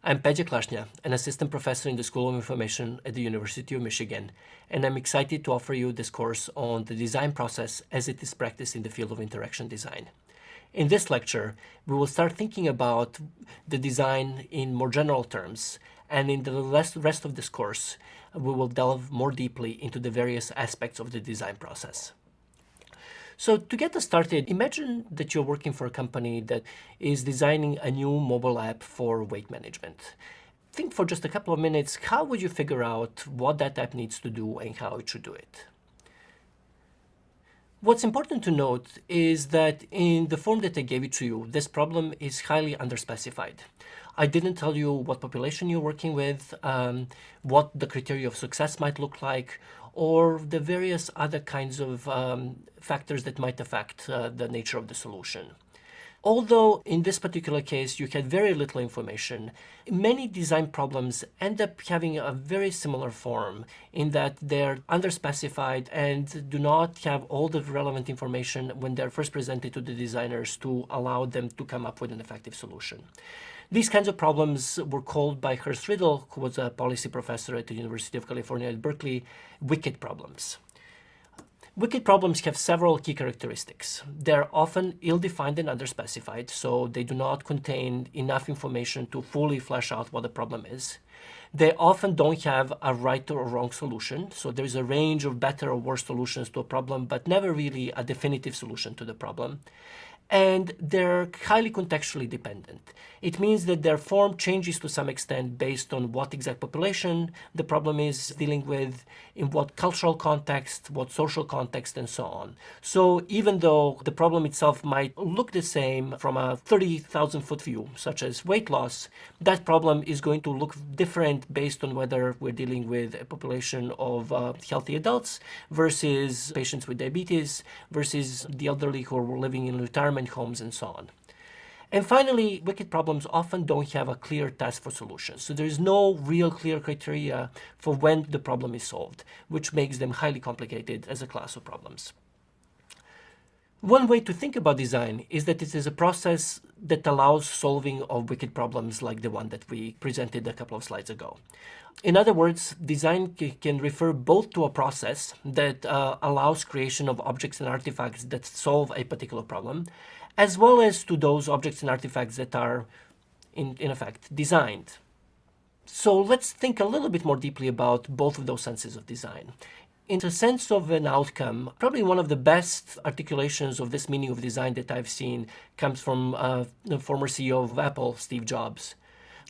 I'm Petya Klashnya, an assistant professor in the School of Information at the University of Michigan, and I'm excited to offer you this course on the design process as it is practiced in the field of interaction design. In this lecture, we will start thinking about the design in more general terms, and in the rest of this course, we will delve more deeply into the various aspects of the design process. So to get us started, imagine that you're working for a company that is designing a new mobile app for weight management. Think for just a couple of minutes, how would you figure out what that app needs to do and how it should do it? What's important to note is that in the form that I gave it to you, this problem is highly underspecified. I didn't tell you what population you're working with, what the criteria of success might look like, or the various other kinds of factors that might affect the nature of the solution. Although in this particular case you had very little information, many design problems end up having a very similar form in that they're underspecified and do not have all the relevant information when they're first presented to the designers to allow them to come up with an effective solution. These kinds of problems were called by Hurst Riddle, who was a policy professor at the University of California at Berkeley, wicked problems. Wicked problems have several key characteristics. They're often ill-defined and underspecified, so they do not contain enough information to fully flesh out what the problem is. They often don't have a right or wrong solution, so there's a range of better or worse solutions to a problem, but never really a definitive solution to the problem. And they're highly contextually dependent. It means that their form changes to some extent based on what exact population the problem is dealing with, in what cultural context, what social context, and so on. So even though the problem itself might look the same from a 30,000-foot view, such as weight loss, that problem is going to look different based on whether we're dealing with a population of healthy adults versus patients with diabetes versus the elderly who are living in retirement homes and so on. And finally, wicked problems often don't have a clear task for solutions. So there is no real clear criteria for when the problem is solved, which makes them highly complicated as a class of problems. One way to think about design is that it is a process that allows solving of wicked problems like the one that we presented a couple of slides ago. In other words, design can refer both to a process that allows creation of objects and artifacts that solve a particular problem, as well as to those objects and artifacts that are, in effect, designed. So let's think a little bit more deeply about both of those senses of design. In the sense of an outcome, probably one of the best articulations of this meaning of design that I've seen comes from the former CEO of Apple, Steve Jobs.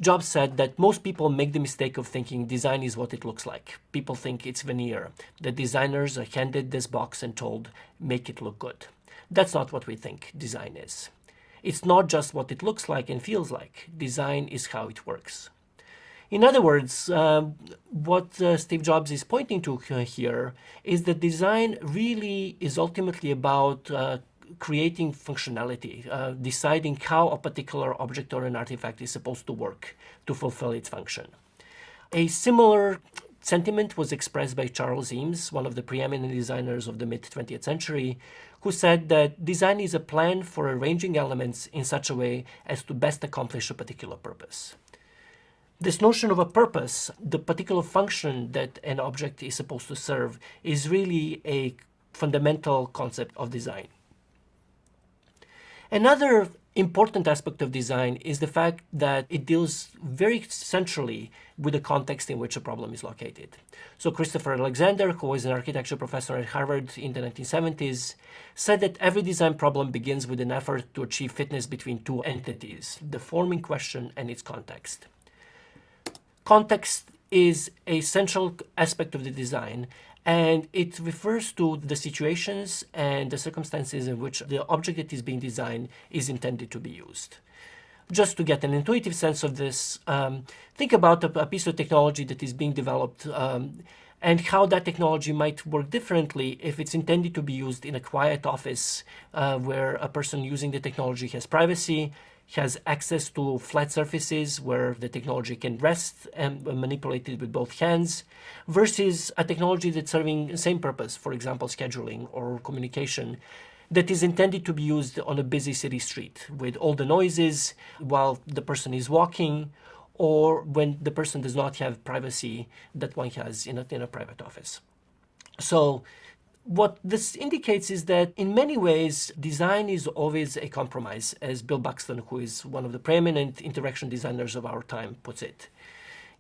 Jobs said that most people make the mistake of thinking design is what it looks like. People think it's veneer. The designers are handed this box and told, make it look good. That's not what we think design is. It's not just what it looks like and feels like. Design is how it works. In other words, what Steve Jobs is pointing to here is that design really is ultimately about creating functionality, deciding how a particular object or an artifact is supposed to work to fulfill its function. A similar sentiment was expressed by Charles Eames, one of the preeminent designers of the mid-20th century, who said that design is a plan for arranging elements in such a way as to best accomplish a particular purpose. This notion of a purpose, the particular function that an object is supposed to serve, is really a fundamental concept of design. Another important aspect of design is the fact that it deals very centrally with the context in which a problem is located. So Christopher Alexander, who was an architecture professor at Harvard in the 1970s, said that every design problem begins with an effort to achieve fitness between two entities, the form in question and its context. Context is a central aspect of the design, and it refers to the situations and the circumstances in which the object that is being designed is intended to be used. Just to get an intuitive sense of this, think about a piece of technology that is being developed and how that technology might work differently if it's intended to be used in a quiet office where a person using the technology has privacy, has access to flat surfaces where the technology can rest and manipulate it with both hands, versus a technology that's serving the same purpose, for example, scheduling or communication, that is intended to be used on a busy city street with all the noises while the person is walking, or when the person does not have privacy that one has in a private office. So what this indicates is that in many ways, design is always a compromise, as Bill Buxton, who is one of the preeminent interaction designers of our time, puts it.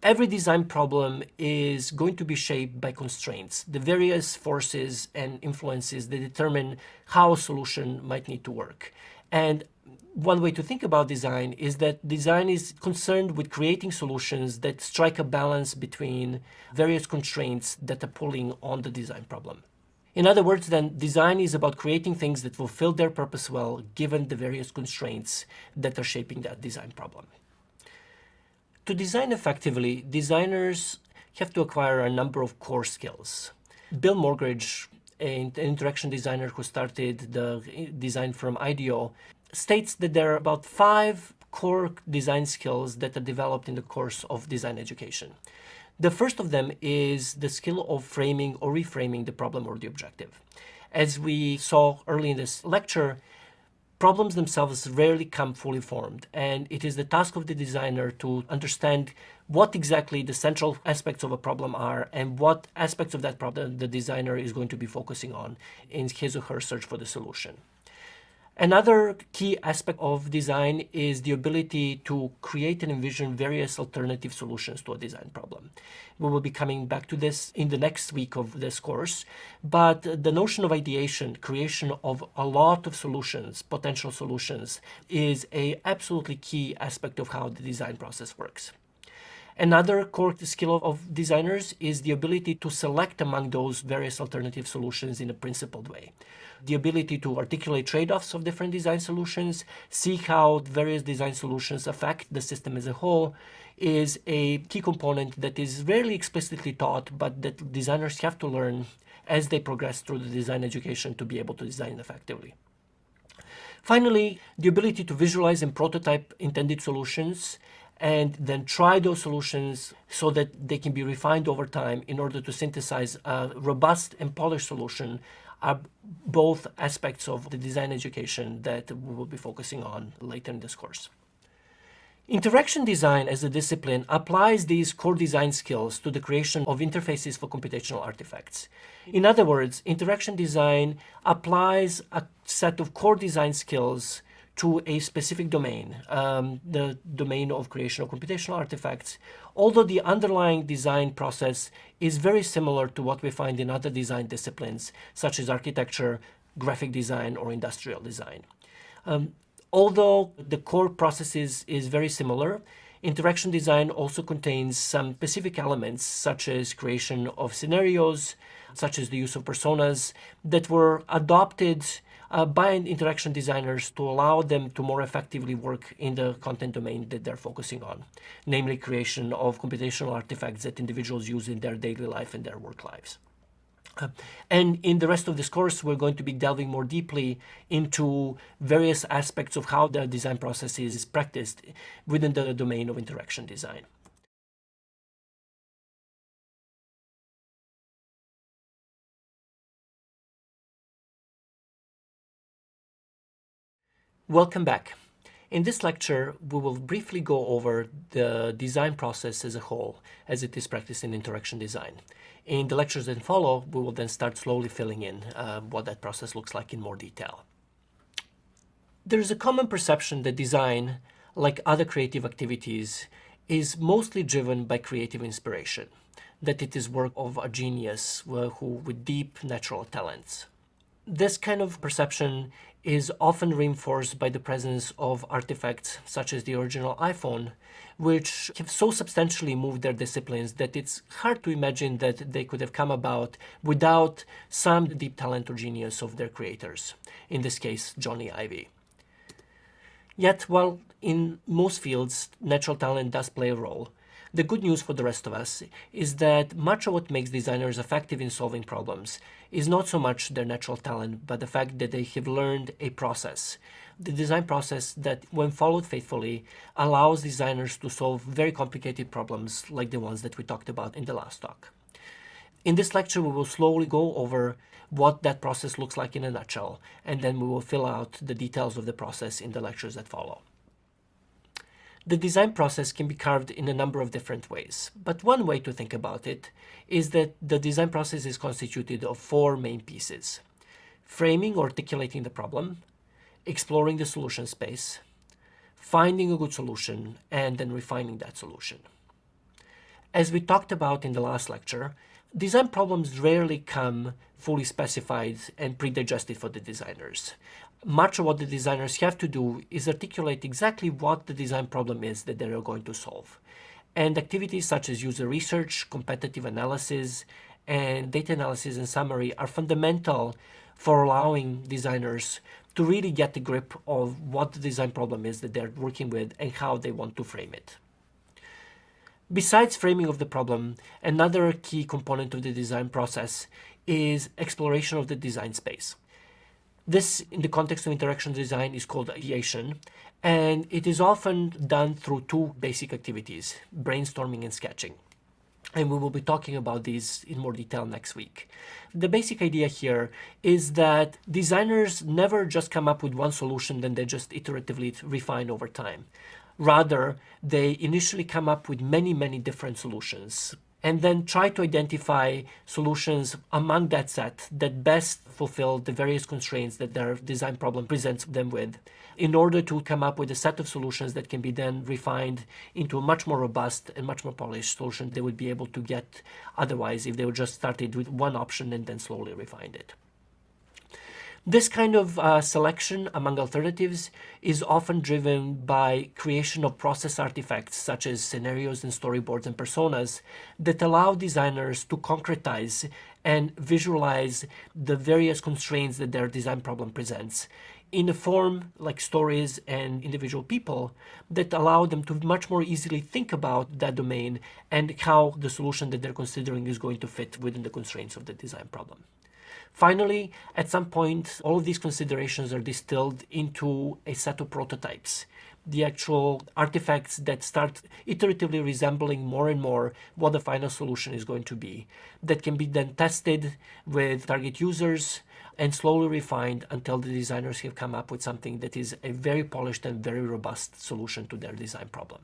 Every design problem is going to be shaped by constraints, the various forces and influences that determine how a solution might need to work. And one way to think about design is that design is concerned with creating solutions that strike a balance between various constraints that are pulling on the design problem. In other words, then, design is about creating things that fulfill their purpose well, given the various constraints that are shaping that design problem. To design effectively, designers have to acquire a number of core skills. Bill Morgridge, an interaction designer who started the design firm IDEO, states that there are about 5 core design skills that are developed in the course of design education. The first of them is the skill of framing or reframing the problem or the objective. As we saw early in this lecture, problems themselves rarely come fully formed, and it is the task of the designer to understand what exactly the central aspects of a problem are and what aspects of that problem the designer is going to be focusing on in his or her search for the solution. Another key aspect of design is the ability to create and envision various alternative solutions to a design problem. We will be coming back to this in the next week of this course, but the notion of ideation, creation of a lot of solutions, potential solutions, is an absolutely key aspect of how the design process works. Another core skill of designers is the ability to select among those various alternative solutions in a principled way. The ability to articulate trade-offs of different design solutions, see how various design solutions affect the system as a whole, is a key component that is rarely explicitly taught, but that designers have to learn as they progress through the design education to be able to design effectively. Finally, the ability to visualize and prototype intended solutions and then try those solutions so that they can be refined over time in order to synthesize a robust and polished solution are both aspects of the design education that we will be focusing on later in this course. Interaction design as a discipline applies these core design skills to the creation of interfaces for computational artifacts. In other words, interaction design applies a set of core design skills to a specific domain, the domain of creation of computational artifacts, although the underlying design process is very similar to what we find in other design disciplines, such as architecture, graphic design, or industrial design. Although the core process is very similar, interaction design also contains some specific elements, such as creation of scenarios, such as the use of personas, that were adopted by interaction designers to allow them to more effectively work in the content domain that they're focusing on, namely creation of computational artifacts that individuals use in their daily life and their work lives. And in the rest of this course, we're going to be delving more deeply into various aspects of how the design process is practiced within the domain of interaction design. Welcome back. In this lecture, we will briefly go over the design process as a whole, as it is practiced in interaction design. In the lectures that follow, we will then start slowly filling in what that process looks like in more detail. There is a common perception that design, like other creative activities, is mostly driven by creative inspiration, that it is work of a genius with deep natural talents. This kind of perception is often reinforced by the presence of artifacts such as the original iPhone, which have so substantially moved their disciplines that it's hard to imagine that they could have come about without some deep talent or genius of their creators, in this case, Johnny Ive. Yet, while in most fields natural talent does play a role, the good news for the rest of us is that much of what makes designers effective in solving problems is not so much their natural talent, but the fact that they have learned a process. The design process that, when followed faithfully, allows designers to solve very complicated problems like the ones that we talked about in the last talk. In this lecture, we will slowly go over what that process looks like in a nutshell, and then we will fill out the details of the process in the lectures that follow. The design process can be carved in a number of different ways, but one way to think about it is that the design process is constituted of four main pieces: framing or articulating the problem, exploring the solution space, finding a good solution, and then refining that solution. As we talked about in the last lecture, design problems rarely come fully specified and pre-digested for the designers. Much of what the designers have to do is articulate exactly what the design problem is that they are going to solve. And activities such as user research, competitive analysis, and data analysis and summary are fundamental for allowing designers to really get a grip of what the design problem is that they're working with and how they want to frame it. Besides framing of the problem, another key component of the design process is exploration of the design space. This, in the context of interaction design, is called ideation, and it is often done through two basic activities: brainstorming and sketching. And we will be talking about these in more detail next week. The basic idea here is that designers never just come up with one solution, then they just iteratively refine over time. Rather, they initially come up with many different solutions and then try to identify solutions among that set that best fulfill the various constraints that their design problem presents them with, in order to come up with a set of solutions that can be then refined into a much more robust and much more polished solution they would be able to get otherwise if they would just started with one option and then slowly refined it. This kind of selection among alternatives is often driven by creation of process artifacts such as scenarios and storyboards and personas that allow designers to concretize and visualize the various constraints that their design problem presents in a form like stories and individual people that allow them to much more easily think about that domain and how the solution that they're considering is going to fit within the constraints of the design problem. Finally, at some point, all of these considerations are distilled into a set of prototypes, the actual artifacts that start iteratively resembling more and more what the final solution is going to be, that can be then tested with target users and slowly refined until the designers have come up with something that is a very polished and very robust solution to their design problem.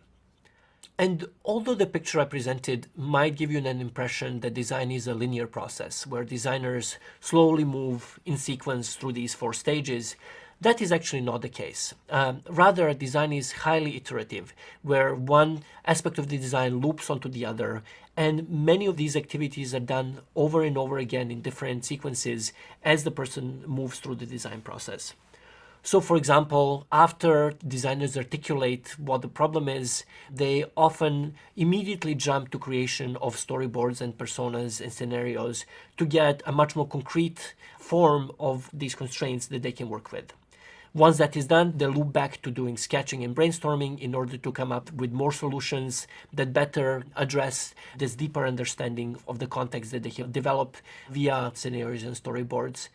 And although the picture I presented might give you an impression that design is a linear process where designers slowly move in sequence through these four stages, that is actually not the case. Rather, design is highly iterative, where one aspect of the design loops onto the other, and many of these activities are done over and over again in different sequences as the person moves through the design process. So, for example, after designers articulate what the problem is, they often immediately jump to creation of storyboards and personas and scenarios to get a much more concrete form of these constraints that they can work with. Once that is done, they loop back to doing sketching and brainstorming in order to come up with more solutions that better address this deeper understanding of the context that they have developed via scenarios and storyboards.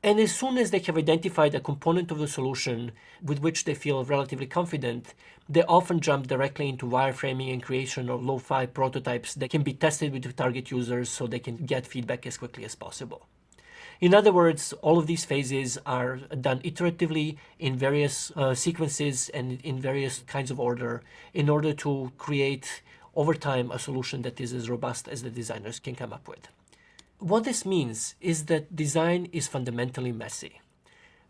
And as soon as they have identified a component of the solution with which they feel relatively confident, they often jump directly into wireframing and creation of lo-fi prototypes that can be tested with the target users so they can get feedback as quickly as possible. In other words, all of these phases are done iteratively in various sequences and in various kinds of order in order to create over time a solution that is as robust as the designers can come up with. What this means is that design is fundamentally messy.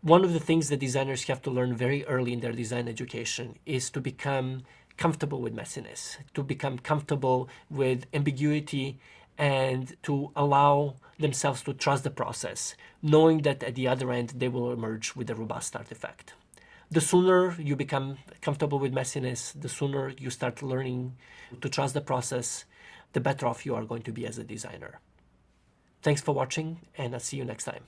One of the things that designers have to learn very early in their design education is to become comfortable with messiness, to become comfortable with ambiguity, and to allow themselves to trust the process, knowing that at the other end they will emerge with a robust artifact. The sooner you become comfortable with messiness, the sooner you start learning to trust the process, the better off you are going to be as a designer. Thanks for watching, and I'll see you next time.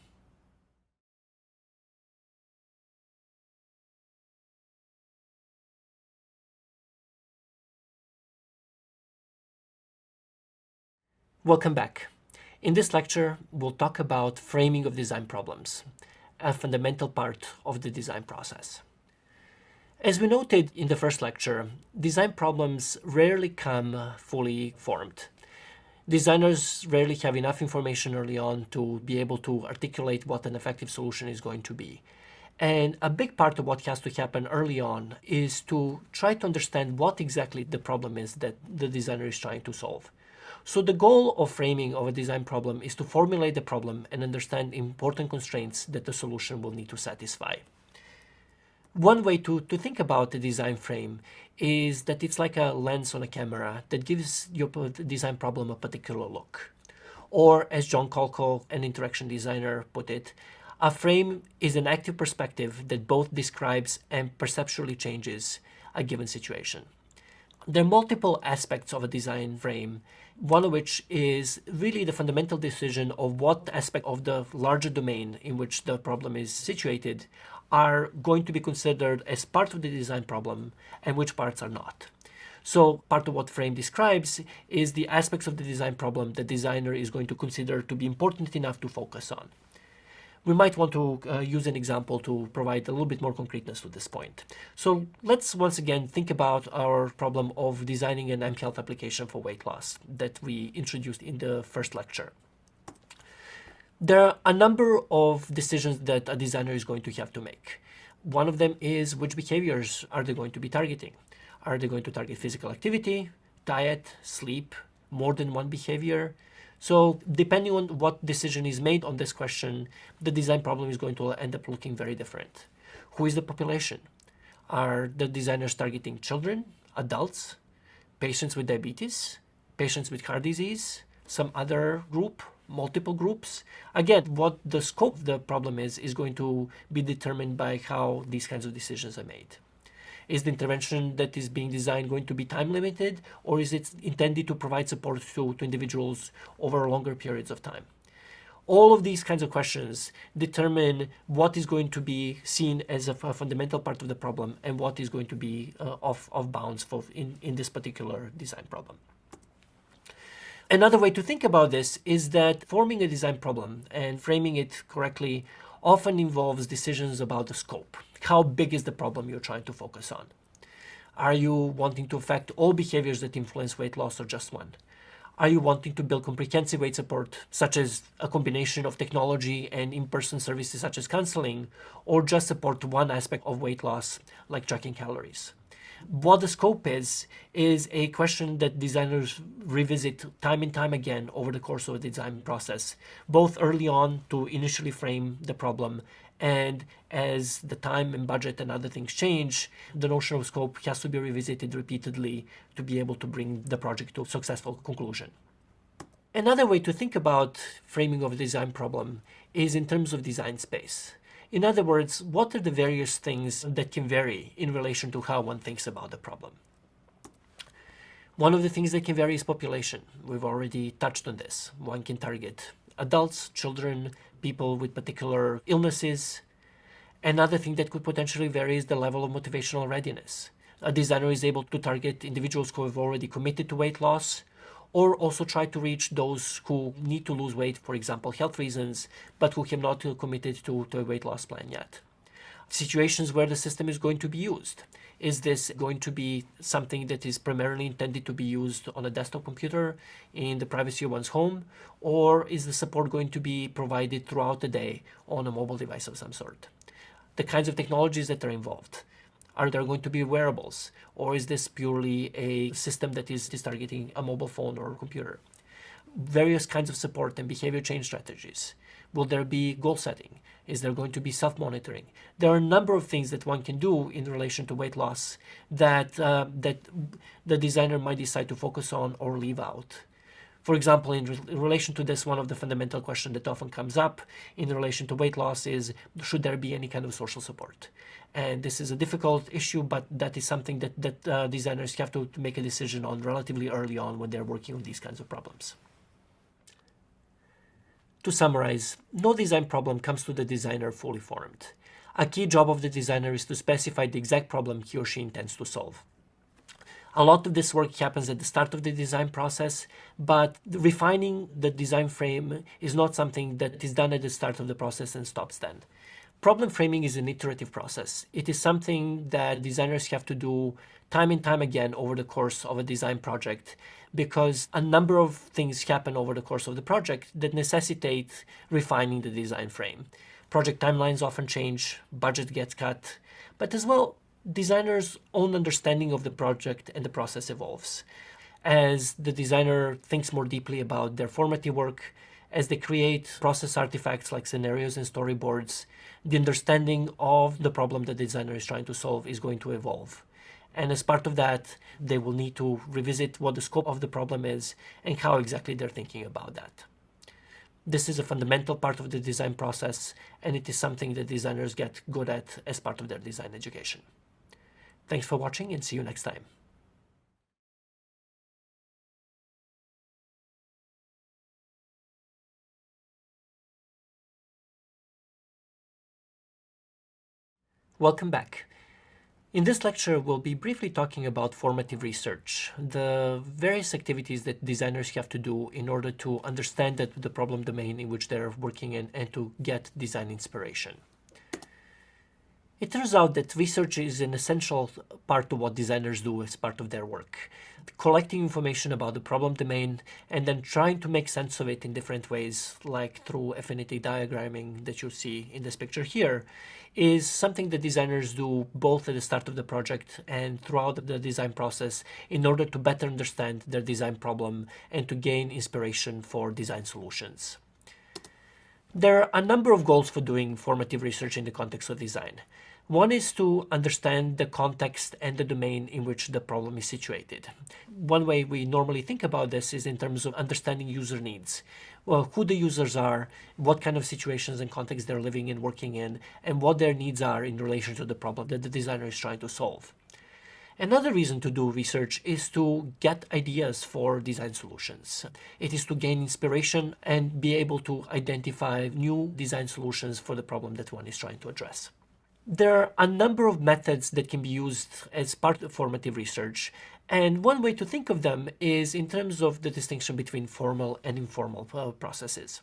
Welcome back. In this lecture, we'll talk about framing of design problems, a fundamental part of the design process. As we noted in the first lecture, design problems rarely come fully formed. Designers rarely have enough information early on to be able to articulate what an effective solution is going to be. And a big part of what has to happen early on is to try to understand what exactly the problem is that the designer is trying to solve. So the goal of framing of a design problem is to formulate the problem and understand important constraints that the solution will need to satisfy. One way to think about the design frame is that it's like a lens on a camera that gives your design problem a particular look. Or, as John Colco, an interaction designer, put it, a frame is an active perspective that both describes and perceptually changes a given situation. There are multiple aspects of a design frame, one of which is really the fundamental decision of what aspect of the larger domain in which the problem is situated are going to be considered as part of the design problem and which parts are not. So part of what frame describes is the aspects of the design problem the designer is going to consider to be important enough to focus on. We might want to use an example to provide a little bit more concreteness to this point. So let's once again think about our problem of designing an mHealth application for weight loss that we introduced in the first lecture. There are a number of decisions that a designer is going to have to make. One of them is which behaviors are they going to be targeting? Are they going to target physical activity, diet, sleep, more than one behavior? So depending on what decision is made on this question, the design problem is going to end up looking very different. Who is the population? Are the designers targeting children, adults, patients with diabetes, patients with heart disease, some other group, multiple groups? Again, what the scope of the problem is going to be determined by how these kinds of decisions are made. Is the intervention that is being designed going to be time limited, or is it intended to provide support to individuals over longer periods of time? All of these kinds of questions determine what is going to be seen as a fundamental part of the problem and what is going to be off bounds in this particular design problem. Another way to think about this is that forming a design problem and framing it correctly often involves decisions about the scope. How big is the problem you're trying to focus on? Are you wanting to affect all behaviors that influence weight loss or just one? Are you wanting to build comprehensive weight support, such as a combination of technology and in-person services such as counseling, or just support one aspect of weight loss, like tracking calories? What the scope is a question that designers revisit time and time again over the course of the design process, both early on to initially frame the problem, and as the time and budget and other things change, the notion of scope has to be revisited repeatedly to be able to bring the project to a successful conclusion. Another way to think about framing of a design problem is in terms of design space. In other words, what are the various things that can vary in relation to how one thinks about the problem? One of the things that can vary is population. We've already touched on this. One can target adults, children, people with particular illnesses. Another thing that could potentially vary is the level of motivational readiness. A designer is able to target individuals who have already committed to weight loss, or also try to reach those who need to lose weight, for example, health reasons, but who have not committed to a weight loss plan yet. Situations where the system is going to be used. Is this going to be something that is primarily intended to be used on a desktop computer in the privacy of one's home, or is the support going to be provided throughout the day on a mobile device of some sort? The kinds of technologies that are involved. Are there going to be wearables, or is this purely a system that is targeting a mobile phone or computer? Various kinds of support and behavior change strategies. Will there be goal setting? Is there going to be self-monitoring? There are a number of things that one can do in relation to weight loss that the designer might decide to focus on or leave out. For example, in relation to this, one of the fundamental questions that often comes up in relation to weight loss is, should there be any kind of social support? And this is a difficult issue, but that is something that designers have to make a decision on relatively early on when they're working on these kinds of problems. To summarize, no design problem comes to the designer fully formed. A key job of the designer is to specify the exact problem he or she intends to solve. A lot of this work happens at the start of the design process, but refining the design frame is not something that is done at the start of the process and stops then. Problem framing is an iterative process. It is something that designers have to do time and time again over the course of a design project, because a number of things happen over the course of the project that necessitate refining the design frame. Project timelines often change, budget gets cut, but as well, designers' own understanding of the project and the process evolves. As the designer thinks more deeply about their formative work, as they create process artifacts like scenarios and storyboards, the understanding of the problem the designer is trying to solve is going to evolve. And as part of that, they will need to revisit what the scope of the problem is and how exactly they're thinking about that. This is a fundamental part of the design process, and it is something that designers get good at as part of their design education. Thanks for watching, and see you next time. Welcome back. In this lecture, we'll be briefly talking about formative research, the various activities that designers have to do in order to understand the problem domain in which they're working in and to get design inspiration. It turns out that research is an essential part of what designers do as part of their work. Collecting information about the problem domain and then trying to make sense of it in different ways, like through affinity diagramming that you see in this picture here, is something that designers do both at the start of the project and throughout the design process in order to better understand their design problem and to gain inspiration for design solutions. There are a number of goals for doing formative research in the context of design. One is to understand the context and the domain in which the problem is situated. One way we normally think about this is in terms of understanding user needs. Well, who the users are, what kind of situations and contexts they're living and working in, and what their needs are in relation to the problem that the designer is trying to solve. Another reason to do research is to get ideas for design solutions. It is to gain inspiration and be able to identify new design solutions for the problem that one is trying to address. There are a number of methods that can be used as part of formative research, and one way to think of them is in terms of the distinction between formal and informal processes.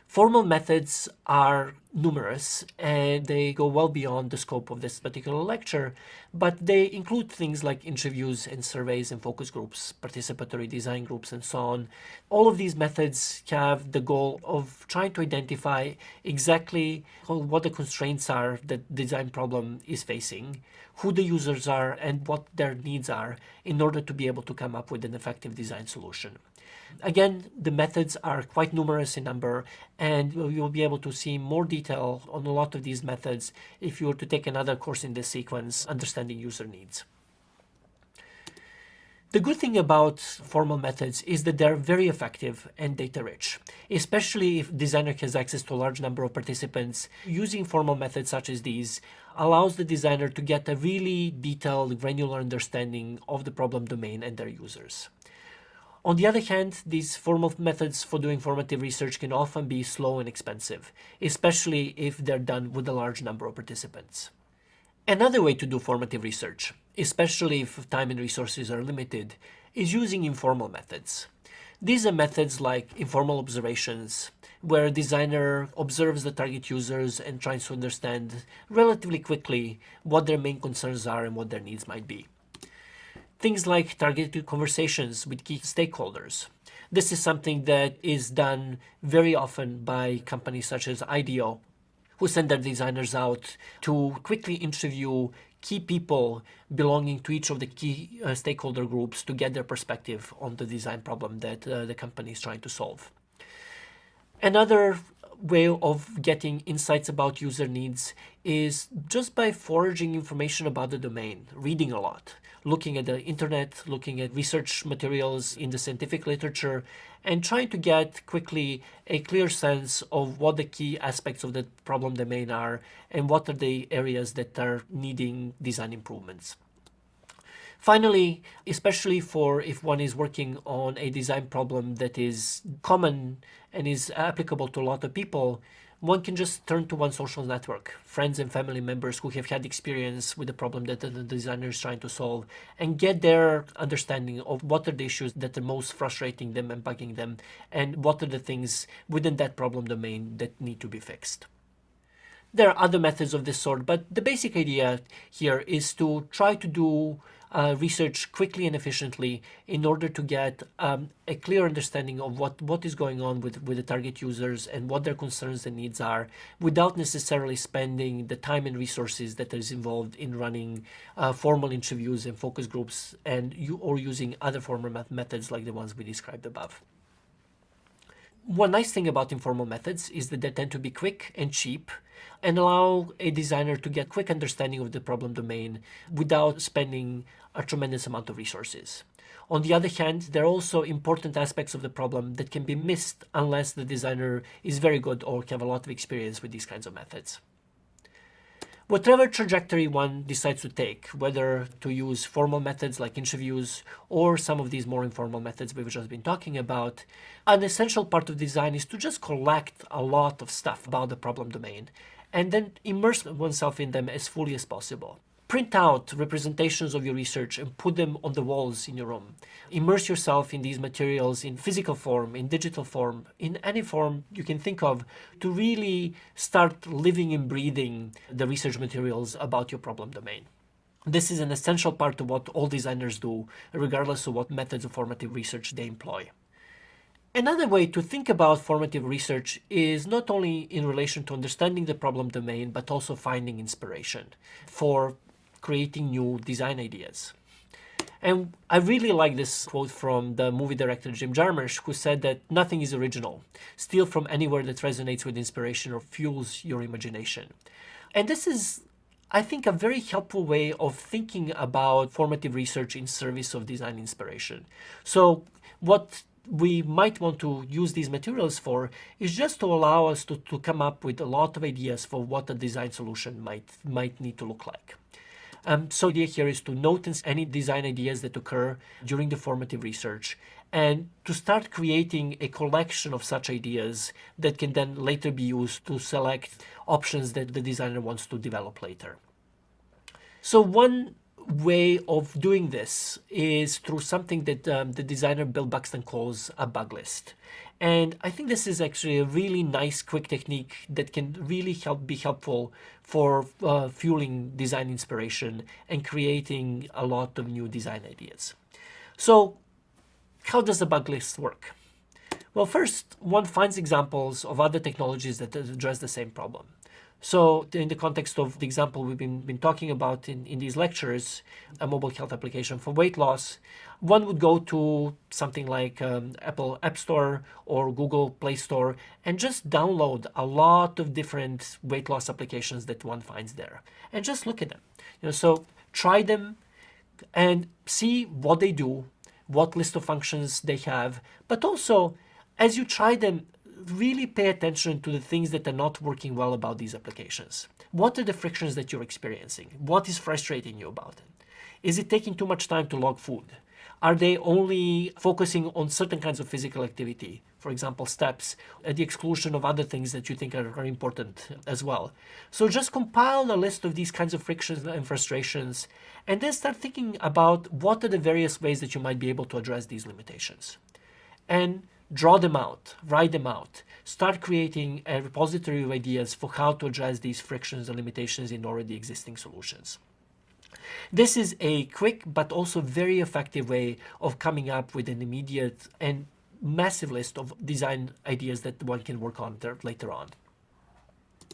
Formal methods are numerous and they go well beyond the scope of this particular lecture, but they include things like interviews and surveys and focus groups, participatory design groups, and so on. All of these methods have the goal of trying to identify exactly what the constraints are that the design problem is facing, who the users are, and what their needs are in order to be able to come up with an effective design solution. Again, the methods are quite numerous in number, and you'll be able to see more detail on a lot of these methods if you were to take another course in this sequence, Understanding User Needs. The good thing about formal methods is that they're very effective and data-rich, especially if designer has access to a large number of participants. Using formal methods such as these allows the designer to get a really detailed, granular understanding of the problem domain and their users. On the other hand, these formal methods for doing formative research can often be slow and expensive, especially if they're done with a large number of participants. Another way to do formative research, especially if time and resources are limited, is using informal methods. These are methods like informal observations, where a designer observes the target users and tries to understand relatively quickly what their main concerns are and what their needs might be. Things like targeted conversations with key stakeholders. This is something that is done very often by companies such as IDEO, who send their designers out to quickly interview key people belonging to each of the key stakeholder groups to get their perspective on the design problem that the company is trying to solve. Another way of getting insights about user needs is just by foraging information about the domain, reading a lot, looking at the internet, looking at research materials in the scientific literature, and trying to get quickly a clear sense of what the key aspects of the problem domain are and what are the areas that are needing design improvements. Finally, especially for if one is working on a design problem that is common and is applicable to a lot of people, one can just turn to one's social network, friends and family members who have had experience with the problem that the designer is trying to solve, and get their understanding of what are the issues that are most frustrating them and bugging them, and what are the things within that problem domain that need to be fixed. There are other methods of this sort, but the basic idea here is to try to do research quickly and efficiently in order to get a clear understanding of what is going on with the target users and what their concerns and needs are, without necessarily spending the time and resources that is involved in running formal interviews and focus groups or using other formal methods like the ones we described above. One nice thing about informal methods is that they tend to be quick and cheap and allow a designer to get quick understanding of the problem domain without spending a tremendous amount of resources. On the other hand, there are also important aspects of the problem that can be missed unless the designer is very good or have a lot of experience with these kinds of methods. Whatever trajectory one decides to take, whether to use formal methods like interviews or some of these more informal methods we've just been talking about, an essential part of design is to just collect a lot of stuff about the problem domain and then immerse oneself in them as fully as possible. Print out representations of your research and put them on the walls in your room. Immerse yourself in these materials in physical form, in digital form, in any form you can think of, to really start living and breathing the research materials about your problem domain. This is an essential part of what all designers do, regardless of what methods of formative research they employ. Another way to think about formative research is not only in relation to understanding the problem domain, but also finding inspiration for creating new design ideas. And I really like this quote from the movie director Jim Jarmusch, who said that nothing is original. Steal from anywhere that resonates with inspiration or fuels your imagination. And this is, I think, a very helpful way of thinking about formative research in service of design inspiration. So what we might want to use these materials for is just to allow us to come up with a lot of ideas for what a design solution might need to look like. So the idea here is to notice any design ideas that occur during the formative research and to start creating a collection of such ideas that can then later be used to select options that the designer wants to develop later. So one way of doing this is through something that the designer Bill Buxton calls a bug list. And I think this is actually a really nice, quick technique that can really be helpful for fueling design inspiration and creating a lot of new design ideas. So how does the bug list work? Well, first, one finds examples of other technologies that address the same problem. So in the context of the example we've been talking about in these lectures, a mobile health application for weight loss, one would go to something like Apple App Store or Google Play Store and just download a lot of different weight loss applications that one finds there and just look at them. So try them and see what they do, what list of functions they have, but also as you try them, really pay attention to the things that are not working well about these applications. What are the frictions that you're experiencing? What is frustrating you about it? Is it taking too much time to log food? Are they only focusing on certain kinds of physical activity, for example, steps, at the exclusion of other things that you think are important as well? So just compile a list of these kinds of frictions and frustrations, and then start thinking about what are the various ways that you might be able to address these limitations. And draw them out, write them out, start creating a repository of ideas for how to address these frictions and limitations in already existing solutions. This is a quick but also very effective way of coming up with an immediate and massive list of design ideas that one can work on later on.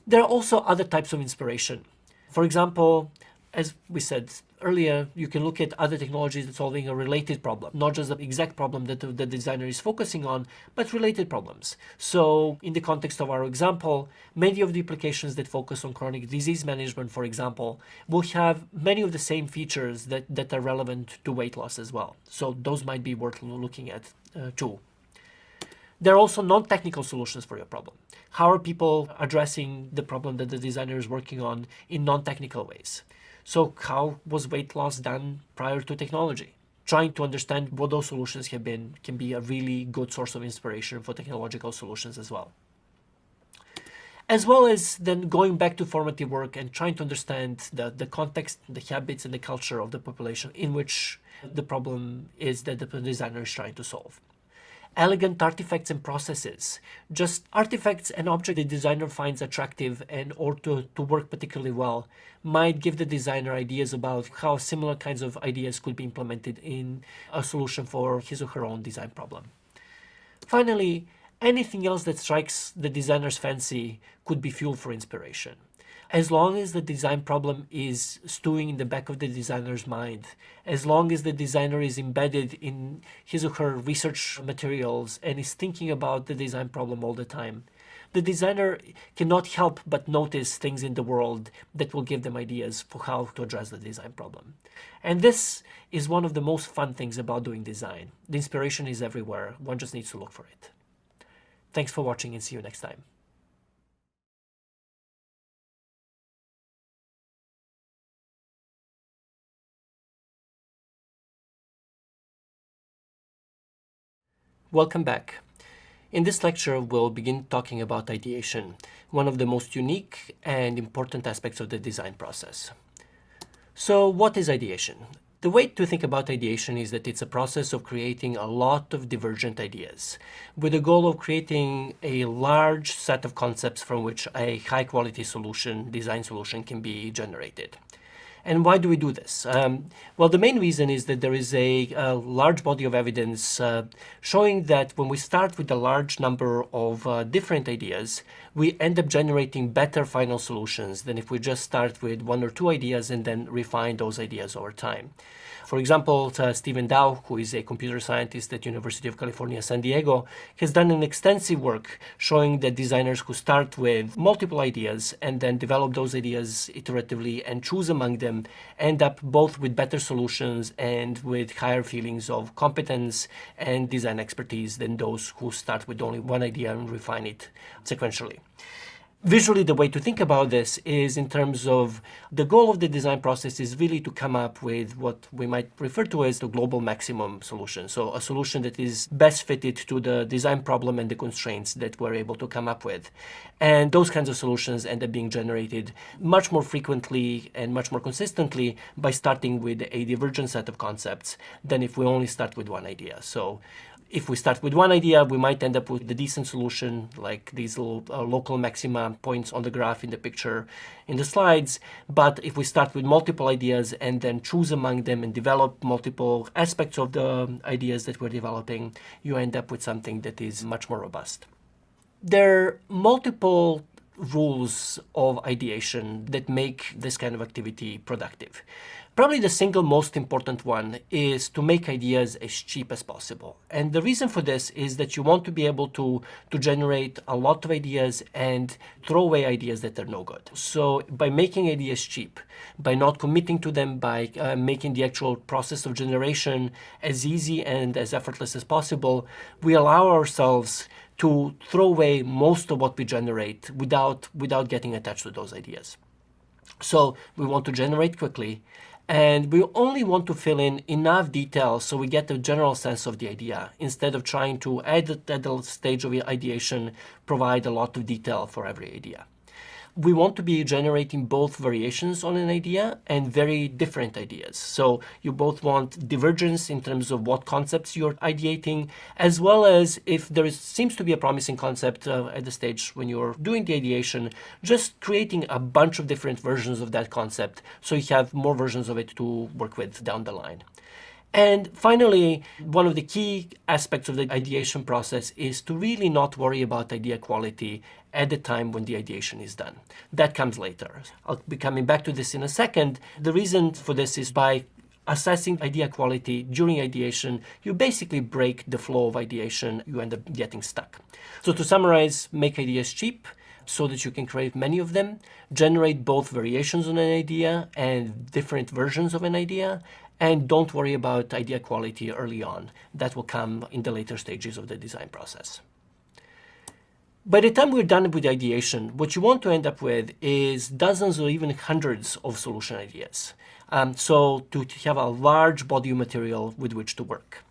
There are also other types of inspiration. For example, as we said earlier, you can look at other technologies that solving a related problem, not just the exact problem that the designer is focusing on, but related problems. So in the context of our example, many of the applications that focus on chronic disease management, for example, will have many of the same features that are relevant to weight loss as well. So those might be worth looking at too. There are also non-technical solutions for your problem. How are people addressing the problem that the designer is working on in non-technical ways? So how was weight loss done prior to technology? Trying to understand what those solutions have been can be a really good source of inspiration for technological solutions as well. As well as then going back to formative work and trying to understand the context, the habits, and the culture of the population in which the problem is that the designer is trying to solve. elegant artifacts and processes, just artifacts and objects the designer finds attractive and or to work particularly well, might give the designer ideas about how similar kinds of ideas could be implemented in a solution for his or her own design problem. Finally, anything else that strikes the designer's fancy could be fuel for inspiration. As long as the design problem is stewing in the back of the designer's mind, as long as the designer is embedded in his or her research materials and is thinking about the design problem all the time, the designer cannot help but notice things in the world that will give them ideas for how to address the design problem. And this is one of the most fun things about doing design. The inspiration is everywhere. One just needs to look for it. Thanks for watching and see you next time. Welcome back. In this lecture, we'll begin talking about ideation, one of the most unique and important aspects of the design process. So what is ideation? The way to think about ideation is that it's a process of creating a lot of divergent ideas with the goal of creating a large set of concepts from which a high-quality solution, design solution, can be generated. And why do we do this? Well, the main reason is that there is a large body of evidence showing that when we start with a large number of different ideas, we end up generating better final solutions than if we just start with one or two ideas and then refine those ideas over time. For example, Stephen Dow, who is a computer scientist at University of California, San Diego, has done an extensive work showing that designers who start with multiple ideas and then develop those ideas iteratively and choose among them end up both with better solutions and with higher feelings of competence and design expertise than those who start with only one idea and refine it sequentially. Visually, the way to think about this is in terms of the goal of the design process is really to come up with what we might refer to as the global maximum solution. So a solution that is best fitted to the design problem and the constraints that we're able to come up with. And those kinds of solutions end up being generated much more frequently and much more consistently by starting with a divergent set of concepts than if we only start with one idea. So if we start with one idea, we might end up with a decent solution like these little local maxima points on the graph in the picture in the slides. But if we start with multiple ideas and then choose among them and develop multiple aspects of the ideas that we're developing, you end up with something that is much more robust. There are multiple rules of ideation that make this kind of activity productive. Probably the single most important one is to make ideas as cheap as possible. And the reason for this is that you want to be able to generate a lot of ideas and throw away ideas that are no good. So by making ideas cheap, by not committing to them, by making the actual process of generation as easy and as effortless as possible, we allow ourselves to throw away most of what we generate without getting attached to those ideas. So we want to generate quickly, and we only want to fill in enough detail so we get a general sense of the idea, instead of trying to, at the stage of ideation, provide a lot of detail for every idea. We want to be generating both variations on an idea and very different ideas. So you both want divergence in terms of what concepts you're ideating, as well as if seems to be a promising concept at the stage when you're doing the ideation, just creating a bunch of different versions of that concept so you have more versions of it to work with down the line. And finally, one of the key aspects of the ideation process is to really not worry about idea quality at the time when the ideation is done. That comes later. I'll be coming back to this in a second. The reason for this is by assessing idea quality during ideation, you basically break the flow of ideation. You end up getting stuck. So to summarize, make ideas cheap so that you can create many of them, generate both variations on an idea and different versions of an idea, and don't worry about idea quality early on. That will come in the later stages of the design process. By the time we're done with ideation, what you want to end up with is dozens or even hundreds of solution ideas. So to have a large body of material with which to work.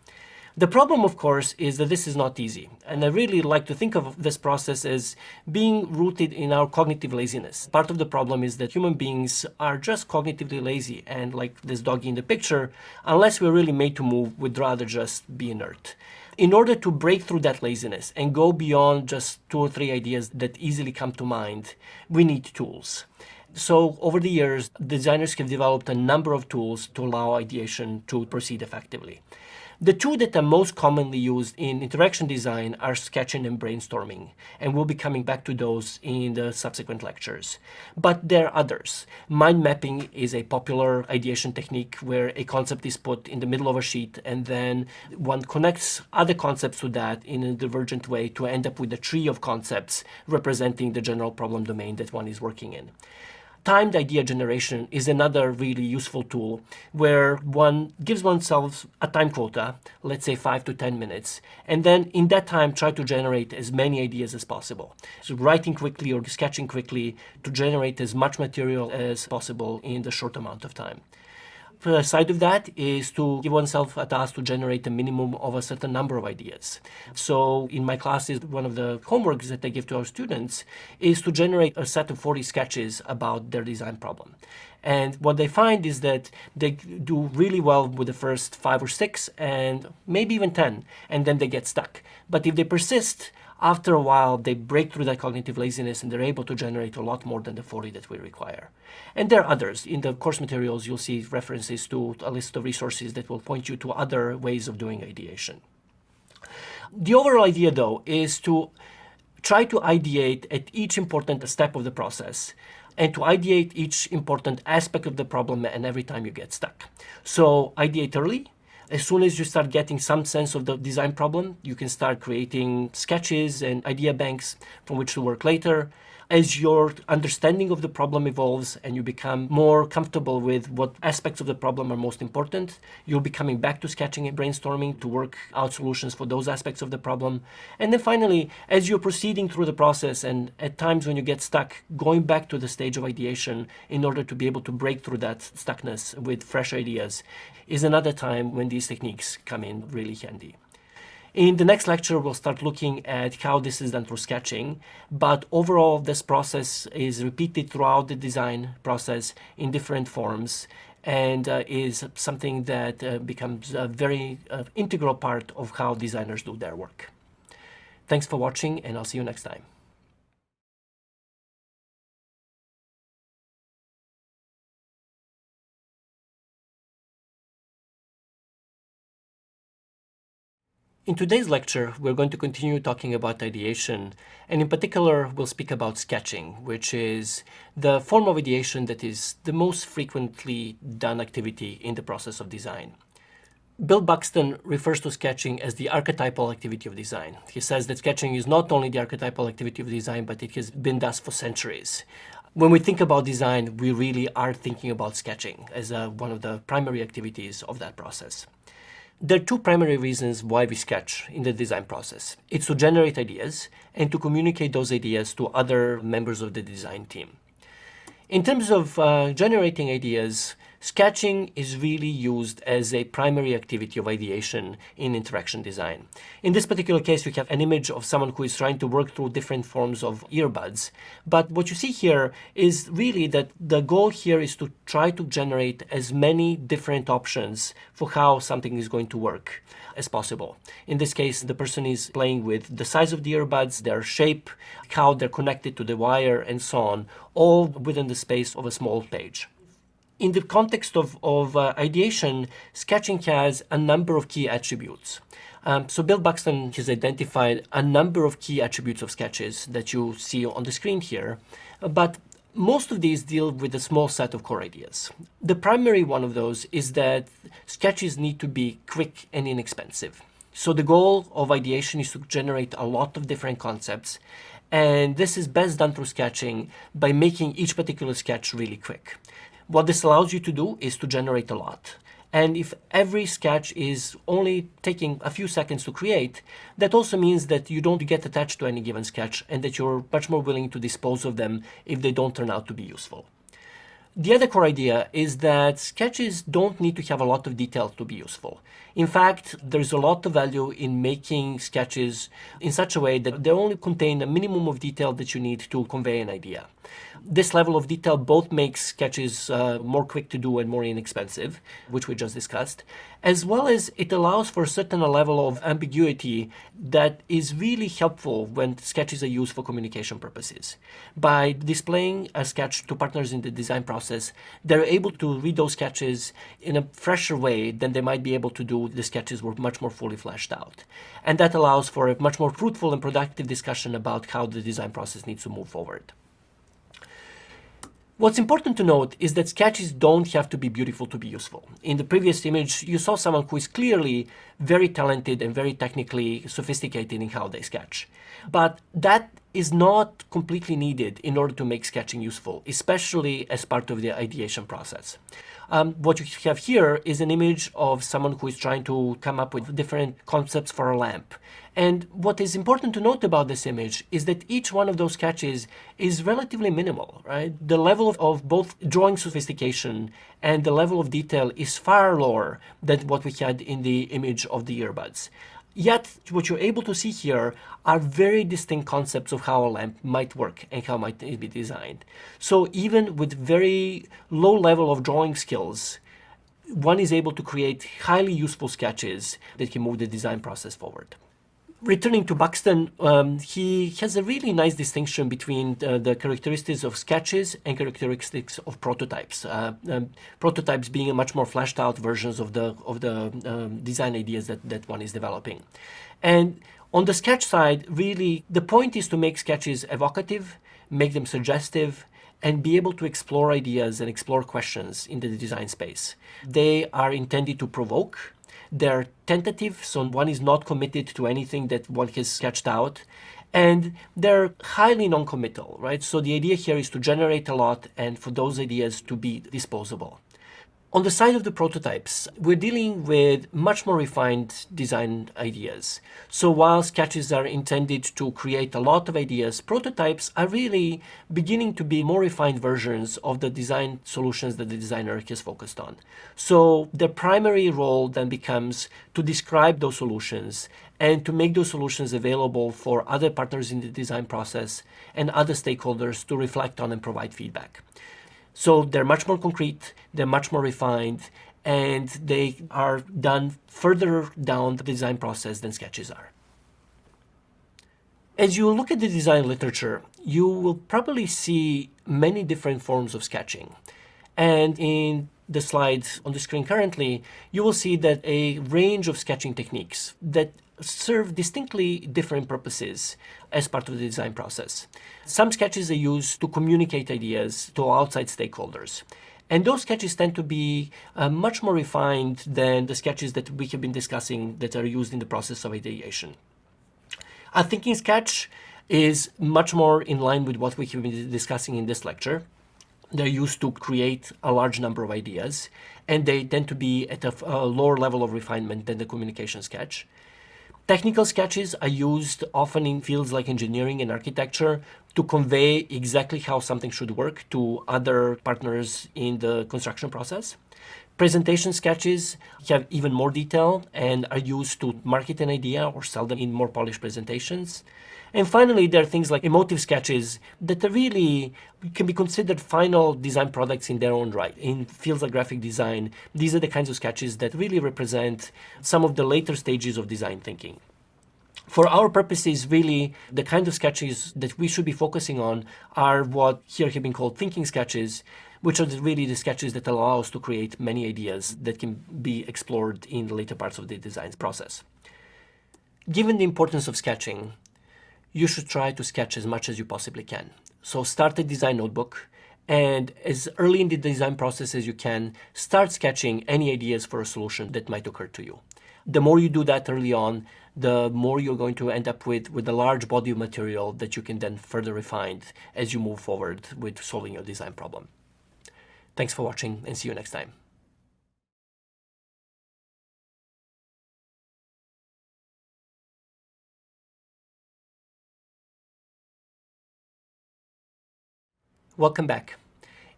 The problem, of course, is that this is not easy. And I really like to think of this process as being rooted in our cognitive laziness. Part of the problem is that human beings are just cognitively lazy. And like this doggy in the picture, unless we're really made to move, we'd rather just be inert. In order to break through that laziness and go beyond just 2 or 3 ideas that easily come to mind, we need tools. So over the years, designers have developed a number of tools to allow ideation to proceed effectively. The two that are most commonly used in interaction design are sketching and brainstorming, and we'll be coming back to those in the subsequent lectures. But there are others. Mind mapping is a popular ideation technique where a concept is put in the middle of a sheet and then one connects other concepts to that in a divergent way to end up with a tree of concepts representing the general problem domain that one is working in. Timed idea generation is another really useful tool where one gives oneself a time quota, let's say 5 to 10 minutes, and then in that time try to generate as many ideas as possible. So writing quickly or sketching quickly to generate as much material as possible in the short amount of time. The side of that is to give oneself a task to generate a minimum of a certain number of ideas. So in my classes, one of the homeworks that I give to our students is to generate a set of 40 sketches about their design problem. And what they find is that they do really well with the first 5 or 6 and maybe even 10, and then they get stuck. But if they persist, after a while, they break through that cognitive laziness and they're able to generate a lot more than the 40 that we require. And there are others. In the course materials, you'll see references to a list of resources that will point you to other ways of doing ideation. The overall idea, though, is to try to ideate at each important step of the process and to ideate each important aspect of the problem and every time you get stuck. So ideate early. As soon as you start getting some sense of the design problem, you can start creating sketches and idea banks from which to work later. As your understanding of the problem evolves and you become more comfortable with what aspects of the problem are most important, you'll be coming back to sketching and brainstorming to work out solutions for those aspects of the problem. And then finally, as you're proceeding through the process and at times when you get stuck, going back to the stage of ideation in order to be able to break through that stuckness with fresh ideas is another time when these techniques come in really handy. In the next lecture, we'll start looking at how this is done through sketching, but overall, this process is repeated throughout the design process in different forms and is something that becomes a very integral part of how designers do their work. Thanks for watching, and I'll see you next time. In today's lecture, we're going to continue talking about ideation, and in particular, we'll speak about sketching, which is the form of ideation that is the most frequently done activity in the process of design. Bill Buxton refers to sketching as the archetypal activity of design. He says that sketching is not only the archetypal activity of design, but it has been thus for centuries. When we think about design, we really are thinking about sketching as one of the primary activities of that process. There are 2 primary reasons why we sketch in the design process. It's to generate ideas and to communicate those ideas to other members of the design team. In terms of generating ideas, sketching is really used as a primary activity of ideation in interaction design. In this particular case, we have an image of someone who is trying to work through different forms of earbuds. But what you see here is really that the goal here is to try to generate as many different options for how something is going to work as possible. In this case, the person is playing with the size of the earbuds, their shape, how they're connected to the wire, and so on, all within the space of a small page. In the context of ideation, sketching has a number of key attributes. So Bill Buxton has identified a number of key attributes of sketches that you see on the screen here, but most of these deal with a small set of core ideas. The primary one of those is that sketches need to be quick and inexpensive. So the goal of ideation is to generate a lot of different concepts, and this is best done through sketching by making each particular sketch really quick. What this allows you to do is to generate a lot. And if every sketch is only taking a few seconds to create, that also means that you don't get attached to any given sketch and that you're much more willing to dispose of them if they don't turn out to be useful. The other core idea is that sketches don't need to have a lot of detail to be useful. In fact, there's a lot of value in making sketches in such a way that they only contain a minimum of detail that you need to convey an idea. This level of detail both makes sketches more quick to do and more inexpensive, which we just discussed, as well as it allows for a certain level of ambiguity that is really helpful when sketches are used for communication purposes. By displaying a sketch to partners in the design process, they're able to read those sketches in a fresher way than they might be able to do if the sketches were much more fully fleshed out. And that allows for a much more fruitful and productive discussion about how the design process needs to move forward. What's important to note is that sketches don't have to be beautiful to be useful. In the previous image, you saw someone who is clearly very talented and very technically sophisticated in how they sketch. But that is not completely needed in order to make sketching useful, especially as part of the ideation process. What you have here is an image of someone who is trying to come up with different concepts for a lamp. And what is important to note about this image is that each one of those sketches is relatively minimal, right? The level of both drawing sophistication and the level of detail is far lower than what we had in the image of the earbuds. Yet, what you're able to see here are very distinct concepts of how a lamp might work and how might it be designed. So even with very low level of drawing skills, one is able to create highly useful sketches that can move the design process forward. Returning to Buxton, he has a really nice distinction between the characteristics of sketches and characteristics of prototypes. Prototypes being a much more fleshed out versions of the design ideas that one is developing. And on the sketch side, really, the point is to make sketches evocative, make them suggestive, and be able to explore ideas and explore questions in the design space. They are intended to provoke. They're tentative, so one is not committed to anything that one has sketched out. And they're highly non-committal, right? So the idea here is to generate a lot and for those ideas to be disposable. On the side of the prototypes, we're dealing with much more refined design ideas. So while sketches are intended to create a lot of ideas, prototypes are really beginning to be more refined versions of the design solutions that the designer has focused on. So their primary role then becomes to describe those solutions and to make those solutions available for other partners in the design process and other stakeholders to reflect on and provide feedback. So they're much more concrete, they're much more refined, and they are done further down the design process than sketches are. As you look at the design literature, you will probably see many different forms of sketching. And in the slides on the screen currently, you will see that a range of sketching techniques that serve distinctly different purposes as part of the design process. Some sketches are used to communicate ideas to outside stakeholders. And those sketches tend to be much more refined than the sketches that we have been discussing that are used in the process of ideation. A thinking sketch is much more in line with what we have been discussing in this lecture. They're used to create a large number of ideas, and they tend to be at a lower level of refinement than the communication sketch. Technical sketches are used often in fields like engineering and architecture to convey exactly how something should work to other partners in the construction process. Presentation sketches have even more detail and are used to market an idea or sell them in more polished presentations. And finally, there are things like emotive sketches that are really can be considered final design products in their own right. In fields like graphic design, these are the kinds of sketches that really represent some of the later stages of design thinking. For our purposes, really, the kind of sketches that we should be focusing on are what here have been called thinking sketches, which are really the sketches that allow us to create many ideas that can be explored in the later parts of the design process. Given the importance of sketching, you should try to sketch as much as you possibly can. So start a design notebook, and as early in the design process as you can, start sketching any ideas for a solution that might occur to you. The more you do that early on, the more you're going to end up with a large body of material that you can then further refine as you move forward with solving your design problem. Thanks for watching, and see you next time. Welcome back.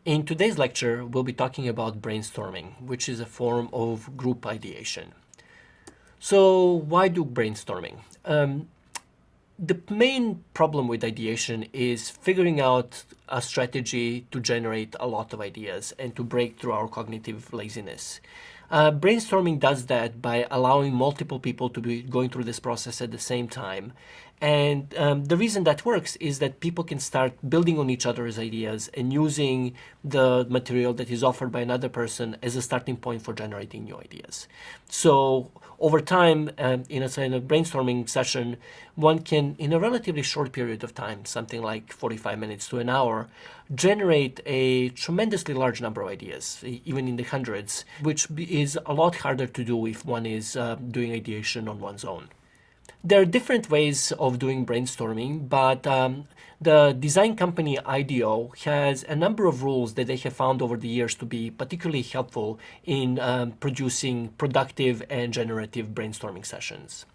In today's lecture, we'll be talking about brainstorming, which is a form of group ideation. So why do brainstorming? The main problem with ideation is figuring out a strategy to generate a lot of ideas and to break through our cognitive laziness. Brainstorming does that by allowing multiple people to be going through this process at the same time. And the reason that works is that people can start building on each other's ideas and using the material that is offered by another person as a starting point for generating new ideas. So over time, in a brainstorming session, one can, in a relatively short period of time, something like 45 minutes to an hour, generate a tremendously large number of ideas, even in the hundreds, which is a lot harder to do if one is doing ideation on one's own. There are different ways of doing brainstorming, but the design company IDEO has a number of rules that they have found over the years to be particularly helpful in producing productive and generative brainstorming sessions.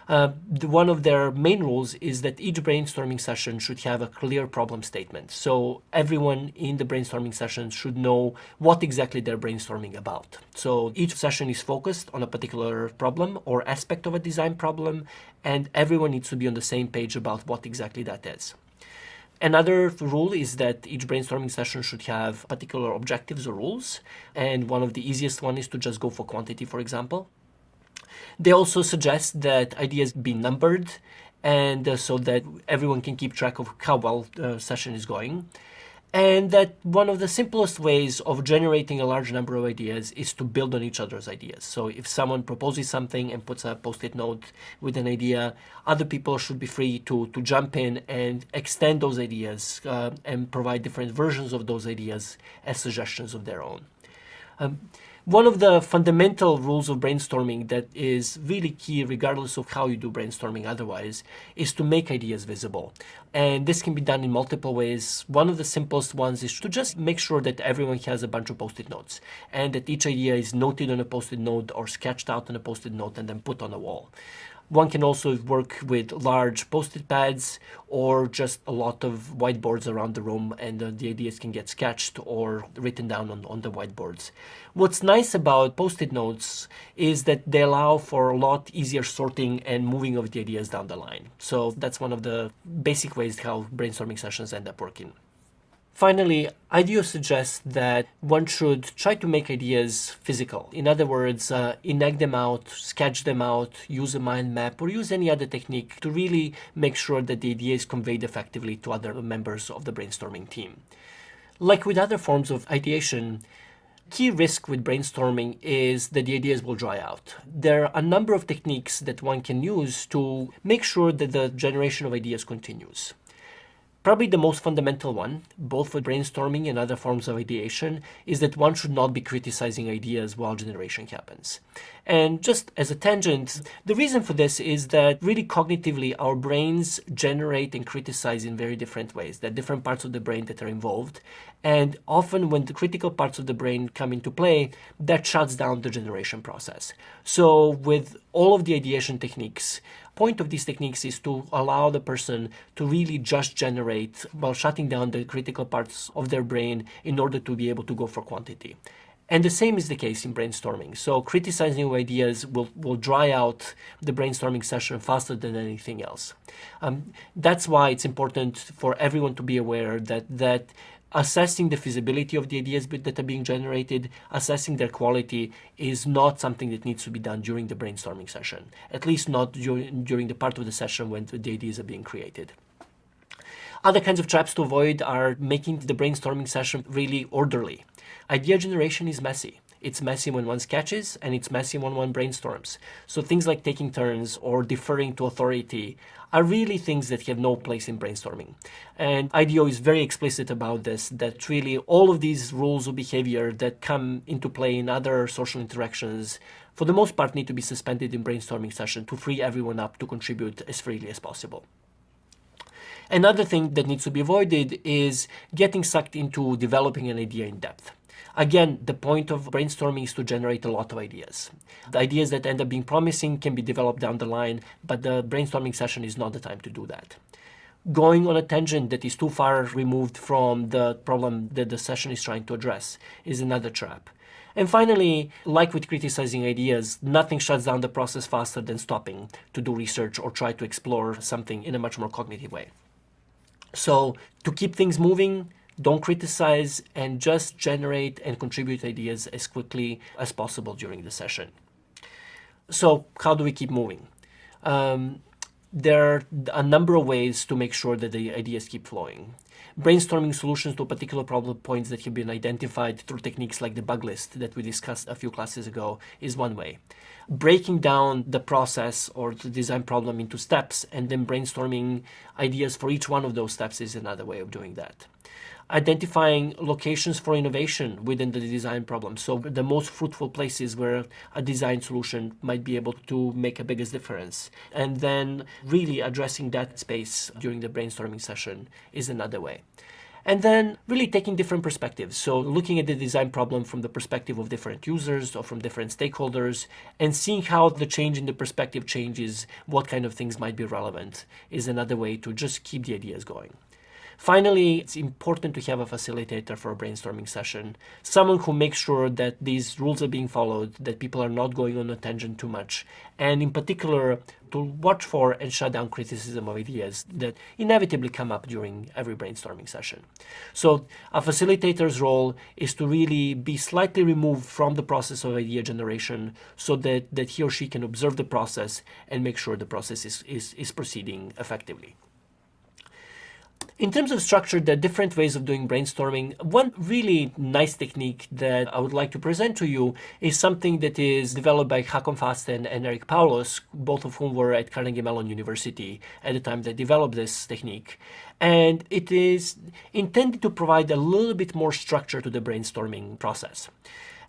One of their main rules is that each brainstorming session should have a clear problem statement. So everyone in the brainstorming session should know what exactly they're brainstorming about. So each session is focused on a particular problem or aspect of a design problem, and everyone needs to be on the same page about what exactly that is. Another rule is that each brainstorming session should have particular objectives or rules, and one of the easiest one is to just go for quantity, for example. They also suggest that ideas be numbered and so that everyone can keep track of how well the session is going. And that one of the simplest ways of generating a large number of ideas is to build on each other's ideas. So if someone proposes something and puts a post-it note with an idea, other people should be free to jump in and extend those ideas and provide different versions of those ideas as suggestions of their own. One of the fundamental rules of brainstorming that is really key, regardless of how you do brainstorming otherwise, is to make ideas visible. And this can be done in multiple ways. One of the simplest ones is to just make sure that everyone has a bunch of post-it notes and that each idea is noted on a post-it note or sketched out on a post-it note and then put on a wall. One can also work with large post-it pads or just a lot of whiteboards around the room, and the ideas can get sketched or written down on the whiteboards. What's nice about post-it notes is that they allow for a lot easier sorting and moving of the ideas down the line. So that's one of the basic ways how brainstorming sessions end up working. Finally, IDEO suggests that one should try to make ideas physical. In other words, enact them out, sketch them out, use a mind map, or use any other technique to really make sure that the idea is conveyed effectively to other members of the brainstorming team. Like with other forms of ideation, key risk with brainstorming is that the ideas will dry out. There are a number of techniques that one can use to make sure that the generation of ideas continues. Probably the most fundamental one, both for brainstorming and other forms of ideation, is that one should not be criticizing ideas while generation happens. And just as a tangent, the reason for this is that really cognitively our brains generate and criticize in very different ways. There are different parts of the brain that are involved. And often when the critical parts of the brain come into play, that shuts down the generation process. So with all of the ideation techniques, point of these techniques is to allow the person to really just generate while shutting down the critical parts of their brain in order to be able to go for quantity. And the same is the case in brainstorming. So criticizing ideas will dry out the brainstorming session faster than anything else. That's why it's important for everyone to be aware that assessing the feasibility of the ideas that are being generated, assessing their quality, is not something that needs to be done during the brainstorming session, at least not during the part of the session when the ideas are being created. Other kinds of traps to avoid are making the brainstorming session really orderly. Idea generation is messy. It's messy when one sketches, and it's messy when one brainstorms. So things like taking turns or deferring to authority are really things that have no place in brainstorming. And IDEO is very explicit about this, that really all of these rules of behavior that come into play in other social interactions, for the most part, need to be suspended in brainstorming session to free everyone up to contribute as freely as possible. Another thing that needs to be avoided is getting sucked into developing an idea in depth. Again, the point of brainstorming is to generate a lot of ideas. The ideas that end up being promising can be developed down the line, but the brainstorming session is not the time to do that. Going on a tangent that is too far removed from the problem that the session is trying to address is another trap. And finally, like with criticizing ideas, nothing shuts down the process faster than stopping to do research or try to explore something in a much more cognitive way. So to keep things moving, don't criticize and just generate and contribute ideas as quickly as possible during the session. So how do we keep moving? There are a number of ways to make sure that the ideas keep flowing. Brainstorming solutions to particular problem points that have been identified through techniques like the bug list that we discussed a few classes ago is one way. Breaking down the process or the design problem into steps and then brainstorming ideas for each one of those steps is another way of doing that. Identifying locations for innovation within the design problem. So the most fruitful places where a design solution might be able to make a biggest difference. And then really addressing that space during the brainstorming session is another way. And then really taking different perspectives. So looking at the design problem from the perspective of different users or from different stakeholders and seeing how the change in the perspective changes what kind of things might be relevant is another way to just keep the ideas going. Finally, it's important to have a facilitator for a brainstorming session, someone who makes sure that these rules are being followed, that people are not going on a tangent too much, and in particular, to watch for and shut down criticism of ideas that inevitably come up during every brainstorming session. So a facilitator's role is to really be slightly removed from the process of idea generation so that he or she can observe the process and make sure the process is proceeding effectively. In terms of structure, there are different ways of doing brainstorming. One really nice technique that I would like to present to you is something that is developed by Håkon Fasten and Eric Paulos, both of whom were at Carnegie Mellon University at the time they developed this technique. And it is intended to provide a little bit more structure to the brainstorming process.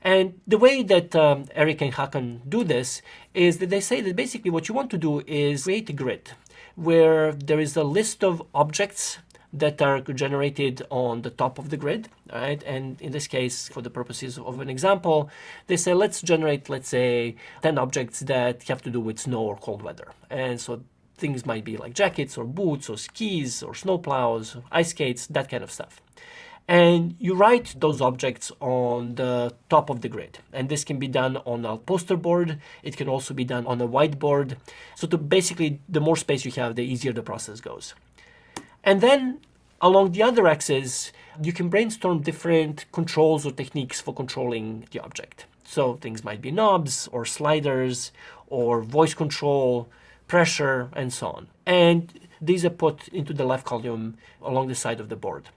And the way that Eric and Håkon do this is that they say that basically what you want to do is create a grid where there is a list of objects that are generated on the top of the grid, right? And in this case, for the purposes of an example, they say, let's generate, let's say, 10 objects that have to do with snow or cold weather. And so things might be like jackets or boots or skis or snowplows, ice skates, that kind of stuff. And you write those objects on the top of the grid. And this can be done on a poster board. It can also be done on a whiteboard. So to basically, the more space you have, the easier the process goes. And then along the other axis, you can brainstorm different controls or techniques for controlling the object. So things might be knobs or sliders or voice control, pressure, and so on. And these are put into the left column along the side of the board.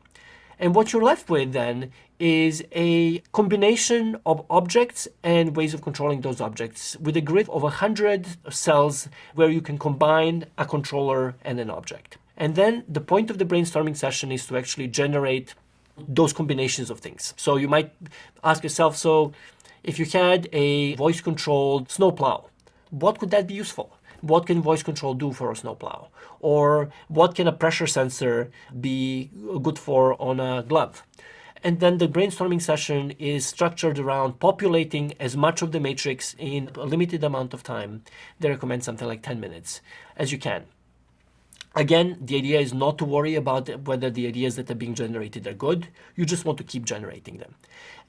And what you're left with then is a combination of objects and ways of controlling those objects with a grid of 100 cells where you can combine a controller and an object. And then the point of the brainstorming session is to actually generate those combinations of things. So you might ask yourself, so if you had a voice-controlled snowplow, what could that be useful? What can voice control do for a snowplow? Or what can a pressure sensor be good for on a glove? And then the brainstorming session is structured around populating as much of the matrix in a limited amount of time. They recommend something like 10 minutes as you can. Again, the idea is not to worry about whether the ideas that are being generated are good. You just want to keep generating them.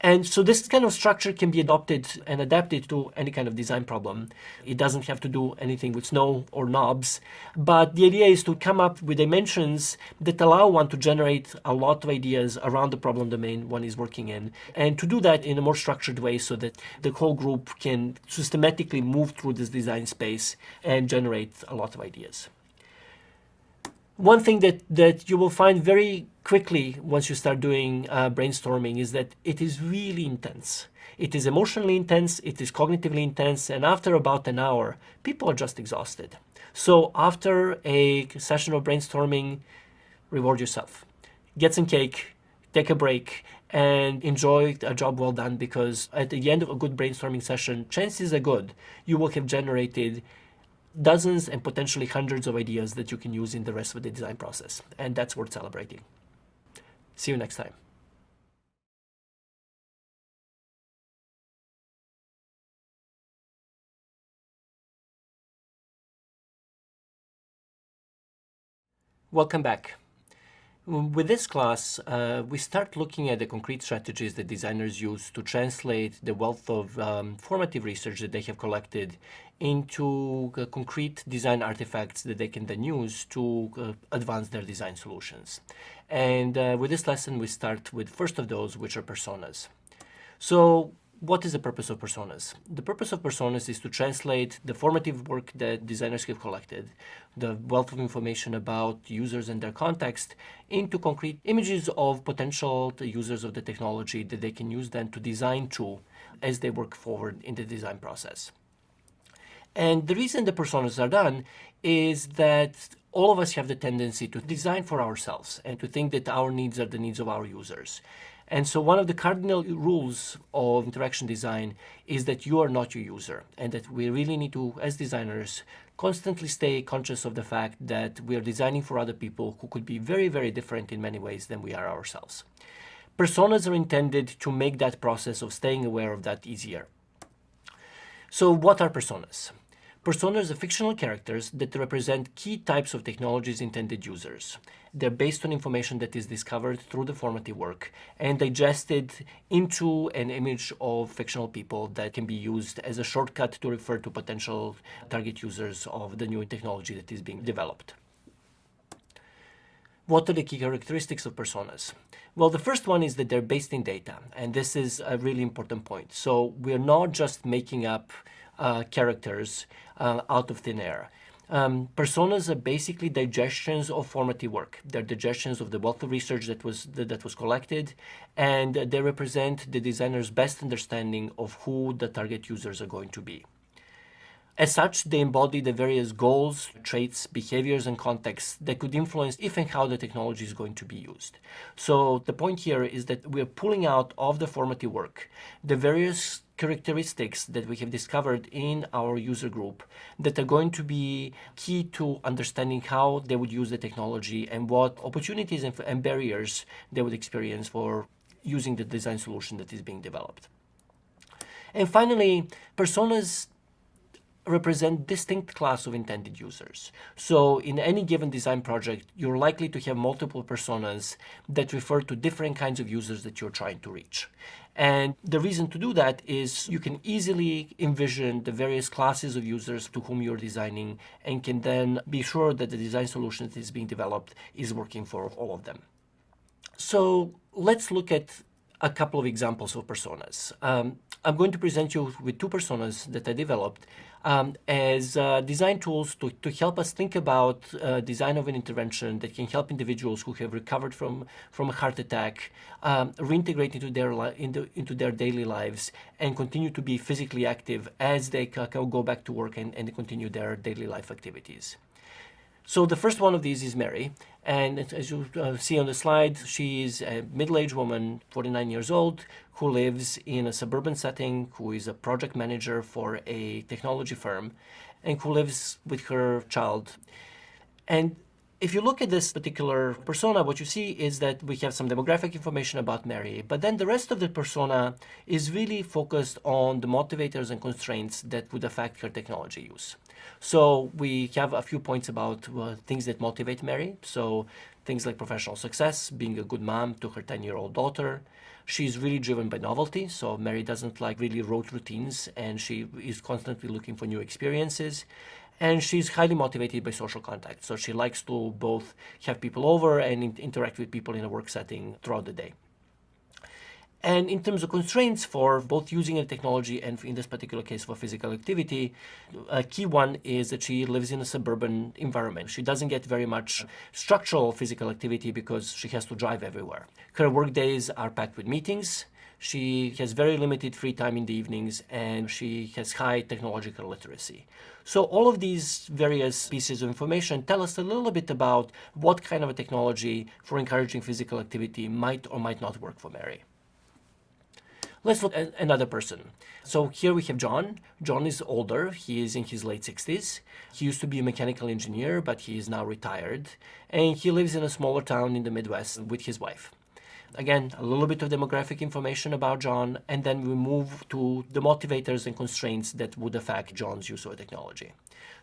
And so this kind of structure can be adopted and adapted to any kind of design problem. It doesn't have to do anything with snow or knobs, but the idea is to come up with dimensions that allow one to generate a lot of ideas around the problem domain one is working in, and to do that in a more structured way so that the whole group can systematically move through this design space and generate a lot of ideas. One thing that you will find very quickly once you start doing brainstorming is that it is really intense. It is emotionally intense, it is cognitively intense, and after about an hour, people are just exhausted. So after a session of brainstorming, reward yourself. Get some cake, take a break, and enjoy a job well done, because at the end of a good brainstorming session, chances are good you will have generated dozens and potentially hundreds of ideas that you can use in the rest of the design process. And that's worth celebrating. See you next time. Welcome back. With this class, we start looking at the concrete strategies that designers use to translate the wealth of formative research that they have collected into concrete design artifacts that they can then use to advance their design solutions. And with this lesson, we start with first of those, which are personas. So what is the purpose of personas? The purpose of personas is to translate the formative work that designers have collected, the wealth of information about users and their context, into concrete images of potential users of the technology that they can use then to design to as they work forward in the design process. And the reason the personas are done is that all of us have the tendency to design for ourselves and to think that our needs are the needs of our users. And so one of the cardinal rules of interaction design is that you are not your user, and that we really need to, as designers, constantly stay conscious of the fact that we are designing for other people who could be very, very different in many ways than we are ourselves. Personas are intended to make that process of staying aware of that easier. So what are personas? Personas are fictional characters that represent key types of technology's intended users. They're based on information that is discovered through the formative work and digested into an image of fictional people that can be used as a shortcut to refer to potential target users of the new technology that is being developed. What are the key characteristics of personas? Well, the first one is that they're based in data, and this is a really important point. So we're not just making up characters out of thin air. Personas are basically digestions of formative work. They're digestions of the wealth of research that was collected, and they represent the designer's best understanding of who the target users are going to be. As such, they embody the various goals, traits, behaviors, and contexts that could influence if and how the technology is going to be used. So the point here is that we're pulling out of the formative work the various characteristics that we have discovered in our user group that are going to be key to understanding how they would use the technology and what opportunities and barriers they would experience for using the design solution that is being developed. And finally, personas represent distinct class of intended users. So in any given design project, you're likely to have multiple personas that refer to different kinds of users that you're trying to reach. And the reason to do that is you can easily envision the various classes of users to whom you're designing and can then be sure that the design solution that is being developed is working for all of them. So let's look at a couple of examples of personas. I'm going to present you with two personas that I developed as design tools to help us think about design of an intervention that can help individuals who have recovered from a heart attack reintegrate into their daily lives and continue to be physically active as they go back to work and continue their daily life activities. So the first one of these is Mary, and as you see on the slide, she is a middle-aged woman, 49 years old, who lives in a suburban setting, who is a project manager for a technology firm, and who lives with her child. And if you look at this particular persona, what you see is that we have some demographic information about Mary, but then the rest of the persona is really focused on the motivators and constraints that would affect her technology use. So we have a few points about things that motivate Mary. So things like professional success, being a good mom to her 10-year-old daughter. She's really driven by novelty. So Mary doesn't like really rote routines, and she is constantly looking for new experiences. And she's highly motivated by social contact. So she likes to both have people over and interact with people in a work setting throughout the day. And in terms of constraints for both using a technology and in this particular case for physical activity, a key one is that she lives in a suburban environment. She doesn't get very much structural physical activity because she has to drive everywhere. Her work days are packed with meetings. She has very limited free time in the evenings, and she has high technological literacy. So all of these various pieces of information tell us a little bit about what kind of a technology for encouraging physical activity might or might not work for Mary. Let's look at another person. So here we have John. John is older. He is in his late 60s. He used to be a mechanical engineer, but he is now retired. And he lives in a smaller town in the Midwest with his wife. Again, a little bit of demographic information about John, and then we move to the motivators and constraints that would affect John's use of technology.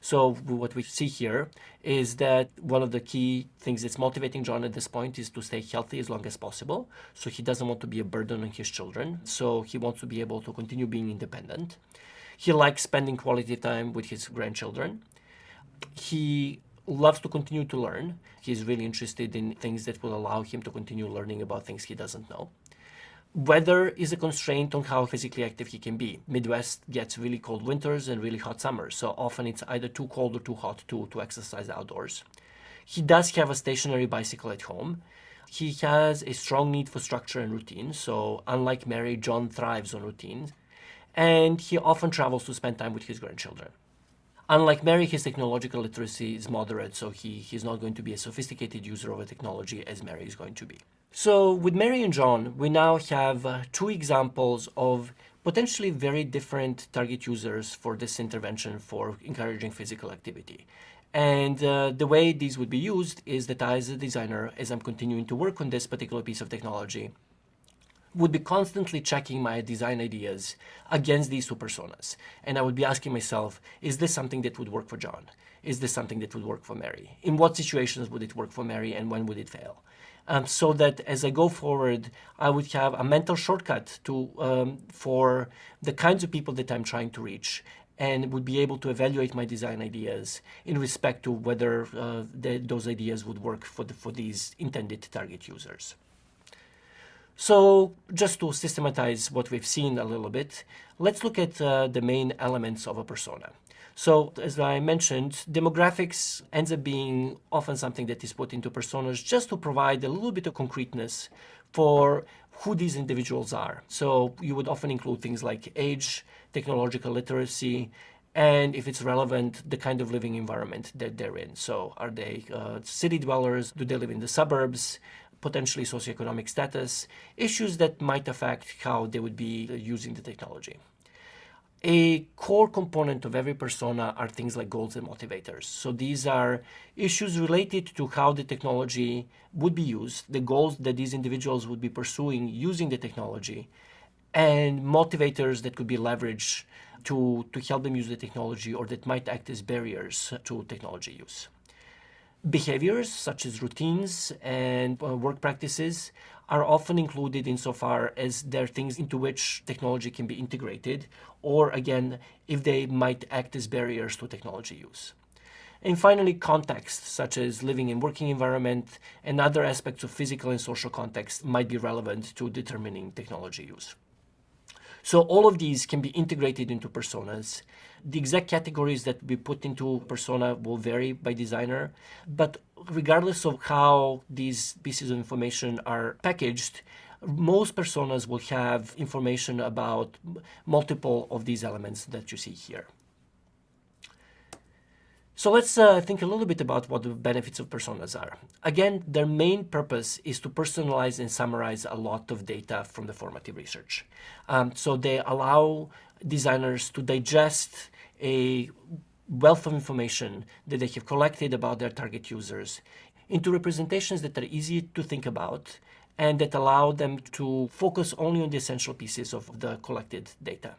So what we see here is that one of the key things that's motivating John at this point is to stay healthy as long as possible. So he doesn't want to be a burden on his children. So he wants to be able to continue being independent. He likes spending quality time with his grandchildren. He loves to continue to learn. He's really interested in things that will allow him to continue learning about things he doesn't know. Weather is a constraint on how physically active he can be. Midwest gets really cold winters and really hot summers, so often it's either too cold or too hot to exercise outdoors. He does have a stationary bicycle at home. He has a strong need for structure and routine, so unlike Mary, John thrives on routine. And he often travels to spend time with his grandchildren. Unlike Mary, his technological literacy is moderate, so he's not going to be a sophisticated user of a technology as Mary is going to be. So with Mary and John, we now have two examples of potentially very different target users for this intervention for encouraging physical activity. And the way these would be used is that I, as a designer, as I'm continuing to work on this particular piece of technology, would be constantly checking my design ideas against these two personas. And I would be asking myself, is this something that would work for John? Is this something that would work for Mary? In what situations would it work for Mary, and when would it fail? So that as I go forward, I would have a mental shortcut for the kinds of people that I'm trying to reach, and would be able to evaluate my design ideas in respect to whether those ideas would work for these intended target users. So just to systematize what we've seen a little bit, let's look at the main elements of a persona. So as I mentioned, demographics ends up being often something that is put into personas just to provide a little bit of concreteness for who these individuals are. So you would often include things like age, technological literacy, and if it's relevant, the kind of living environment that they're in. So are they city dwellers? Do they live in the suburbs? Potentially socioeconomic status, issues that might affect how they would be using the technology. A core component of every persona are things like goals and motivators. So these are issues related to how the technology would be used, the goals that these individuals would be pursuing using the technology, and motivators that could be leveraged to help them use the technology or that might act as barriers to technology use. Behaviors such as routines and work practices are often included insofar as they're things into which technology can be integrated, or again, if they might act as barriers to technology use. And finally, context, such as living and working environment and other aspects of physical and social context might be relevant to determining technology use. So all of these can be integrated into personas. The exact categories that we put into persona will vary by designer, but regardless of how these pieces of information are packaged, most personas will have information about multiple of these elements that you see here. So let's think a little bit about what the benefits of personas are. Again, their main purpose is to personalize and summarize a lot of data from the formative research. So they allow designers to digest a wealth of information that they have collected about their target users into representations that are easy to think about and that allow them to focus only on the essential pieces of the collected data.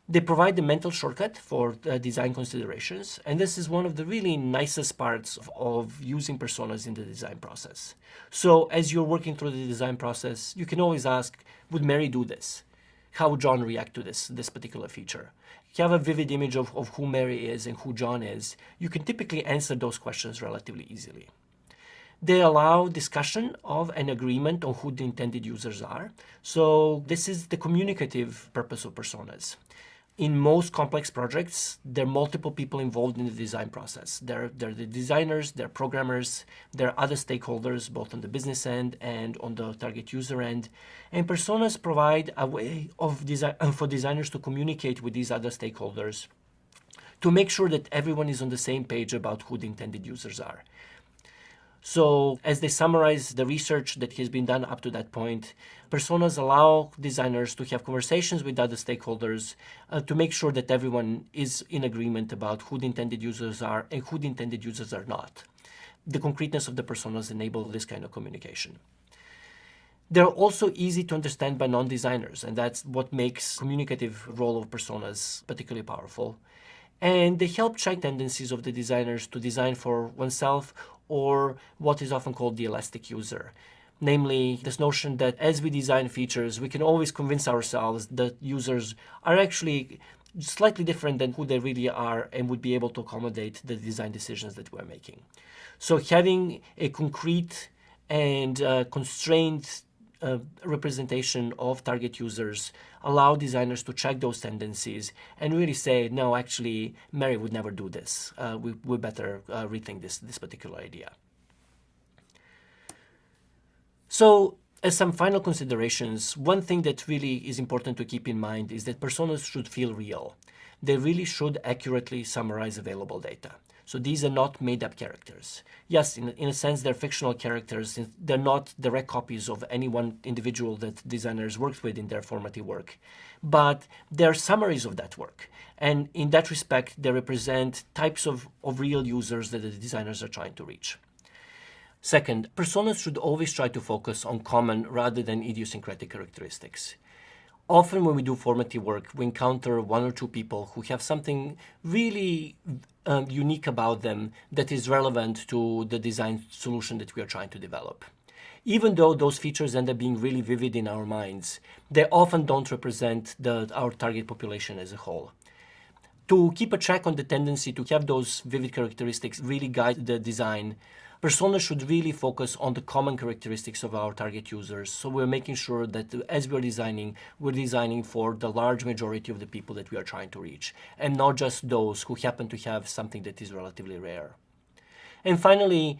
They provide the mental shortcut for design considerations, and this is one of the really nicest parts of using personas in the design process. So as you're working through the design process, you can always ask, would Mary do this? How would John react to this particular feature? If you have a vivid image of who Mary is and who John is, you can typically answer those questions relatively easily. They allow discussion of an agreement on who the intended users are. So this is the communicative purpose of personas. In most complex projects, there are multiple people involved in the design process. There are the designers, there are programmers, there are other stakeholders, both on the business end and on the target user end. And personas provide a way of for designers to communicate with these other stakeholders to make sure that everyone is on the same page about who the intended users are. So as they summarize the research that has been done up to that point, personas allow designers to have conversations with other stakeholders to make sure that everyone is in agreement about who the intended users are and who the intended users are not. The concreteness of the personas enable this kind of communication. They're also easy to understand by non-designers, and that's what makes communicative role of personas particularly powerful. And they help check tendencies of the designers to design for oneself, or what is often called the elastic user. Namely, this notion that as we design features, we can always convince ourselves that users are actually slightly different than who they really are and would be able to accommodate the design decisions that we're making. So having a concrete and constrained representation of target users allow designers to check those tendencies and really say, no, actually, Mary would never do this. We better rethink this particular idea. So, as some final considerations, one thing that really is important to keep in mind is that personas should feel real. They really should accurately summarize available data. So these are not made-up characters. Yes, in a sense, they're fictional characters. They're not direct copies of any one individual that designers worked with in their formative work. But they're summaries of that work. And in that respect, they represent types of real users that the designers are trying to reach. Second, personas should always try to focus on common rather than idiosyncratic characteristics. Often when we do formative work, we encounter one or two people who have something really unique about them that is relevant to the design solution that we are trying to develop. Even though those features end up being really vivid in our minds, they often don't represent our target population as a whole. To keep a check on the tendency to have those vivid characteristics really guide the design, personas should really focus on the common characteristics of our target users. So we're making sure that as we're designing for the large majority of the people that we are trying to reach, and not just those who happen to have something that is relatively rare. And finally,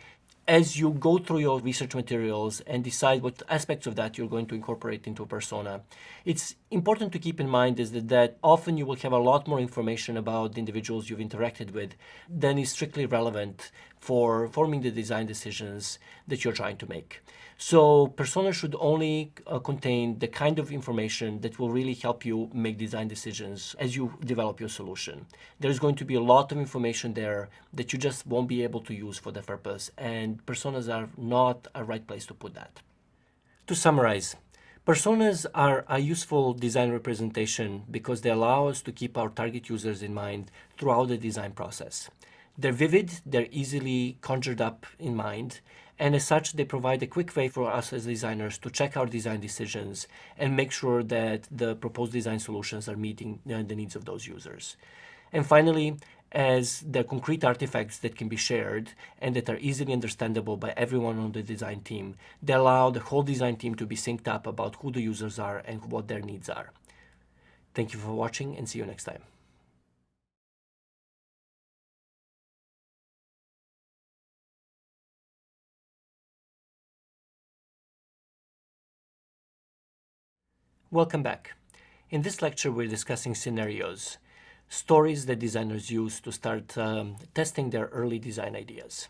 as you go through your research materials and decide what aspects of that you're going to incorporate into a persona, it's important to keep in mind is that often you will have a lot more information about the individuals you've interacted with than is strictly relevant for forming the design decisions that you're trying to make. So personas should only contain the kind of information that will really help you make design decisions as you develop your solution. There's going to be a lot of information there that you just won't be able to use for the purpose, and personas are not a right place to put that. To summarize, personas are a useful design representation because they allow us to keep our target users in mind throughout the design process. They're vivid, they're easily conjured up in mind, and as such, they provide a quick way for us as designers to check our design decisions and make sure that the proposed design solutions are meeting the needs of those users. And finally, as they're concrete artifacts that can be shared and that are easily understandable by everyone on the design team, they allow the whole design team to be synced up about who the users are and what their needs are. Thank you for watching, and see you next time. Welcome back. In this lecture, we're discussing scenarios, stories that designers use to start testing their early design ideas.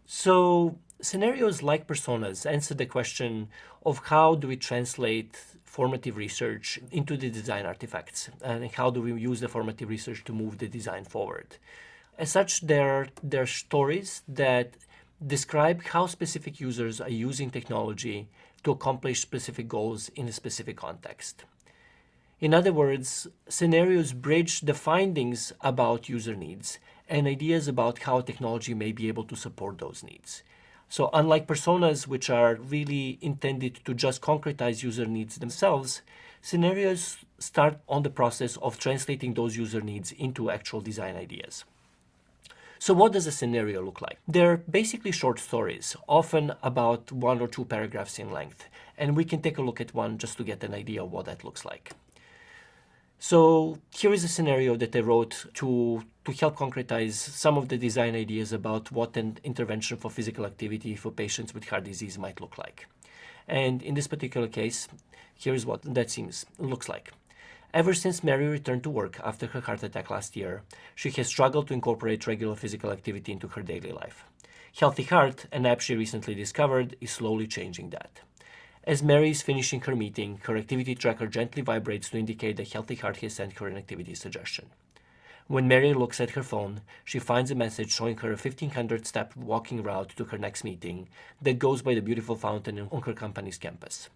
So scenarios like personas answer the question of how do we translate formative research into the design artifacts, and how do we use the formative research to move the design forward. As such, they're stories that describe how specific users are using technology to accomplish specific goals in a specific context. In other words, scenarios bridge the findings about user needs and ideas about how technology may be able to support those needs. So unlike personas, which are really intended to just concretize user needs themselves, scenarios start on the process of translating those user needs into actual design ideas. So what does a scenario look like? They're basically short stories, often about 1 or 2 paragraphs in length, and we can take a look at one just to get an idea of what that looks like. So here is a scenario that I wrote to help concretize some of the design ideas about what an intervention for physical activity for patients with heart disease might look like. And in this particular case, here's what that looks like. Ever since Mary returned to work after her heart attack last year, she has struggled to incorporate regular physical activity into her daily life. Healthy Heart, an app she recently discovered, is slowly changing that. As Mary is finishing her meeting, her activity tracker gently vibrates to indicate that Healthy Heart has sent her an activity suggestion. When Mary looks at her phone, she finds a message showing her a 1,500-step walking route to her next meeting that goes by the beautiful fountain on her company's campus.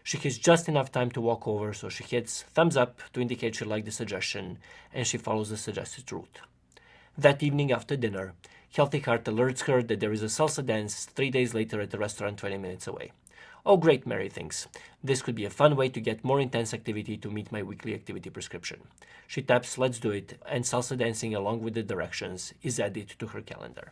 She has just enough time to walk over, so she hits thumbs up to indicate she liked the suggestion, and she follows the suggested route. That evening after dinner, Healthy Heart alerts her that there is a salsa dance 3 days later at the restaurant 20 minutes away. Oh great, Mary thinks. This could be a fun way to get more intense activity to meet my weekly activity prescription. She taps let's do it, and salsa dancing along with the directions is added to her calendar.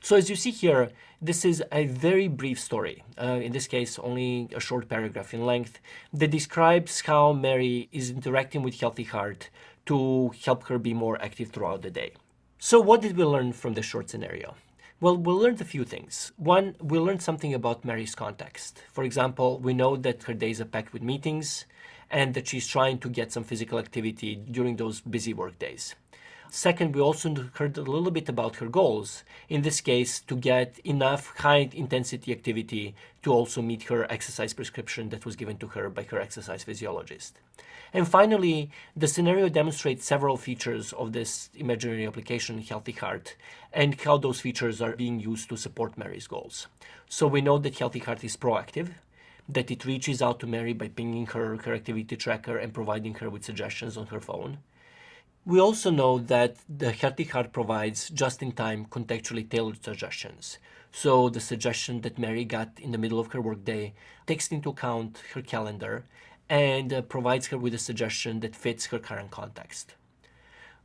So as you see here, this is a very brief story, in this case only a short paragraph in length, that describes how Mary is interacting with Healthy Heart to help her be more active throughout the day. So what did we learn from this short scenario? Well, we learned a few things. One, we learned something about Mary's context. For example, we know that her days are packed with meetings and that she's trying to get some physical activity during those busy work days. Second, we also heard a little bit about her goals, in this case, to get enough high-intensity activity to also meet her exercise prescription that was given to her by her exercise physiologist. And finally, the scenario demonstrates several features of this imaginary application, Healthy Heart, and how those features are being used to support Mary's goals. So we know that Healthy Heart is proactive, that it reaches out to Mary by pinging her activity tracker and providing her with suggestions on her phone. We also know that the Healthy Heart provides just-in-time, contextually tailored suggestions. So the suggestion that Mary got in the middle of her workday takes into account her calendar and provides her with a suggestion that fits her current context.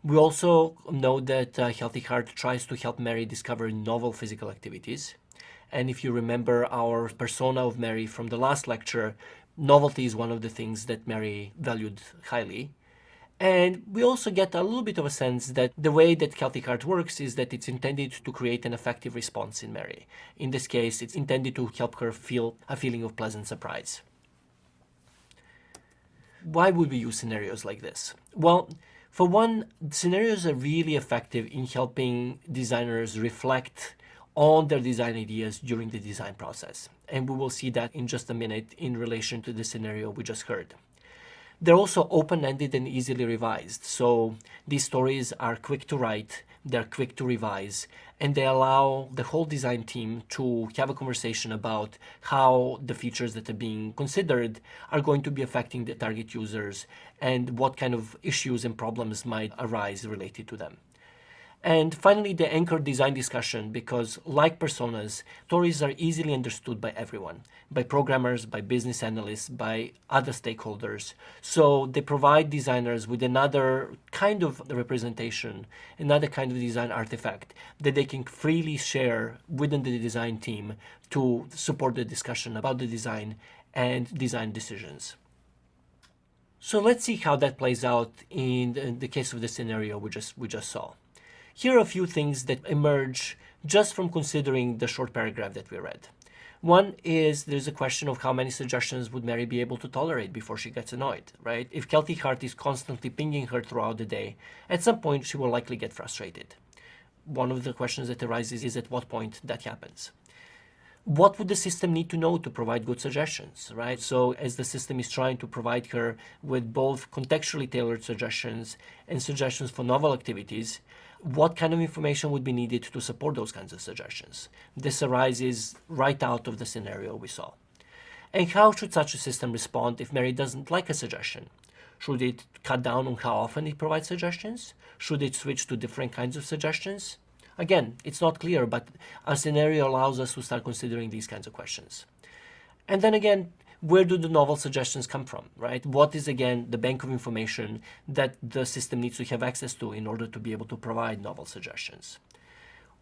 We also know that Healthy Heart tries to help Mary discover novel physical activities. And if you remember our persona of Mary from the last lecture, novelty is one of the things that Mary valued highly. And we also get a little bit of a sense that the way that Healthy Heart works is that it's intended to create an effective response in Mary. In this case, it's intended to help her feel a feeling of pleasant surprise. Why would we use scenarios like this? Well, for one, scenarios are really effective in helping designers reflect on their design ideas during the design process. And we will see that in just a minute in relation to the scenario we just heard. They're also open-ended and easily revised. So these stories are quick to write, they're quick to revise, and they allow the whole design team to have a conversation about how the features that are being considered are going to be affecting the target users and what kind of issues and problems might arise related to them. And finally, they anchor design discussion because, like personas, stories are easily understood by everyone, by programmers, by business analysts, by other stakeholders. So they provide designers with another kind of representation, another kind of design artifact that they can freely share within the design team to support the discussion about the design and design decisions. So let's see how that plays out in the case of the scenario we just saw. Here are a few things that emerge just from considering the short paragraph that we read. One is there's a question of how many suggestions would Mary be able to tolerate before she gets annoyed, right? If Healthy Heart is constantly pinging her throughout the day, at some point she will likely get frustrated. One of the questions that arises is at what point that happens. What would the system need to know to provide good suggestions, right? So as the system is trying to provide her with both contextually tailored suggestions and suggestions for novel activities, what kind of information would be needed to support those kinds of suggestions? This arises right out of the scenario we saw. And how should such a system respond if Mary doesn't like a suggestion? Should it cut down on how often it provides suggestions? Should it switch to different kinds of suggestions? Again, it's not clear, but our scenario allows us to start considering these kinds of questions. And then again, where do the novel suggestions come from, right? What is, again, the bank of information that the system needs to have access to in order to be able to provide novel suggestions?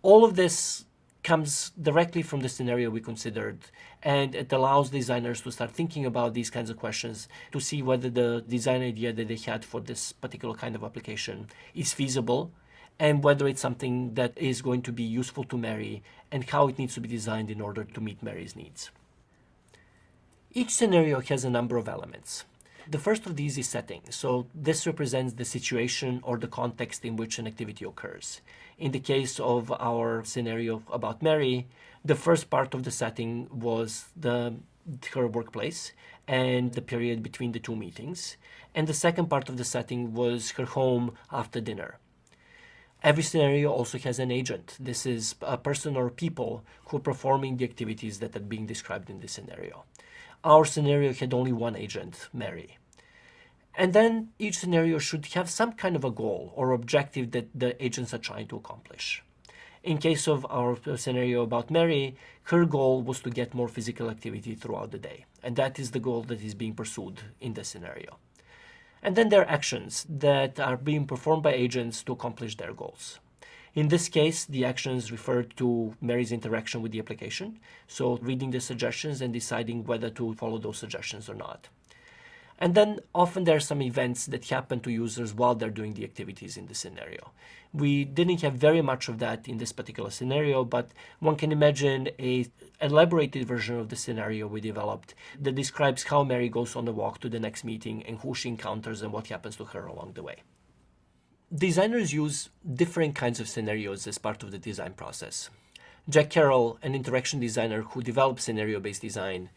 All of this comes directly from the scenario we considered, and it allows designers to start thinking about these kinds of questions to see whether the design idea that they had for this particular kind of application is feasible and whether it's something that is going to be useful to Mary and how it needs to be designed in order to meet Mary's needs. Each scenario has a number of elements. The first of these is setting. So this represents the situation or the context in which an activity occurs. In the case of our scenario about Mary, the first part of the setting was her workplace, and the period between the two meetings. And the second part of the setting was her home after dinner. Every scenario also has an agent. This is a person or people who are performing the activities that are being described in this scenario. Our scenario had only one agent, Mary. And then each scenario should have some kind of a goal or objective that the agents are trying to accomplish. In case of our scenario about Mary, her goal was to get more physical activity throughout the day. And that is the goal that is being pursued in the scenario. And then there are actions that are being performed by agents to accomplish their goals. In this case, the actions refer to Mary's interaction with the application, so reading the suggestions and deciding whether to follow those suggestions or not. And then often there are some events that happen to users while they're doing the activities in the scenario. We didn't have very much of that in this particular scenario, but one can imagine an elaborated version of the scenario we developed that describes how Mary goes on the walk to the next meeting and who she encounters and what happens to her along the way. Designers use different kinds of scenarios as part of the design process. Jack Carroll, an interaction designer who developed scenario-based design,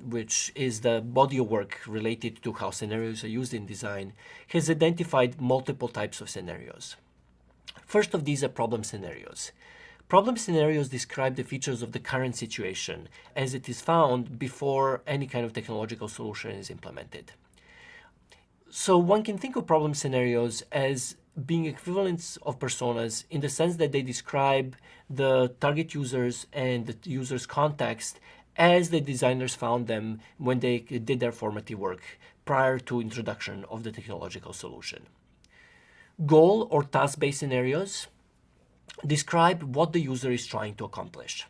which is the body of work related to how scenarios are used in design, has identified multiple types of scenarios. First of these are problem scenarios. Problem scenarios describe the features of the current situation as it is found before any kind of technological solution is implemented. So one can think of problem scenarios as being equivalents of personas in the sense that they describe the target users and the user's context as the designers found them when they did their formative work prior to introduction of the technological solution. Goal or task-based scenarios describe what the user is trying to accomplish.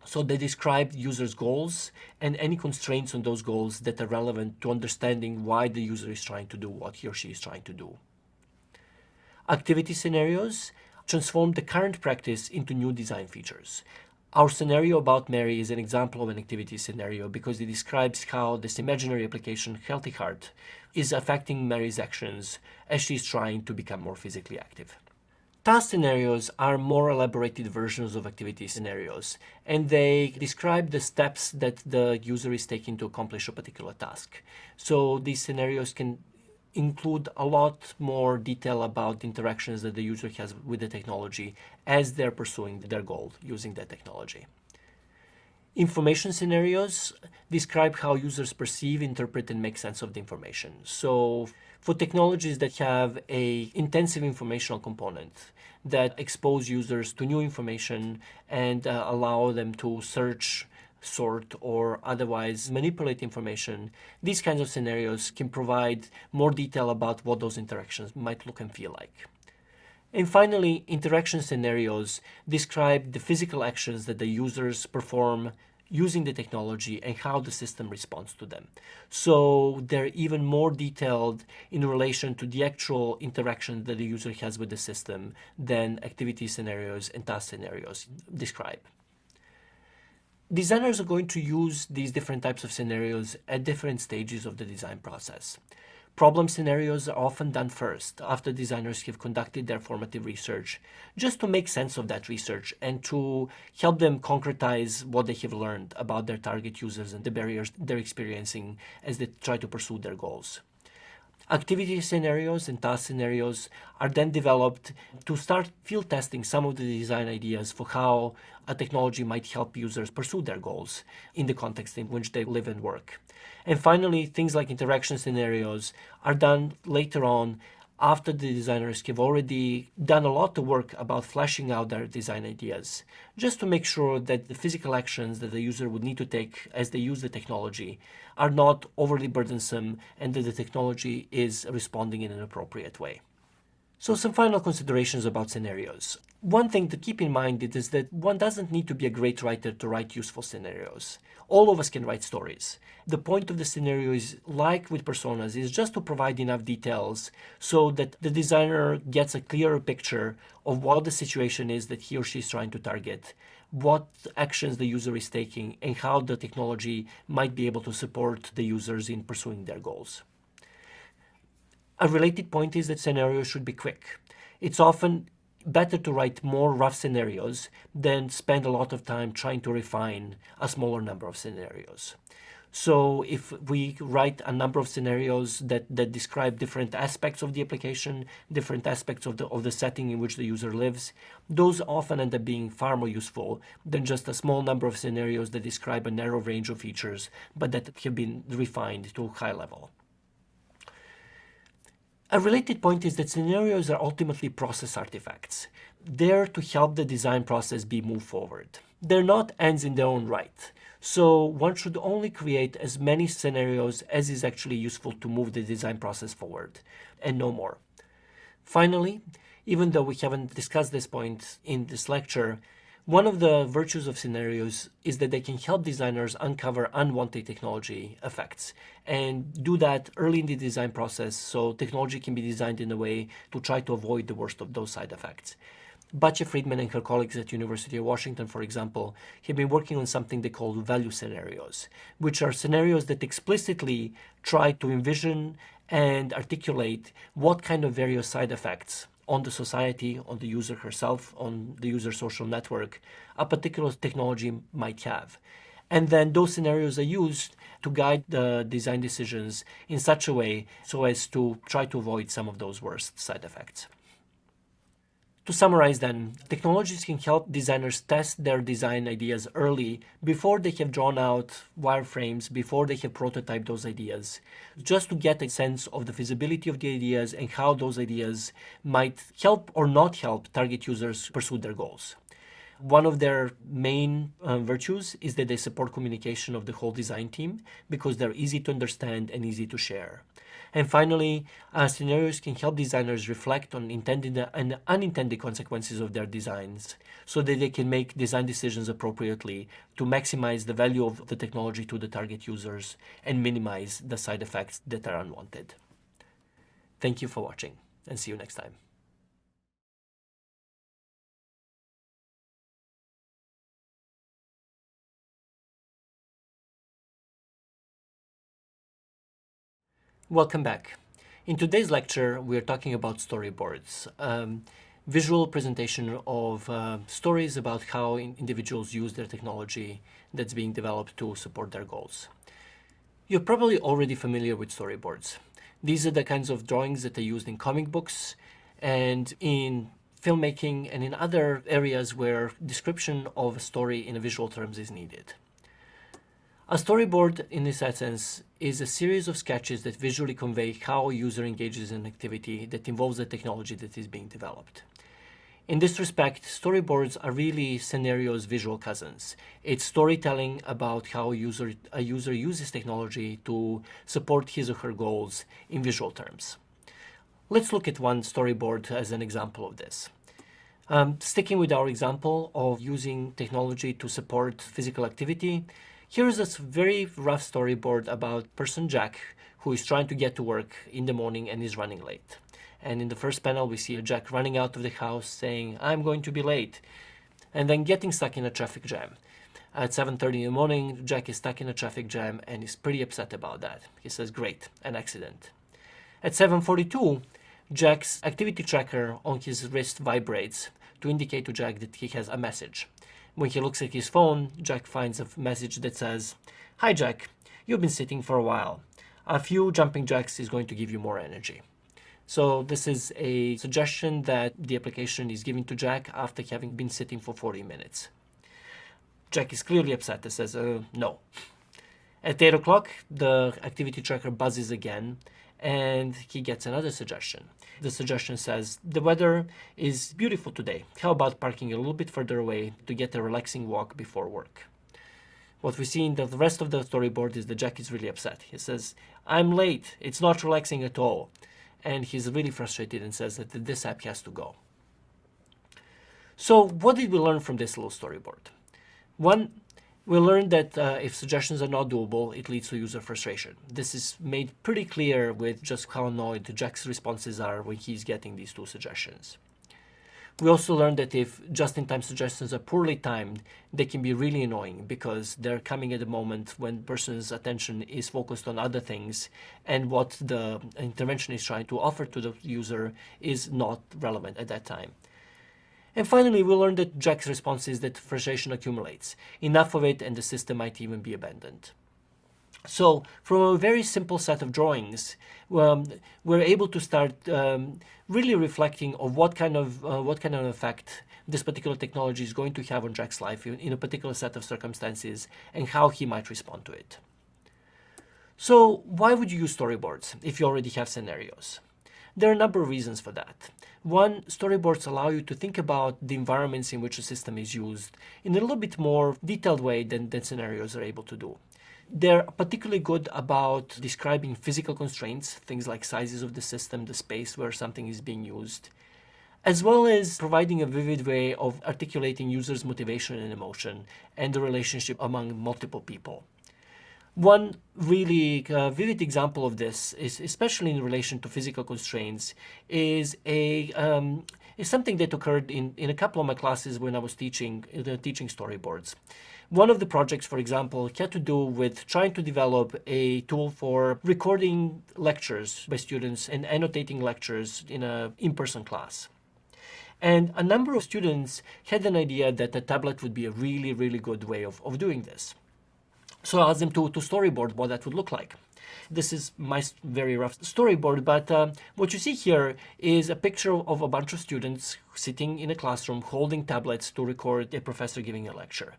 So they describe users' goals and any constraints on those goals that are relevant to understanding why the user is trying to do what he or she is trying to do. Activity scenarios transform the current practice into new design features. Our scenario about Mary is an example of an activity scenario because it describes how this imaginary application, Healthy Heart, is affecting Mary's actions as she's trying to become more physically active. Task scenarios are more elaborated versions of activity scenarios, and they describe the steps that the user is taking to accomplish a particular task. So these scenarios can include a lot more detail about the interactions that the user has with the technology as they're pursuing their goal using that technology. Information scenarios describe how users perceive, interpret, and make sense of the information. So for technologies that have an intensive informational component that expose users to new information and allow them to search, sort, or otherwise manipulate information, these kinds of scenarios can provide more detail about what those interactions might look and feel like. And finally, interaction scenarios describe the physical actions that the users perform using the technology and how the system responds to them. So they're even more detailed in relation to the actual interaction that the user has with the system than activity scenarios and task scenarios describe. Designers are going to use these different types of scenarios at different stages of the design process. Problem scenarios are often done first, after designers have conducted their formative research, just to make sense of that research and to help them concretize what they have learned about their target users and the barriers they're experiencing as they try to pursue their goals. Activity scenarios and task scenarios are then developed to start field testing some of the design ideas for how a technology might help users pursue their goals in the context in which they live and work. And finally, things like interaction scenarios are done later on after the designers have already done a lot of work about fleshing out their design ideas, just to make sure that the physical actions that the user would need to take as they use the technology are not overly burdensome and that the technology is responding in an appropriate way. So some final considerations about scenarios. One thing to keep in mind is that one doesn't need to be a great writer to write useful scenarios. All of us can write stories. The point of the scenario is, like with personas, is just to provide enough details so that the designer gets a clearer picture of what the situation is that he or she is trying to target, what actions the user is taking, and how the technology might be able to support the users in pursuing their goals. A related point is that scenarios should be quick. It's often better to write more rough scenarios than spend a lot of time trying to refine a smaller number of scenarios. So if we write a number of scenarios that describe different aspects of the application, different aspects of the setting in which the user lives, those often end up being far more useful than just a small number of scenarios that describe a narrow range of features, but that have been refined to a high level. A related point is that scenarios are ultimately process artifacts. They're to help the design process be moved forward. They're not ends in their own right. So one should only create as many scenarios as is actually useful to move the design process forward, and no more. Finally, even though we haven't discussed this point in this lecture, one of the virtues of scenarios is that they can help designers uncover unwanted technology effects and do that early in the design process so technology can be designed in a way to try to avoid the worst of those side effects. Batya Friedman and her colleagues at University of Washington, for example, have been working on something they call value scenarios, which are scenarios that explicitly try to envision and articulate what kind of various side effects on the society, on the user herself, on the user social network, a particular technology might have. And then those scenarios are used to guide the design decisions in such a way so as to try to avoid some of those worst side effects. To summarize then, technologies can help designers test their design ideas early before they have drawn out wireframes, before they have prototyped those ideas, just to get a sense of the feasibility of the ideas and how those ideas might help or not help target users pursue their goals. One of their main virtues is that they support communication of the whole design team because they're easy to understand and easy to share. And finally, scenarios can help designers reflect on intended and unintended consequences of their designs so that they can make design decisions appropriately to maximize the value of the technology to the target users and minimize the side effects that are unwanted. Thank you for watching, and see you next time. Welcome back. In today's lecture, we're talking about storyboards, visual presentation of stories about how individuals use their technology that's being developed to support their goals. You're probably already familiar with storyboards. These are the kinds of drawings that are used in comic books and in filmmaking and in other areas where description of a story in visual terms is needed. A storyboard, in this essence, is a series of sketches that visually convey how a user engages in an activity that involves the technology that is being developed. In this respect, storyboards are really scenarios' visual cousins. It's storytelling about how a user uses technology to support his or her goals in visual terms. Let's look at one storyboard as an example of this. Sticking with our example of using technology to support physical activity, here is a very rough storyboard about person Jack who is trying to get to work in the morning and is running late. And in the first panel, we see Jack running out of the house saying, "I'm going to be late," and then getting stuck in a traffic jam. At 7:30 in the morning, Jack is stuck in a traffic jam and is pretty upset about that. He says, "Great, an accident." At 7:42, Jack's activity tracker on his wrist vibrates to indicate to Jack that he has a message. When he looks at his phone, Jack finds a message that says, "Hi Jack, you've been sitting for a while. A few jumping jacks is going to give you more energy." So this is a suggestion that the application is giving to Jack after having been sitting for 40 minutes. Jack is clearly upset and says, "No." At 8 o'clock, the activity tracker buzzes again and he gets another suggestion. The suggestion says, "The weather is beautiful today. How about parking a little bit further away to get a relaxing walk before work?" What we see in the rest of the storyboard is that Jack is really upset. He says, "I'm late. It's not relaxing at all." And he's really frustrated and says that this app has to go. So what did we learn from this little storyboard? One, we learned that if suggestions are not doable, it leads to user frustration. This is made pretty clear with just how annoyed Jack's responses are when he's getting these two suggestions. We also learned that if just-in-time suggestions are poorly timed, they can be really annoying because they're coming at a moment when the person's attention is focused on other things and what the intervention is trying to offer to the user is not relevant at that time. And finally, we learned that Jack's response is that frustration accumulates. Enough of it and the system might even be abandoned. So from a very simple set of drawings, um, we're able to start really reflecting on what kind of effect this particular technology is going to have on Jack's life in a particular set of circumstances and how he might respond to it. So why would you use storyboards if you already have scenarios? There are a number of reasons for that. One, storyboards allow you to think about the environments in which a system is used in a little bit more detailed way than scenarios are able to do. They're particularly good about describing physical constraints, things like sizes of the system, the space where something is being used, as well as providing a vivid way of articulating users' motivation and emotion and the relationship among multiple people. One really vivid example of this is, especially in relation to physical constraints, is something that occurred in a couple of my classes when I was teaching storyboards. One of the projects, for example, had to do with trying to develop a tool for recording lectures by students and annotating lectures in an in-person class. And a number of students had an idea that a tablet would be a really, really good way of doing this. So I asked them to storyboard what that would look like. This is my very rough storyboard, but what you see here is a picture of a bunch of students sitting in a classroom holding tablets to record a professor giving a lecture.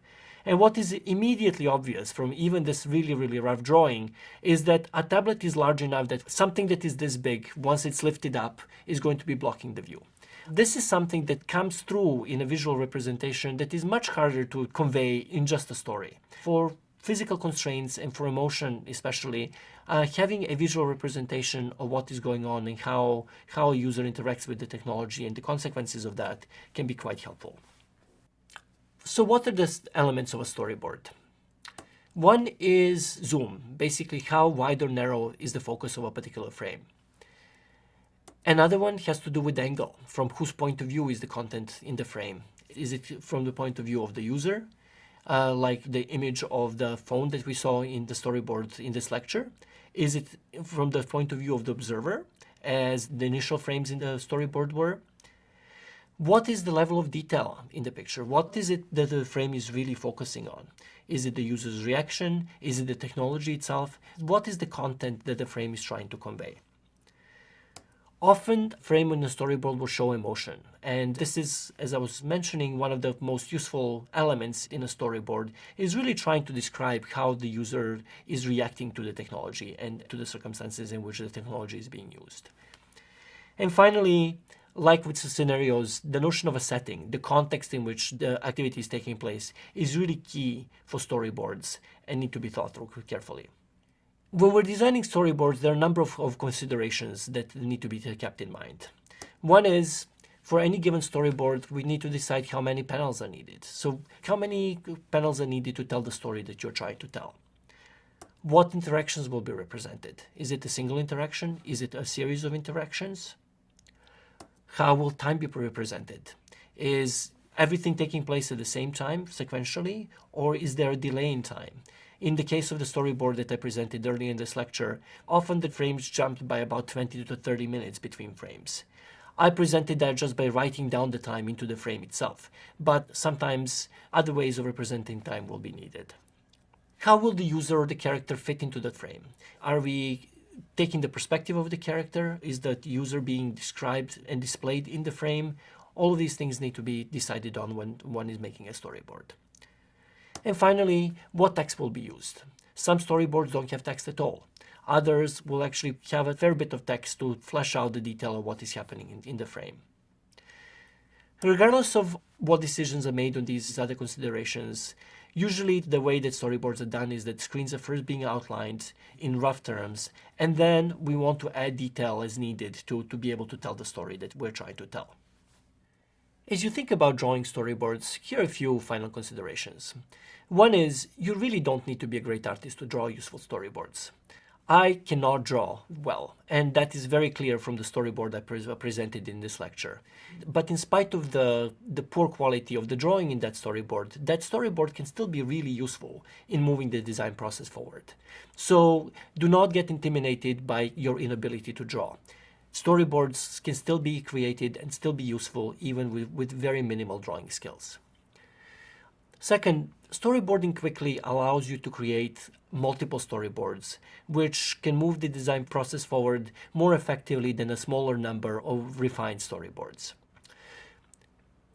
And what is immediately obvious from even this really, really rough drawing is that a tablet is large enough that something that is this big, once it's lifted up, is going to be blocking the view. This is something that comes through in a visual representation that is much harder to convey in just a story. For physical constraints and for emotion especially, having a visual representation of what is going on and how a user interacts with the technology and the consequences of that can be quite helpful. So what are the elements of a storyboard? One is zoom, basically how wide or narrow is the focus of a particular frame. Another one has to do with angle, from whose point of view is the content in the frame. Is it from the point of view of the user, like the image of the phone that we saw in the storyboard in this lecture? Is it from the point of view of the observer, as the initial frames in the storyboard were? What is the level of detail in the picture? What is it that the frame is really focusing on? Is it the user's reaction? Is it the technology itself? What is the content that the frame is trying to convey? Often, frame in a storyboard will show emotion. And this is, as I was mentioning, one of the most useful elements in a storyboard is really trying to describe how the user is reacting to the technology and to the circumstances in which the technology is being used. And finally, like with the scenarios, the notion of a setting, the context in which the activity is taking place, is really key for storyboards and need to be thought through carefully. When we're designing storyboards, there are a number of considerations that need to be kept in mind. One is, for any given storyboard, we need to decide how many panels are needed. So how many panels are needed to tell the story that you're trying to tell? What interactions will be represented? Is it a single interaction? Is it a series of interactions? How will time be represented? Is everything taking place at the same time, sequentially, or is there a delay in time? In the case of the storyboard that I presented earlier in this lecture, often the frames jumped by about 20 to 30 minutes between frames. I presented that just by writing down the time into the frame itself, but sometimes other ways of representing time will be needed. How will the user or the character fit into that frame? Are we taking the perspective of the character? Is that user being described and displayed in the frame? All of these things need to be decided on when one is making a storyboard. And finally, what text will be used? Some storyboards don't have text at all. Others will actually have a fair bit of text to flesh out the detail of what is happening in the frame. Regardless of what decisions are made on these other considerations, usually the way that storyboards are done is that screens are first being outlined in rough terms, and then we want to add detail as needed to be able to tell the story that we're trying to tell. As you think about drawing storyboards, here are a few final considerations. One is, you really don't need to be a great artist to draw useful storyboards. I cannot draw well, and that is very clear from the storyboard I presented in this lecture. But in spite of the poor quality of the drawing in that storyboard can still be really useful in moving the design process forward. So do not get intimidated by your inability to draw. Storyboards can still be created and still be useful even with very minimal drawing skills. Second, storyboarding quickly allows you to create multiple storyboards, which can move the design process forward more effectively than a smaller number of refined storyboards.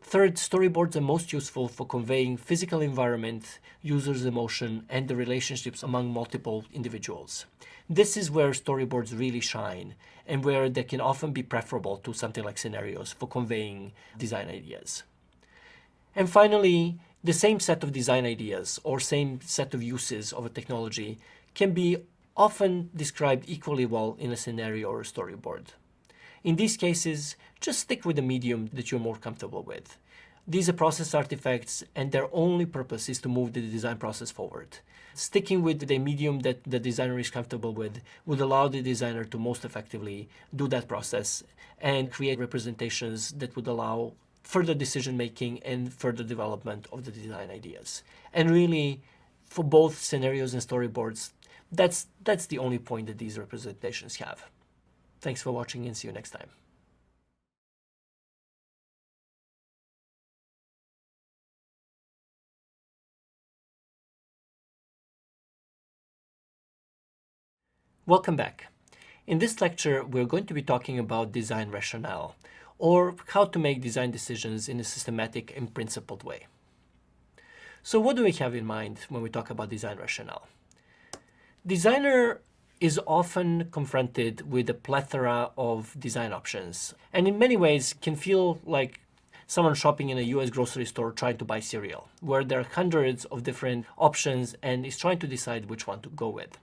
Third, storyboards are most useful for conveying physical environment, users' emotion, and the relationships among multiple individuals. This is where storyboards really shine and where they can often be preferable to something like scenarios for conveying design ideas. And finally, the same set of design ideas or same set of uses of a technology can be often described equally well in a scenario or a storyboard. In these cases, just stick with the medium that you're more comfortable with. These are process artifacts and their only purpose is to move the design process forward. Sticking with the medium that the designer is comfortable with would allow the designer to most effectively do that process and create representations that would allow further decision making and further development of the design ideas. And really, for both scenarios and storyboards, that's the only point that these representations have. Thanks for watching and see you next time. Welcome back. In this lecture, we're going to be talking about design rationale, or how to make design decisions in a systematic and principled way. So what do we have in mind when we talk about design rationale? Designer is often confronted with a plethora of design options, and in many ways can feel like someone shopping in a US grocery store trying to buy cereal, where there are hundreds of different options and is trying to decide which one to go with.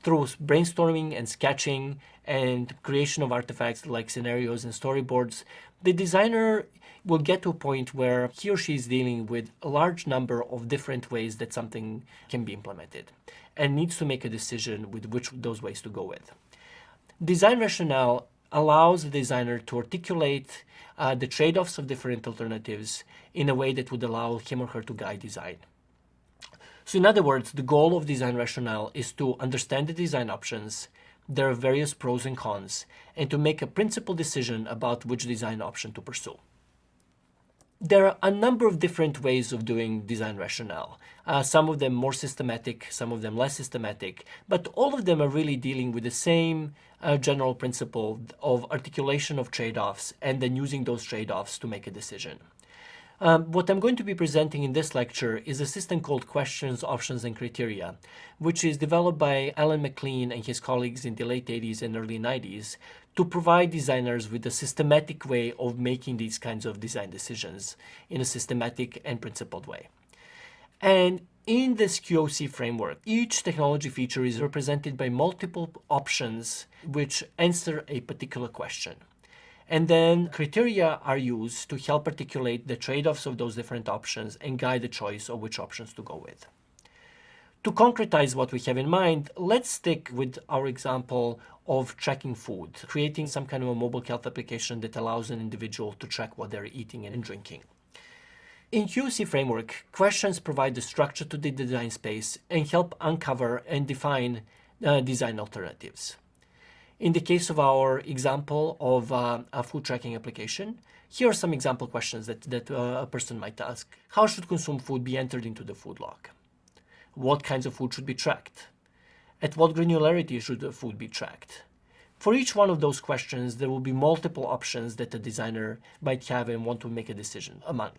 Through brainstorming and sketching and creation of artifacts like scenarios and storyboards, the designer will get to a point where he or she is dealing with a large number of different ways that something can be implemented and needs to make a decision with which of those ways to go with. Design rationale allows the designer to articulate the trade-offs of different alternatives in a way that would allow him or her to guide design. So in other words, the goal of design rationale is to understand the design options, their various pros and cons, and to make a principled decision about which design option to pursue. There are a number of different ways of doing design rationale, some of them more systematic, some of them less systematic, but all of them are really dealing with the same general principle of articulation of trade-offs and then using those trade-offs to make a decision. What I'm going to be presenting in this lecture is a system called Questions, Options, and Criteria, which is developed by Alan McLean and his colleagues in the late 80s and early 90s to provide designers with a systematic way of making these kinds of design decisions in a systematic and principled way. And in this QOC framework, each technology feature is represented by multiple options which answer a particular question. And then criteria are used to help articulate the trade-offs of those different options and guide the choice of which options to go with. To concretize what we have in mind, let's stick with our example of tracking food, creating some kind of a mobile health application that allows an individual to track what they're eating and drinking. In QOC framework, questions provide the structure to the design space and help uncover and define design alternatives. In the case of our example of a food tracking application, here are some example questions that a person might ask. How should consumed food be entered into the food log? What kinds of food should be tracked? At what granularity should the food be tracked? For each one of those questions, there will be multiple options that the designer might have and want to make a decision among.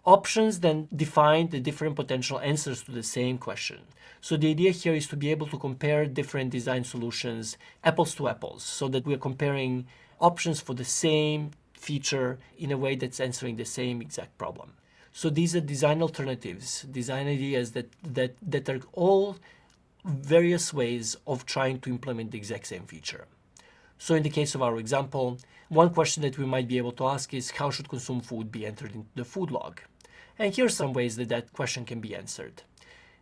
Options then define the different potential answers to the same question. So the idea here is to be able to compare different design solutions apples to apples, so that we're comparing options for the same feature in a way that's answering the same exact problem. So these are design alternatives, design ideas that are all various ways of trying to implement the exact same feature. So in the case of our example, one question that we might be able to ask is, how should consumed food be entered into the food log? And here are some ways that that question can be answered.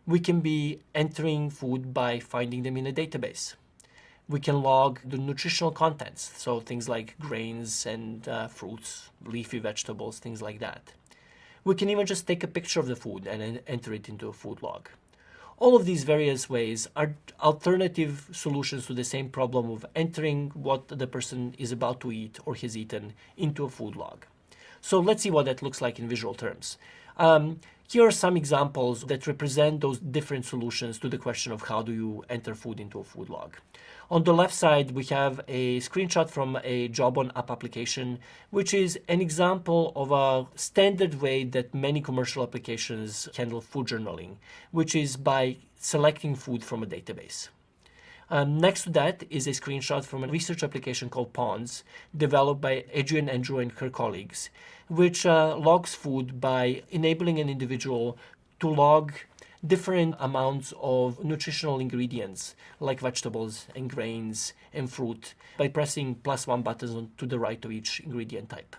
We can be entering food by finding them in a database. We can log the nutritional contents, so things like grains and fruits, leafy vegetables, things like that. We can even just take a picture of the food and enter it into a food log. All of these various ways are alternative solutions to the same problem of entering what the person is about to eat or has eaten into a food log. So let's see what that looks like in visual terms. Here are some examples that represent those different solutions to the question of how do you enter food into a food log. On the left side, we have a screenshot from a job on app application, which is an example of a standard way that many commercial applications handle food journaling, which is by selecting food from a database. Next to that is a screenshot from a research application called Ponds, developed by Adrian Andrew and her colleagues, which logs food by enabling an individual to log different amounts of nutritional ingredients like vegetables and grains and fruit by pressing +1 buttons to the right of each ingredient type.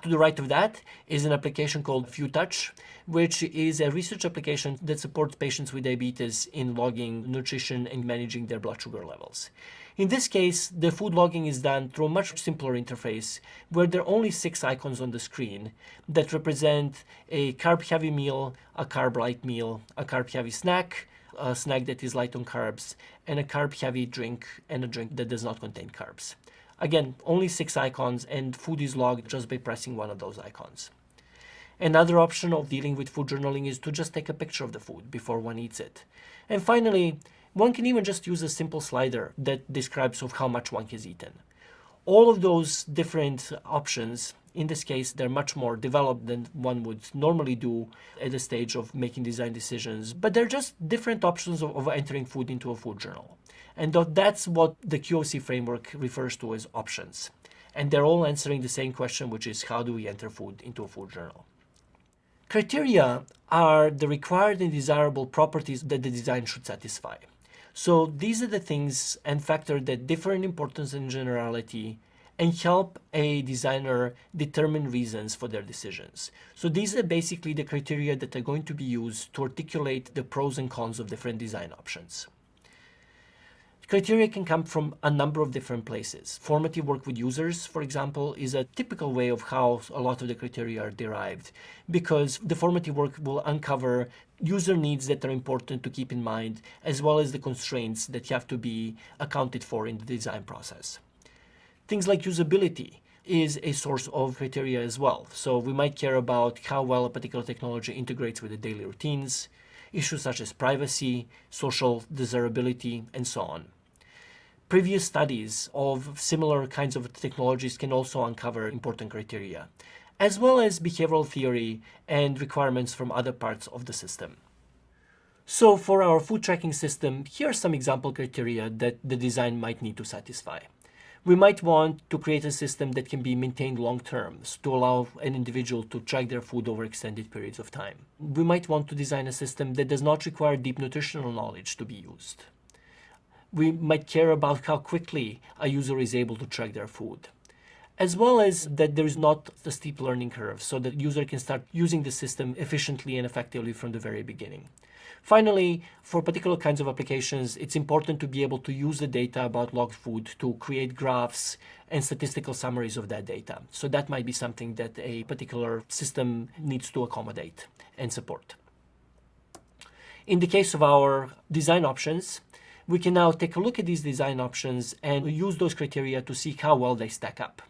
To the right of that is an application called FewTouch, which is a research application that supports patients with diabetes in logging nutrition and managing their blood sugar levels. In this case, the food logging is done through a much simpler interface where there are only 6 icons on the screen that represent a carb-heavy meal, a carb-light meal, a carb-heavy snack, a snack that is light on carbs, and a carb-heavy drink and a drink that does not contain carbs. Again, only 6 icons, and food is logged just by pressing one of those icons. Another option of dealing with food journaling is to just take a picture of the food before one eats it. And finally, one can even just use a simple slider that describes of how much one has eaten. All of those different options, in this case, they're much more developed than one would normally do at the stage of making design decisions, but they're just different options of entering food into a food journal. And that's what the QOC framework refers to as options. And they're all answering the same question, which is how do we enter food into a food journal? Criteria are the required and desirable properties that the design should satisfy. So these are the things and factors that differ in importance and generality and help a designer determine reasons for their decisions. So these are basically the criteria that are going to be used to articulate the pros and cons of different design options. Criteria can come from a number of different places. Formative work with users, for example, is a typical way of how a lot of the criteria are derived, because the formative work will uncover user needs that are important to keep in mind, as well as the constraints that have to be accounted for in the design process. Things like usability is a source of criteria as well. So we might care about how well a particular technology integrates with the daily routines, issues such as privacy, social desirability, and so on. Previous studies of similar kinds of technologies can also uncover important criteria, as well as behavioral theory and requirements from other parts of the system. So for our food tracking system, here are some example criteria that the design might need to satisfy. We might want to create a system that can be maintained long term to allow an individual to track their food over extended periods of time. We might want to design a system that does not require deep nutritional knowledge to be used. We might care about how quickly a user is able to track their food, as well as that there is not a steep learning curve so that the user can start using the system efficiently and effectively from the very beginning. Finally, for particular kinds of applications, it's important to be able to use the data about logged food to create graphs and statistical summaries of that data. So that might be something that a particular system needs to accommodate and support. In the case of our design options, we can now take a look at these design options and use those criteria to see how well they stack up.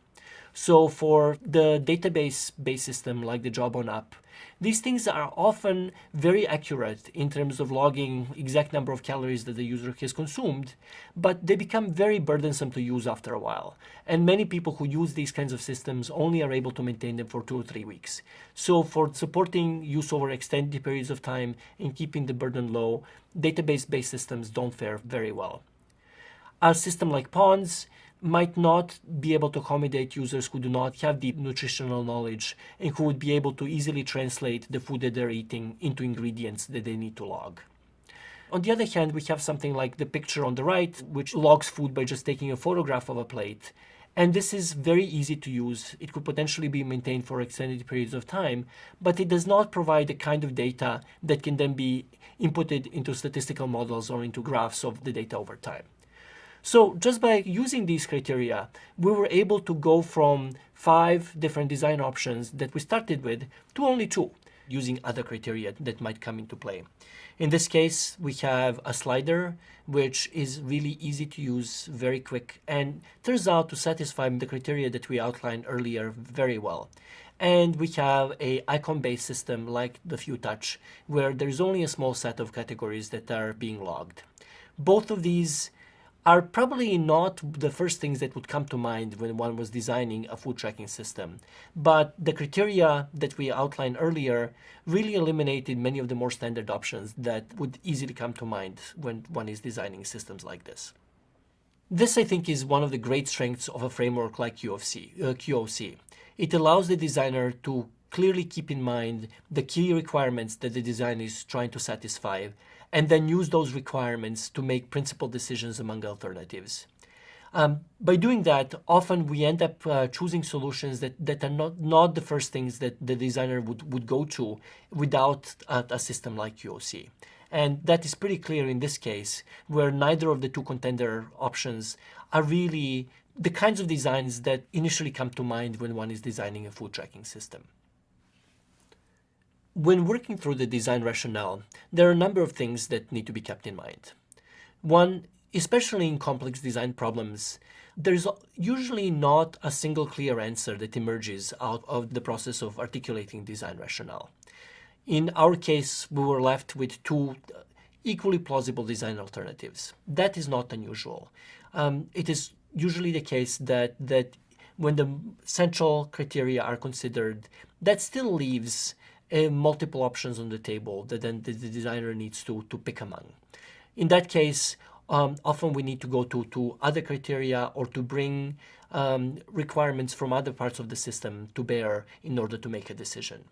So for the database-based system like the job on app, these things are often very accurate in terms of logging exact number of calories that the user has consumed, but they become very burdensome to use after a while. And many people who use these kinds of systems only are able to maintain them for 2 or 3 weeks. So for supporting use over extended periods of time and keeping the burden low, database-based systems don't fare very well. A system like Ponds might not be able to accommodate users who do not have deep nutritional knowledge and who would be able to easily translate the food that they're eating into ingredients that they need to log. On the other hand, we have something like the picture on the right, which logs food by just taking a photograph of a plate. And this is very easy to use. It could potentially be maintained for extended periods of time, but it does not provide the kind of data that can then be inputted into statistical models or into graphs of the data over time. So just by using these criteria, we were able to go from 5 different design options that we started with to only 2, using other criteria that might come into play. In this case, we have a slider, which is really easy to use, very quick, and turns out to satisfy the criteria that we outlined earlier very well. and we have a icon-based system like the FewTouch, where there's only a small set of categories that are being logged. Both of these are probably not the first things that would come to mind when one was designing a food tracking system. But the criteria that we outlined earlier really eliminated many of the more standard options that would easily come to mind when one is designing systems like this. This, I think, is one of the great strengths of a framework like QOC. It allows the designer to clearly keep in mind the key requirements that the design is trying to satisfy, and then use those requirements to make principal decisions among alternatives. By doing that, often we end up choosing solutions that are not the first things that the designer would go to without a system like QOC. And that is pretty clear in this case, where neither of the two contender options are really the kinds of designs that initially come to mind when one is designing a food tracking system. When working through the design rationale, there are a number of things that need to be kept in mind. One, especially in complex design problems, there's usually not a single clear answer that emerges out of the process of articulating design rationale. In our case, we were left with two equally plausible design alternatives. That is not unusual. It is usually the case that when the central criteria are considered, that still leaves multiple options on the table that then the designer needs to pick among. In that case, often we need to go to other criteria or to bring requirements from other parts of the system to bear in order to make a decision.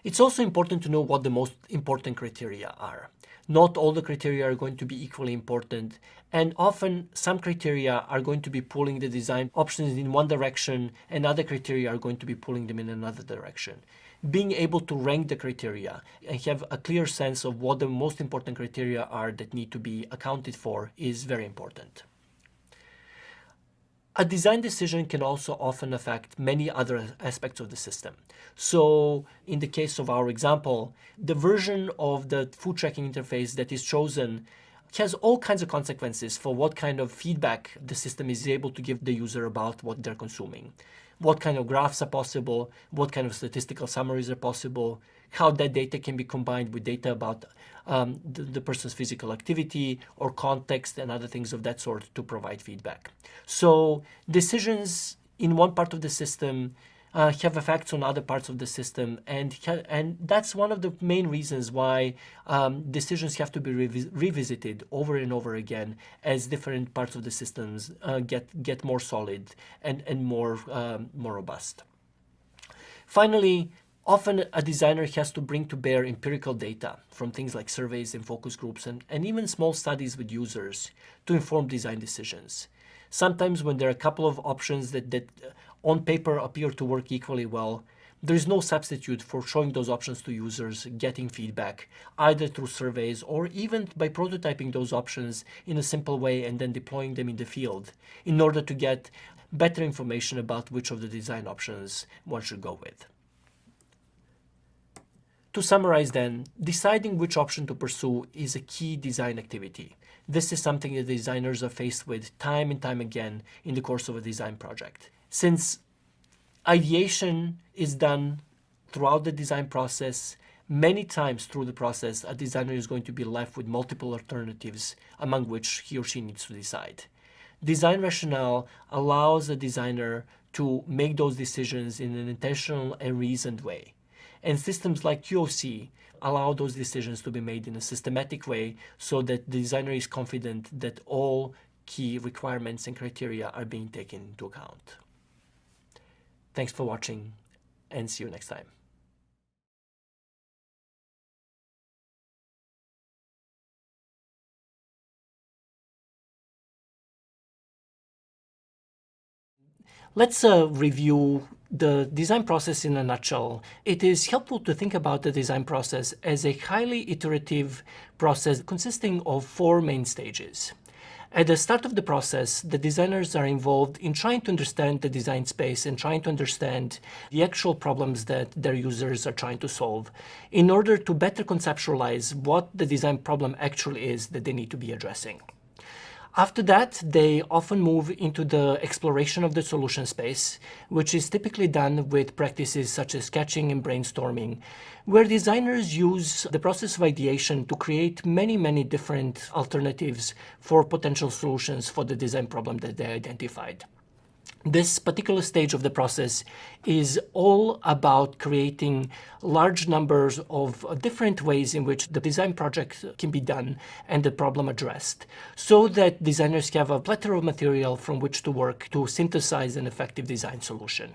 It's also important to know what the most important criteria are. Not all the criteria are going to be equally important, and often some criteria are going to be pulling the design options in one direction and other criteria are going to be pulling them in another direction. Being able to rank the criteria and have a clear sense of what the most important criteria are that need to be accounted for is very important. A design decision can also often affect many other aspects of the system. So in the case of our example, the version of the food tracking interface that is chosen has all kinds of consequences for what kind of feedback the system is able to give the user about what they're consuming. What kind of graphs are possible, what kind of statistical summaries are possible, how that data can be combined with data about the person's physical activity or context and other things of that sort to provide feedback. So decisions in one part of the system have effects on other parts of the system, and that's one of the main reasons why decisions have to be revisited over and over again as different parts of the systems get more solid and more robust. Finally, often a designer has to bring to bear empirical data from things like surveys and focus groups and even small studies with users to inform design decisions. Sometimes when there are a couple of options that on paper appear to work equally well, there is no substitute for showing those options to users, getting feedback, either through surveys or even by prototyping those options in a simple way and then deploying them in the field in order to get better information about which of the design options one should go with. To summarize then, deciding which option to pursue is a key design activity. This is something that designers are faced with time and time again in the course of a design project. Since ideation is done throughout the design process, many times through the process, a designer is going to be left with multiple alternatives among which he or she needs to decide. Design rationale allows a designer to make those decisions in an intentional and reasoned way. And systems like QOC allow those decisions to be made in a systematic way so that the designer is confident that all key requirements and criteria are being taken into account. Thanks for watching, and see you next time. Let's review the design process in a nutshell. It is helpful to think about the design process as a highly iterative process consisting of 4 main stages. At the start of the process, the designers are involved in trying to understand the design space and trying to understand the actual problems that their users are trying to solve in order to better conceptualize what the design problem actually is that they need to be addressing. After that, they often move into the exploration of the solution space, which is typically done with practices such as sketching and brainstorming, where designers use the process of ideation to create many different alternatives for potential solutions for the design problem that they identified. This particular stage of the process is all about creating large numbers of different ways in which the design project can be done and the problem addressed, so that designers have a plethora of material from which to work to synthesize an effective design solution.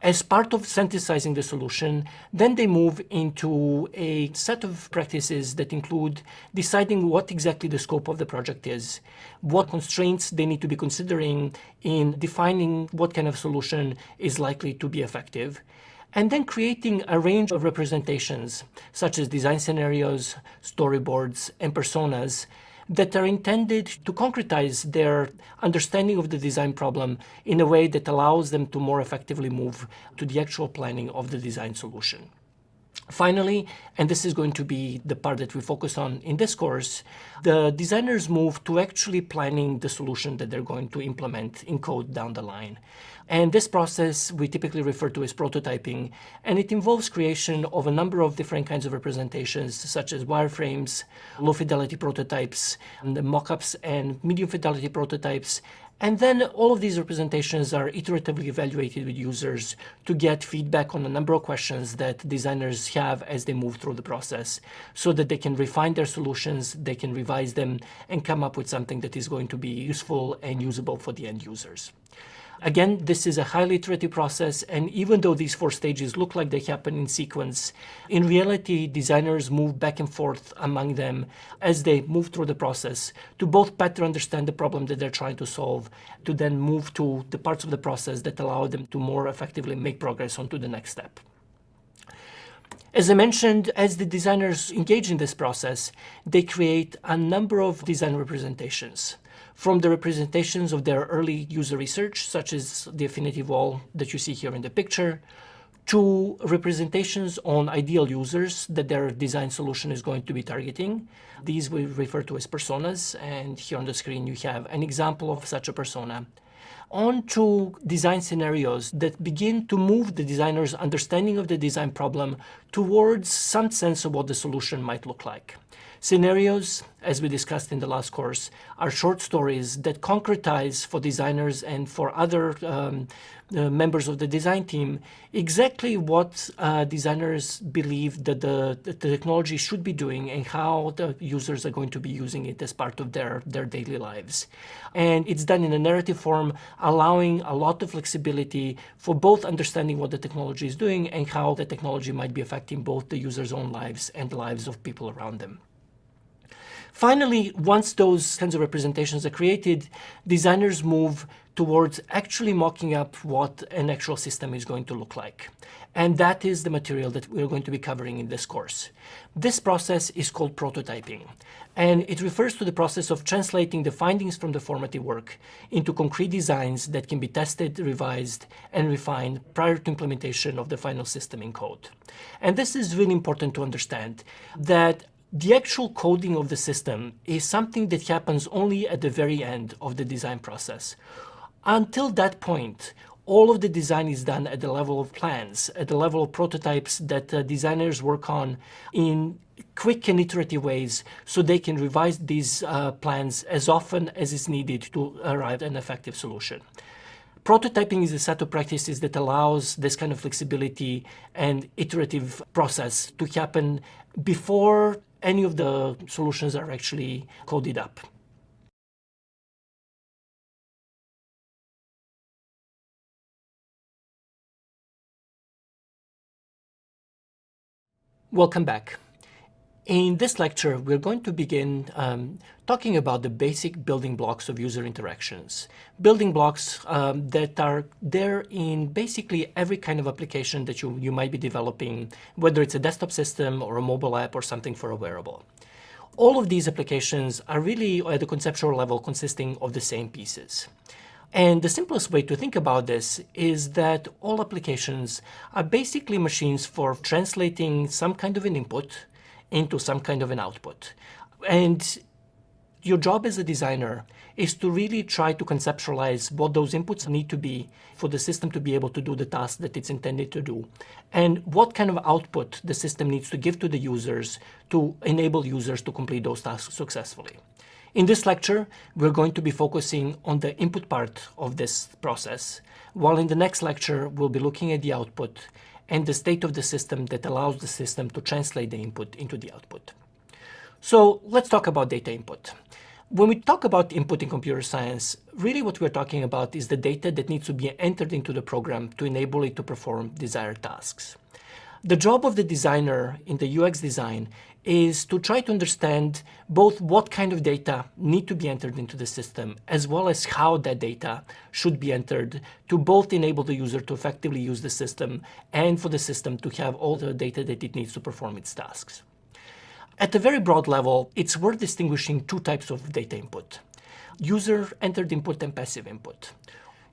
As part of synthesizing the solution, then they move into a set of practices that include deciding what exactly the scope of the project is, what constraints they need to be considering in defining what kind of solution is likely to be effective, and then creating a range of representations, such as design scenarios, storyboards, and personas, that are intended to concretize their understanding of the design problem in a way that allows them to more effectively move to the actual planning of the design solution. Finally, and this is going to be the part that we focus on in this course, the designers move to actually planning the solution that they're going to implement in code down the line. And this process we typically refer to as prototyping, and it involves creation of a number of different kinds of representations, such as wireframes, low fidelity prototypes, and the mockups and medium fidelity prototypes. And then all of these representations are iteratively evaluated with users to get feedback on a number of questions that designers have as they move through the process, so that they can refine their solutions, they can revise them, and come up with something that is going to be useful and usable for the end users. Again, this is a highly iterative process, and even though these 4 stages look like they happen in sequence, in reality, designers move back and forth among them as they move through the process to both better understand the problem that they're trying to solve, to then move to the parts of the process that allow them to more effectively make progress onto the next step. As I mentioned, as the designers engage in this process, they create a number of design representations. From the representations of their early user research, such as the affinity wall that you see here in the picture, to representations on ideal users that their design solution is going to be targeting. These we refer to as personas, and here on the screen you have an example of such a persona. On to design scenarios that begin to move the designer's understanding of the design problem towards some sense of what the solution might look like. Scenarios, as we discussed in the last course, are short stories that concretize for designers and for other members of the design team exactly what designers believe that the technology should be doing and how the users are going to be using it as part of their daily lives. And it's done in a narrative form, allowing a lot of flexibility for both understanding what the technology is doing and how the technology might be affecting both the user's own lives and the lives of people around them. Finally, once those kinds of representations are created, designers move towards actually mocking up what an actual system is going to look like. And that is the material that we're going to be covering in this course. This process is called prototyping, and it refers to the process of translating the findings from the formative work into concrete designs that can be tested, revised, and refined prior to implementation of the final system in code. And this is really important to understand, that the actual coding of the system is something that happens only at the very end of the design process. Until that point, all of the design is done at the level of plans, at the level of prototypes that designers work on in quick and iterative ways, so they can revise these plans as often as is needed to arrive at an effective solution. Prototyping is a set of practices that allows this kind of flexibility and iterative process to happen before any of the solutions are actually coded up. Welcome back. In this lecture, we're going to begin talking about the basic building blocks of user interactions. Building blocks that are there in basically every kind of application that you might be developing, whether it's a desktop system or a mobile app or something for a wearable. All of these applications are really at the conceptual level consisting of the same pieces. And the simplest way to think about this is that all applications are basically machines for translating some kind of an input into some kind of an output. And your job as a designer is to really try to conceptualize what those inputs need to be for the system to be able to do the task that it's intended to do, and what kind of output the system needs to give to the users to enable users to complete those tasks successfully. In this lecture, we're going to be focusing on the input part of this process, while in the next lecture, we'll be looking at the output and the state of the system that allows the system to translate the input into the output. So let's talk about data input. When we talk about input in computer science, really what we're talking about is the data that needs to be entered into the program to enable it to perform desired tasks. The job of the designer in the UX design is to try to understand both what kind of data need to be entered into the system, as well as how that data should be entered to both enable the user to effectively use the system and for the system to have all the data that it needs to perform its tasks. At a very broad level, it's worth distinguishing two types of data input: user-entered input and passive input.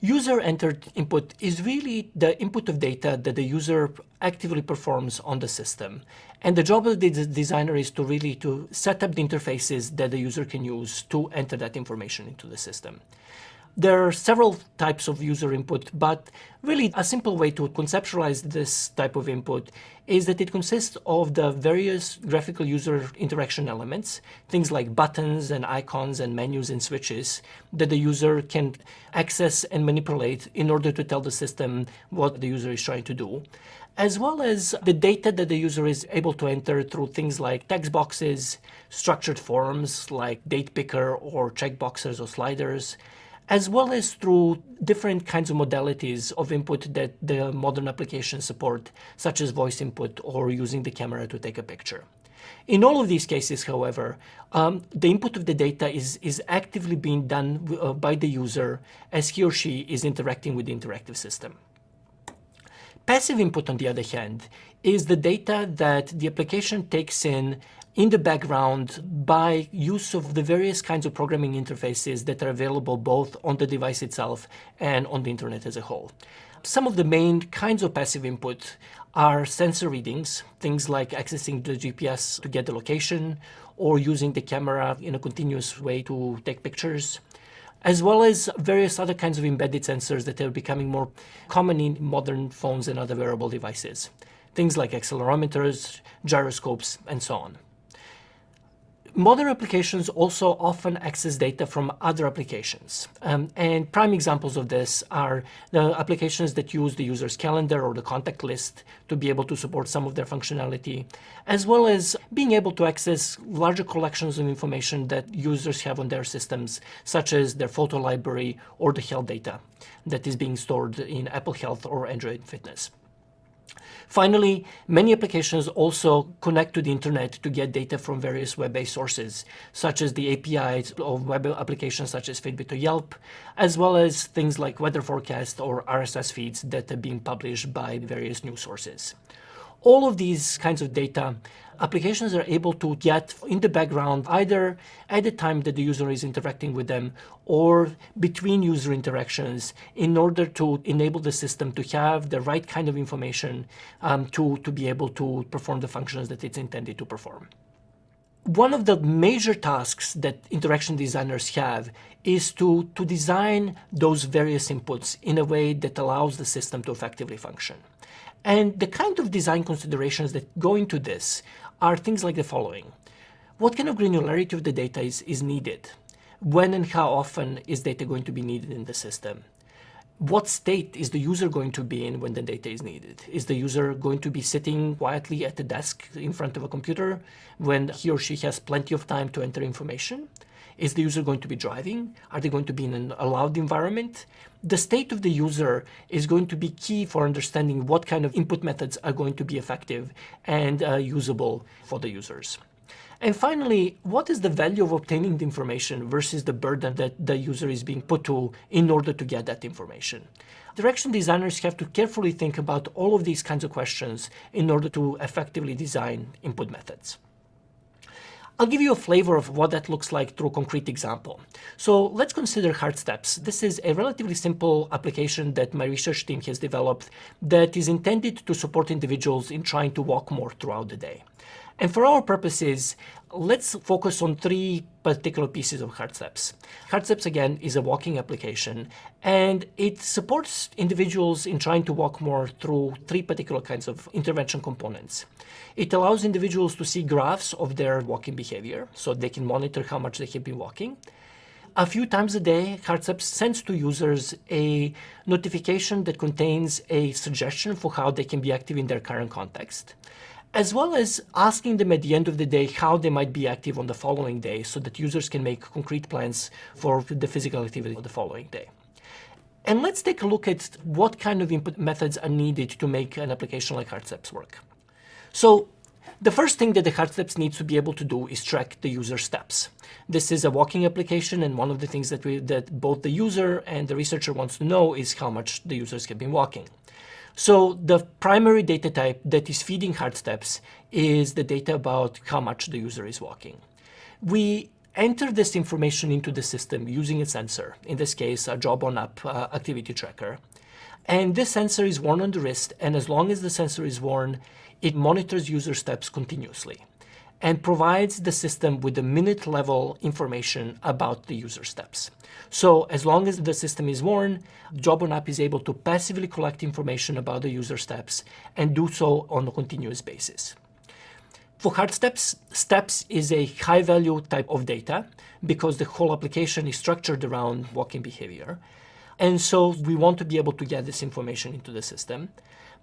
User-entered input is really the input of data that the user actively performs on the system. And the job of the designer is to really set up the interfaces that the user can use to enter that information into the system. There are several types of user input, but really a simple way to conceptualize this type of input is that it consists of the various graphical user interaction elements, things like buttons and icons and menus and switches that the user can access and manipulate in order to tell the system what the user is trying to do, as well as the data that the user is able to enter through things like text boxes, structured forms like date picker or checkboxes or sliders, as well as through different kinds of modalities of input that the modern applications support, such as voice input or using the camera to take a picture. In all of these cases, however, the input of the data is actively being done by the user as he or she is interacting with the interactive system. Passive input, on the other hand, is the data that the application takes in the background by use of the various kinds of programming interfaces that are available both on the device itself and on the internet as a whole. Some of the main kinds of passive input are sensor readings, things like accessing the GPS to get the location or using the camera in a continuous way to take pictures, as well as various other kinds of embedded sensors that are becoming more common in modern phones and other wearable devices, things like accelerometers, gyroscopes, and so on. Modern applications also often access data from other applications. And prime examples of this are the applications that use the user's calendar or the contact list to be able to support some of their functionality, as well as being able to access larger collections of information that users have on their systems, such as their photo library or the health data that is being stored in Apple Health or Android Fitness. Finally, many applications also connect to the internet to get data from various web-based sources, such as the APIs of web applications such as Fitbit or Yelp, as well as things like weather forecast or RSS feeds that are being published by various news sources. All of these kinds of data, applications are able to get in the background either at the time that the user is interacting with them or between user interactions in order to enable the system to have the right kind of information to be able to perform the functions that it's intended to perform. One of the major tasks that interaction designers have is to design those various inputs in a way that allows the system to effectively function. And the kind of design considerations that go into this are things like the following. What kind of granularity of the data is needed? When and how often is data going to be needed in the system? What state is the user going to be in when the data is needed? Is the user going to be sitting quietly at the desk in front of a computer when he or she has plenty of time to enter information? Is the user going to be driving? Are they going to be in a loud environment? The state of the user is going to be key for understanding what kind of input methods are going to be effective and usable for the users. And finally, what is the value of obtaining the information versus the burden that the user is being put to in order to get that information? Direction designers have to carefully think about all of these kinds of questions in order to effectively design input methods. I'll give you a flavor of what that looks like through a concrete example. So let's consider Heart Steps. This is a relatively simple application that my research team has developed that is intended to support individuals in trying to walk more throughout the day. And for our purposes, let's focus on three particular pieces of Hard Steps. Hard Steps, again, is a walking application, and it supports individuals in trying to walk more through three particular kinds of intervention components. It allows individuals to see graphs of their walking behavior, so they can monitor how much they have been walking. A few times a day, Hard Steps sends to users a notification that contains a suggestion for how they can be active in their current context, as well as asking them at the end of the day how they might be active on the following day so that users can make concrete plans for the physical activity of the following day. And let's take a look at what kind of input methods are needed to make an application like Hard Steps work. So the first thing that the Hard Steps needs to be able to do is track the user steps. This is a walking application, and one of the things that both the user and the researcher wants to know is how much the users have been walking. So the primary data type that is feeding Hard Steps is the data about how much the user is walking. We enter this information into the system using a sensor, in this case a job-on-app activity tracker. And this sensor is worn on the wrist, and as long as the sensor is worn, it monitors user steps continuously and provides the system with the minute-level information about the user steps. So as long as the system is worn, job-on-app is able to passively collect information about the user steps and do so on a continuous basis. For Hard Steps, steps is a high-value type of data because the whole application is structured around walking behavior. And so we want to be able to get this information into the system.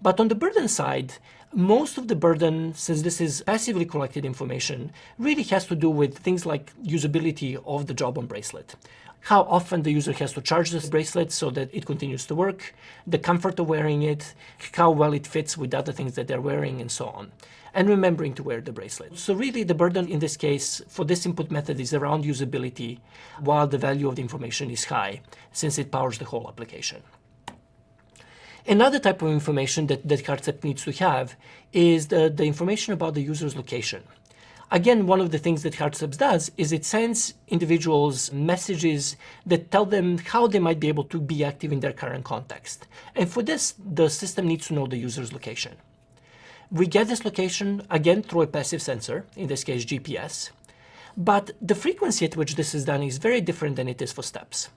But on the burden side, most of the burden, since this is passively collected information, really has to do with things like usability of the job-on bracelet. How often the user has to charge this bracelet so that it continues to work, the comfort of wearing it, how well it fits with other things that they're wearing, and so on. And remembering to wear the bracelet. So really the burden in this case for this input method is around usability, while the value of the information is high, since it powers the whole application. Another type of information that Hard Step needs to have is the information about the user's location. Again, one of the things that Hard Steps does is it sends individuals messages that tell them how they might be able to be active in their current context. And for this, the system needs to know the user's location. We get this location, again, through a passive sensor, in this case GPS, but the frequency at which this is done is very different than it is for steps.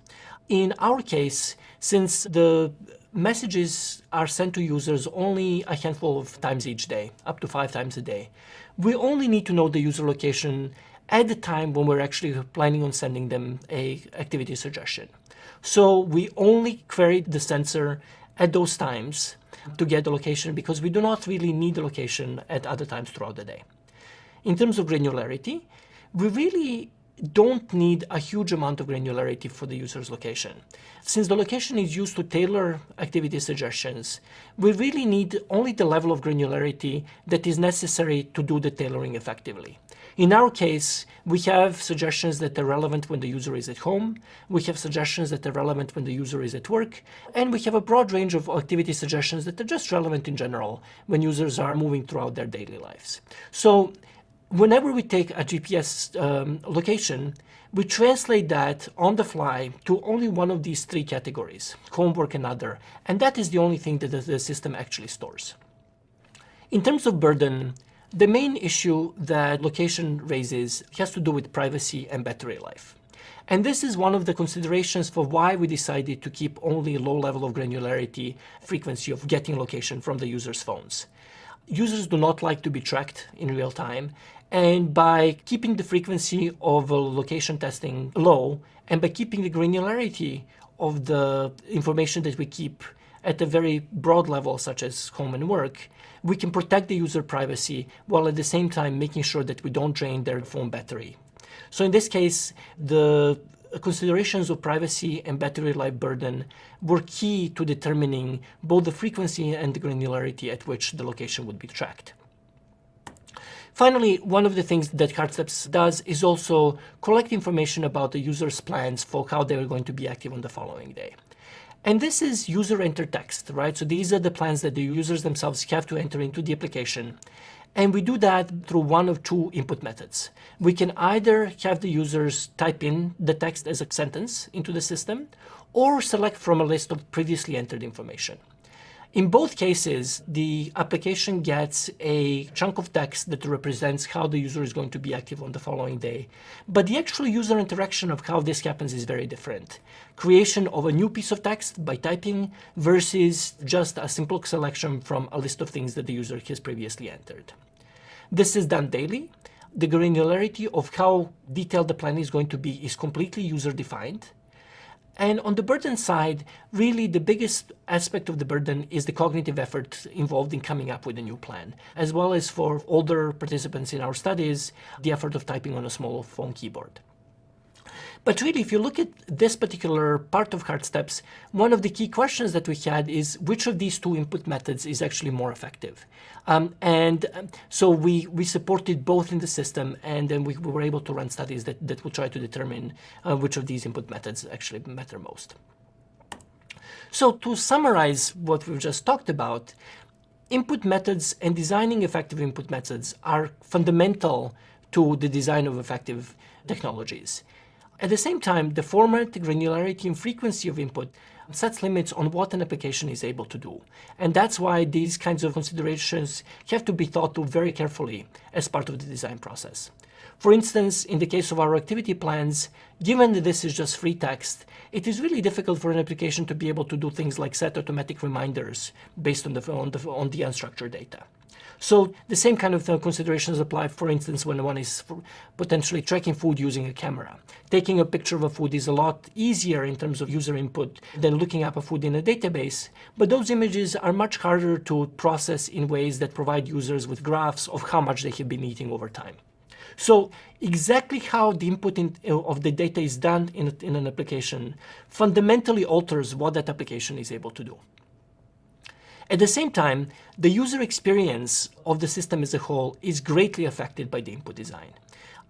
In our case, since the messages are sent to users only a handful of times each day, up to 5 times a day, we only need to know the user location at the time when we're actually planning on sending them an activity suggestion. So we only query the sensor at those times to get the location because we do not really need the location at other times throughout the day. In terms of granularity, we really don't need a huge amount of granularity for the user's location. Since the location is used to tailor activity suggestions, we really need only the level of granularity that is necessary to do the tailoring effectively. In our case, we have suggestions that are relevant when the user is at home, we have suggestions that are relevant when the user is at work, and we have a broad range of activity suggestions that are just relevant in general when users are moving throughout their daily lives. So whenever we take a GPS location, we translate that on the fly to only one of these three categories, homework and other, and that is the only thing that the system actually stores. In terms of burden, the main issue that location raises has to do with privacy and battery life. And this is one of the considerations for why we decided to keep only a low level of granularity frequency of getting location from the user's phones. Users do not like to be tracked in real time, and by keeping the frequency of location testing low and by keeping the granularity of the information that we keep at a very broad level, such as home and work, we can protect the user privacy while at the same time making sure that we don't drain their phone battery. So in this case, the considerations of privacy and battery life burden were key to determining both the frequency and the granularity at which the location would be tracked. Finally, one of the things that Hard Steps does is also collect information about the user's plans for how they're going to be active on the following day. And this is user-entered text, right? So these are the plans that the users themselves have to enter into the application. And we do that through one of two input methods. We can either have the users type in the text as a sentence into the system, or select from a list of previously entered information. In both cases, the application gets a chunk of text that represents how the user is going to be active on the following day. But the actual user interaction of how this happens is very different. Creation of a new piece of text by typing versus just a simple selection from a list of things that the user has previously entered. This is done daily. The granularity of how detailed the plan is going to be is completely user-defined. And on the burden side, really the biggest aspect of the burden is the cognitive effort involved in coming up with a new plan, as well as for older participants in our studies, the effort of typing on a small phone keyboard. But really, if you look at this particular part of hard steps, one of the key questions that we had is which of these two input methods is actually more effective? So we supported both in the system, and then we were able to run studies that will try to determine which of these input methods actually matter most. So to summarize what we've just talked about, input methods and designing effective input methods are fundamental to the design of effective technologies. At the same time, the format, granularity, and frequency of input sets limits on what an application is able to do. And that's why these kinds of considerations have to be thought through very carefully as part of the design process. For instance, in the case of our activity plans, given that this is just free text, it is really difficult for an application to be able to do things like set automatic reminders based on the unstructured data. So the same kind of considerations apply, for instance, when one is potentially tracking food using a camera. Taking a picture of a food is a lot easier in terms of user input than looking up a food in a database, but those images are much harder to process in ways that provide users with graphs of how much they have been eating over time. So exactly how the input of the data is done in an application fundamentally alters what that application is able to do. At the same time, the user experience of the system as a whole is greatly affected by the input design.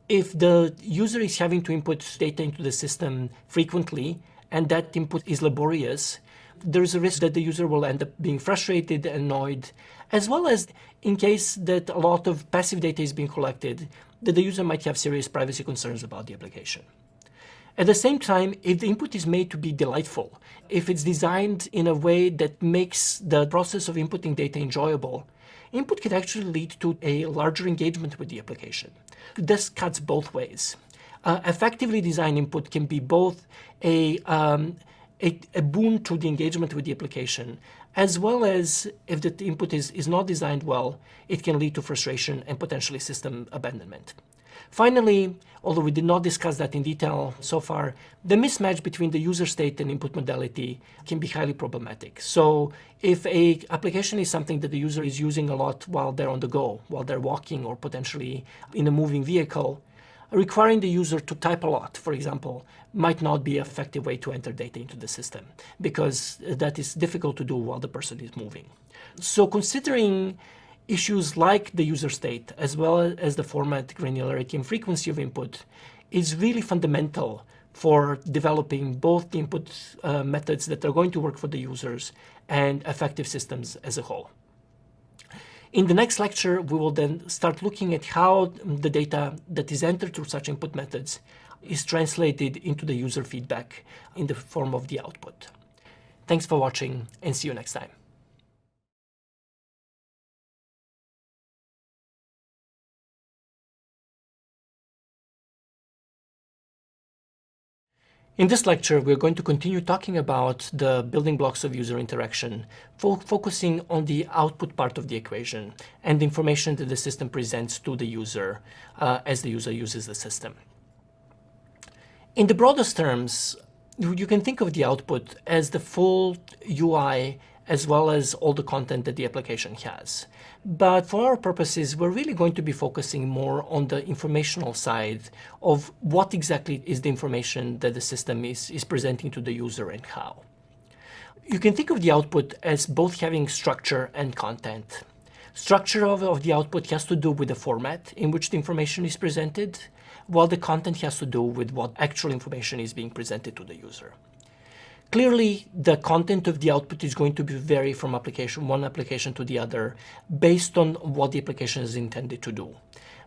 If the user is having to input data into the system frequently, and that input is laborious, there is a risk that the user will end up being frustrated, annoyed, as well as in case that a lot of passive data is being collected, that the user might have serious privacy concerns about the application. At the same time, if the input is made to be delightful, if it's designed in a way that makes the process of inputting data enjoyable, input can actually lead to a larger engagement with the application. This cuts both ways. Effectively designed input can be both a boon to the engagement with the application, as well as if the input is not designed well, it can lead to frustration and potentially system abandonment. Finally, although we did not discuss that in detail so far, the mismatch between the user state and input modality can be highly problematic. So if an application is something that the user is using a lot while they're on the go, while they're walking or potentially in a moving vehicle, requiring the user to type a lot, for example, might not be an effective way to enter data into the system because that is difficult to do while the person is moving. So considering issues like the user state, as well as the format, granularity, and frequency of input, is really fundamental for developing both the input methods that are going to work for the users and effective systems as a whole. In the next lecture, we will then start looking at how the data that is entered through such input methods is translated into the user feedback in the form of the output. Thanks for watching, and see you next time. In this lecture, we're going to continue talking about the building blocks of user interaction, focusing on the output part of the equation and the information that the system presents to the user as the user uses the system. In the broadest terms, you can think of the output as the full UI as well as all the content that the application has. But for our purposes, we're really going to be focusing more on the informational side of what exactly is the information that the system is presenting to the user and how. You can think of the output as both having structure and content. Structure of the output has to do with the format in which the information is presented, while the content has to do with what actual information is being presented to the user. Clearly, the content of the output is going to vary from one application to the other based on what the application is intended to do.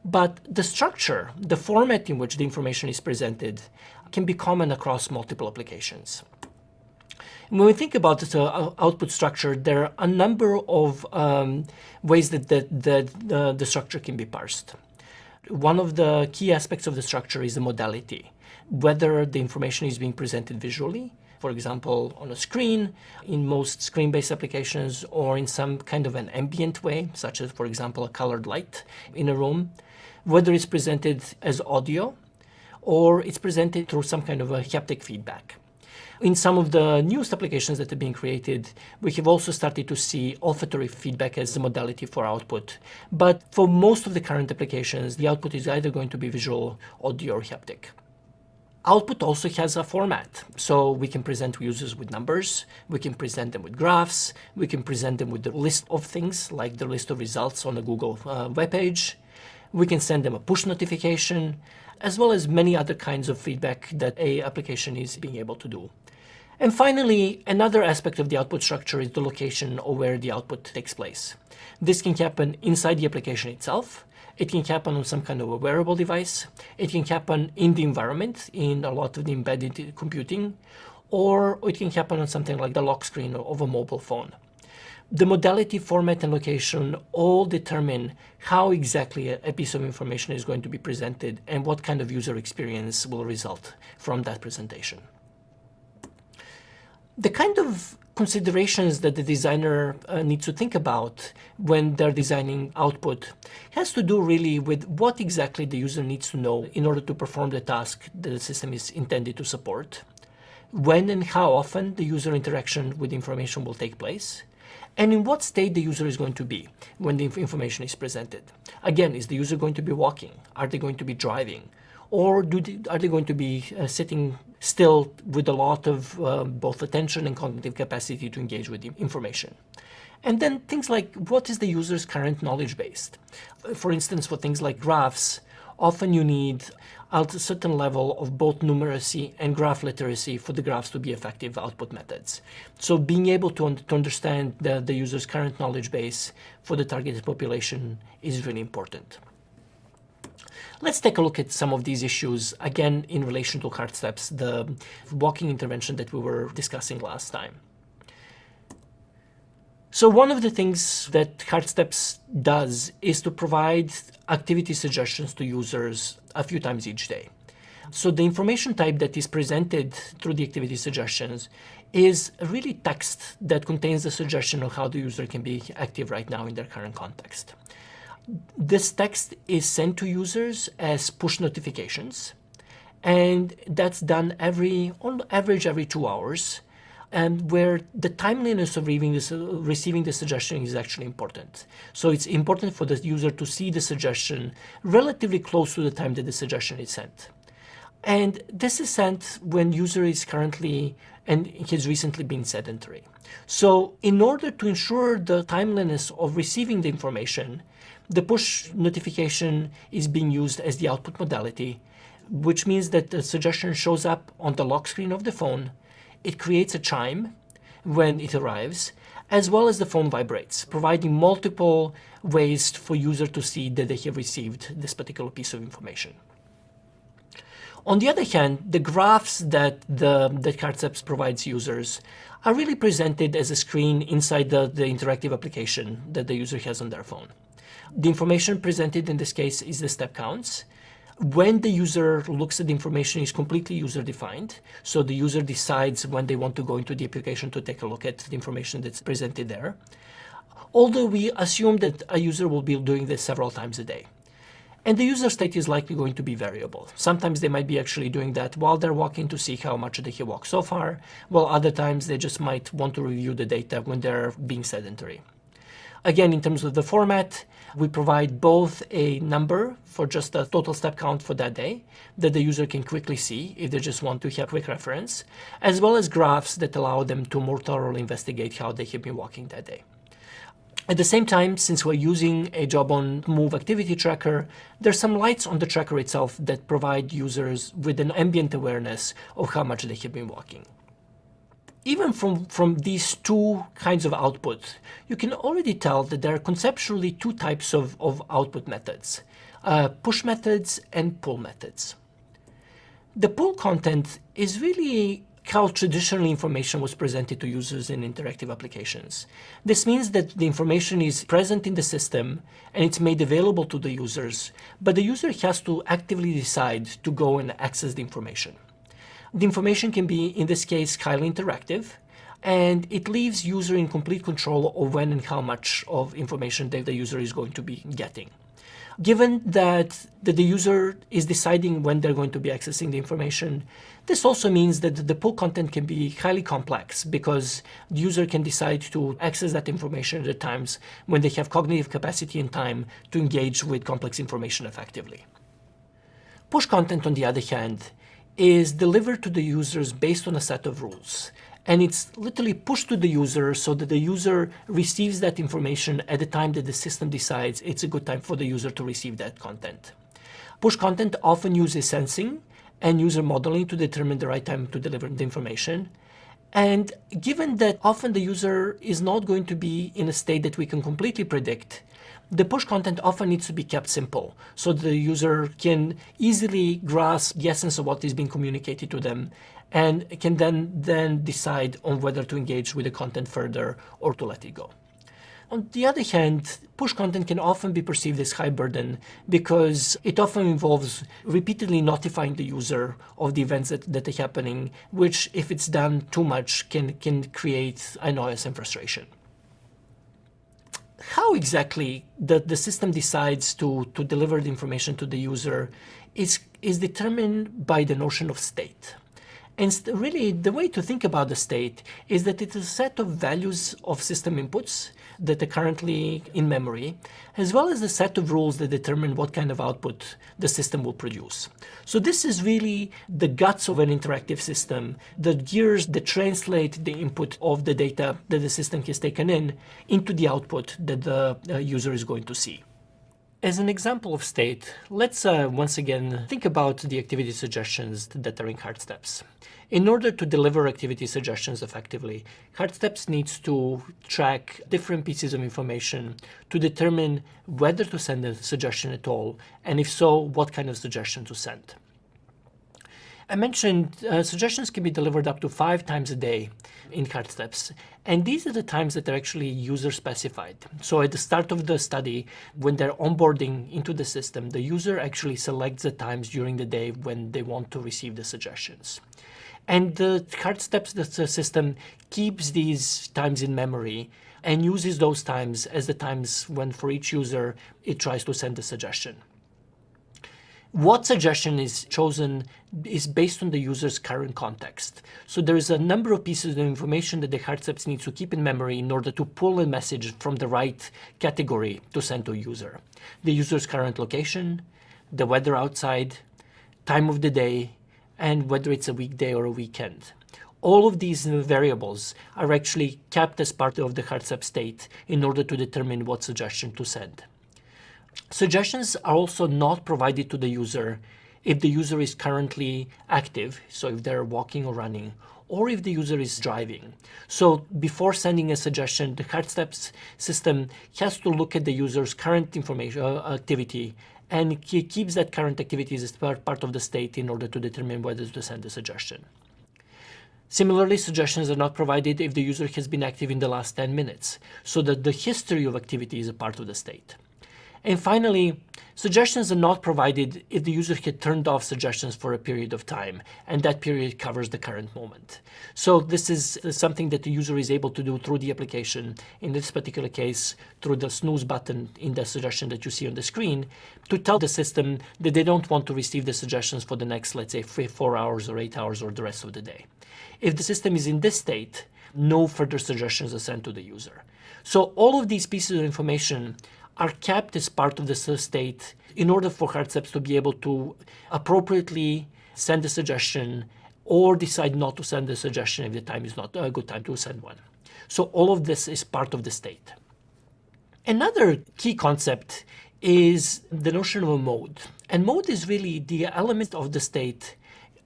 But the structure, the format in which the information is presented, can be common across multiple applications. When we think about this output structure, there are a number of ways that the structure can be parsed. One of the key aspects of the structure is the modality, whether the information is being presented visually, for example, on a screen, in most screen-based applications, or in some kind of an ambient way, such as, for example, a colored light in a room, whether it's presented as audio, or it's presented through some kind of a haptic feedback. In some of the newest applications that are being created, we have also started to see olfactory feedback as the modality for output. But for most of the current applications, the output is either going to be visual, audio, or haptic. Output also has a format, so we can present users with numbers, we can present them with graphs, we can present them with the list of things, like the list of results on a Google webpage. We can send them a push notification, as well as many other kinds of feedback that an application is being able to do. And finally, another aspect of the output structure is the location of where the output takes place. This can happen inside the application itself. It can happen on some kind of a wearable device. It can happen in the environment, in a lot of the embedded computing, or it can happen on something like the lock screen of a mobile phone. The modality, format, and location all determine how exactly a piece of information is going to be presented and what kind of user experience will result from that presentation. The kind of considerations that the designer needs to think about when they're designing output has to do really with what exactly the user needs to know in order to perform the task that the system is intended to support, when and how often the user interaction with information will take place, and in what state the user is going to be when the information is presented. Again, is the user going to be walking? Are they going to be driving? Or are they going to be sitting still with a lot of both attention and cognitive capacity to engage with the information? And then things like, what is the user's current knowledge base? For instance, for things like graphs, often you need a certain level of both numeracy and graph literacy for the graphs to be effective output methods. So being able to understand the user's current knowledge base for the targeted population is really important. Let's take a look at some of these issues, again, in relation to hard steps, the walking intervention that we were discussing last time. So one of the things that hard steps does is to provide activity suggestions to users a few times each day. So the information type that is presented through the activity suggestions is really text that contains the suggestion of how the user can be active right now in their current context. This text is sent to users as push notifications, and that's done on average every 2 hours, and where the timeliness of receiving the suggestion is actually important. So it's important for the user to see the suggestion relatively close to the time that the suggestion is sent. And this is sent when user is currently and has recently been sedentary. So in order to ensure the timeliness of receiving the information, the push notification is being used as the output modality, which means that the suggestion shows up on the lock screen of the phone. It creates a chime when it arrives, as well as the phone vibrates, providing multiple ways for user to see that they have received this particular piece of information. On the other hand, the graphs that CardSteps provides users are really presented as a screen inside the interactive application that the user has on their phone. The information presented in this case is the step counts. When the user looks at the information, is completely user-defined. So the user decides when they want to go into the application to take a look at the information that's presented there. Although we assume that a user will be doing this several times a day. And the user state is likely going to be variable. Sometimes they might be actually doing that while they're walking to see how much they have walked so far, while other times they just might want to review the data when they're being sedentary. Again, in terms of the format, we provide both a number for just the total step count for that day that the user can quickly see if they just want to have quick reference, as well as graphs that allow them to more thoroughly investigate how they have been walking that day. At the same time, since we're using a job on move activity tracker, there's some lights on the tracker itself that provide users with an ambient awareness of how much they have been walking. Even from these two kinds of output, you can already tell that there are conceptually two types of output methods, push methods and pull methods. The pull content is really how traditionally information was presented to users in interactive applications. This means that the information is present in the system and it's made available to the users, but the user has to actively decide to go and access the information. The information can be, in this case, highly interactive, and it leaves user in complete control of when and how much of information that the user is going to be getting. Given that the user is deciding when they're going to be accessing the information, this also means that the pull content can be highly complex because the user can decide to access that information at times when they have cognitive capacity and time to engage with complex information effectively. Push content, on the other hand, is delivered to the users based on a set of rules. And it's literally pushed to the user so that the user receives that information at the time that the system decides it's a good time for the user to receive that content. Push content often uses sensing and user modeling to determine the right time to deliver the information. And given that often the user is not going to be in a state that we can completely predict, the push content often needs to be kept simple so the user can easily grasp the essence of what is being communicated to them and can then decide on whether to engage with the content further or to let it go. On the other hand, push content can often be perceived as high burden because it often involves repeatedly notifying the user of the events that are happening, which, if it's done too much, can create annoyance and frustration. How exactly the system decides to deliver the information to the user is determined by the notion of state. And really, the way to think about the state is that it's a set of values of system inputs that are currently in memory, as well as a set of rules that determine what kind of output the system will produce. So this is really the guts of an interactive system, the gears that translate the input of the data that the system has taken in into the output that the user is going to see. As an example of state, let's once again think about the activity suggestions that are in Hard Steps. In order to deliver activity suggestions effectively, Hard Steps needs to track different pieces of information to determine whether to send a suggestion at all, and if so, what kind of suggestion to send. I mentioned suggestions can be delivered up to 5 times a day in Hard Steps, and these are the times that are actually user specified. So at the start of the study, when they're onboarding into the system, the user actually selects the times during the day when they want to receive the suggestions. And the Hard Steps, the system keeps these times in memory and uses those times as the times when for each user it tries to send a suggestion. What suggestion is chosen is based on the user's current context. So there is a number of pieces of information that the Hard Steps needs to keep in memory in order to pull a message from the right category to send to a user. The user's current location, the weather outside, time of the day, and whether it's a weekday or a weekend. All of these variables are actually kept as part of the Hard Step state in order to determine what suggestion to send. Suggestions are also not provided to the user if the user is currently active, so if they're walking or running, or if the user is driving. So before sending a suggestion, the Hard Steps system has to look at the user's current information, activity, and keeps that current activity as part of the state in order to determine whether to send a suggestion. Similarly, suggestions are not provided if the user has been active in the last 10 minutes, so that the history of activity is a part of the state. And finally, suggestions are not provided if the user had turned off suggestions for a period of time, and that period covers the current moment. So this is something that the user is able to do through the application, in this particular case, through the snooze button in the suggestion that you see on the screen, to tell the system that they don't want to receive the suggestions for the next, let's say, 4 hours or 8 hours or the rest of the day. If the system is in this state, no further suggestions are sent to the user. So all of these pieces of information are kept as part of the state in order for Hard Steps to be able to appropriately send a suggestion or decide not to send a suggestion if the time is not a good time to send one. So all of this is part of the state. Another key concept is the notion of a mode. And mode is really the element of the state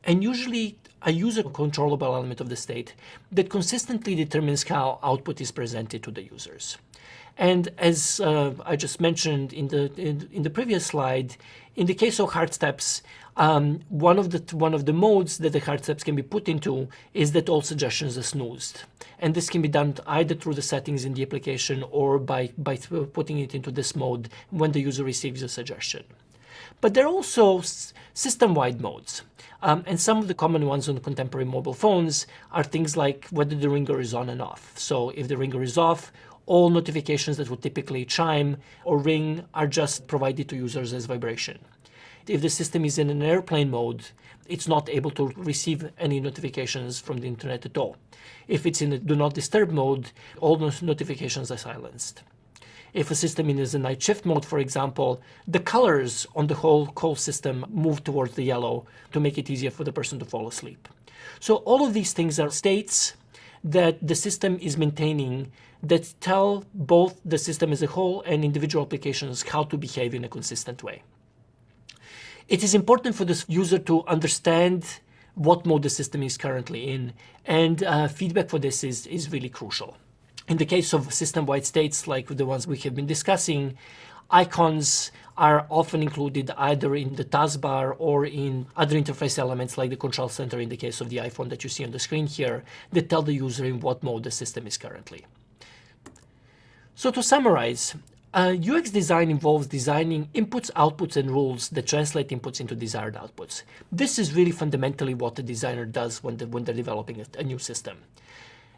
and usually a user controllable element of the state that consistently determines how output is presented to the users. And as I just mentioned in the previous slide, in the case of hard steps, one of the modes that the hard steps can be put into is that all suggestions are snoozed, and this can be done either through the settings in the application or by putting it into this mode when the user receives a suggestion. But there are also system-wide modes. And some of the common ones on contemporary mobile phones are things like whether the ringer is on and off. So if the ringer is off, all notifications that would typically chime or ring are just provided to users as vibration. If the system is in an airplane mode, it's not able to receive any notifications from the internet at all. If it's in a do not disturb mode, all those notifications are silenced. If a system is in night shift mode, for example, the colors on the whole system move towards the yellow to make it easier for the person to fall asleep. So all of these things are states that the system is maintaining that tell both the system as a whole and individual applications how to behave in a consistent way. It is important for the user to understand what mode the system is currently in, and feedback for this is really crucial. In the case of system-wide states like the ones we have been discussing, icons are often included either in the taskbar or in other interface elements like the control center in the case of the iPhone that you see on the screen here that tell the user in what mode the system is currently. So to summarize, UX design involves designing inputs, outputs, and rules that translate inputs into desired outputs. This is really fundamentally what the designer does when they're developing a new system.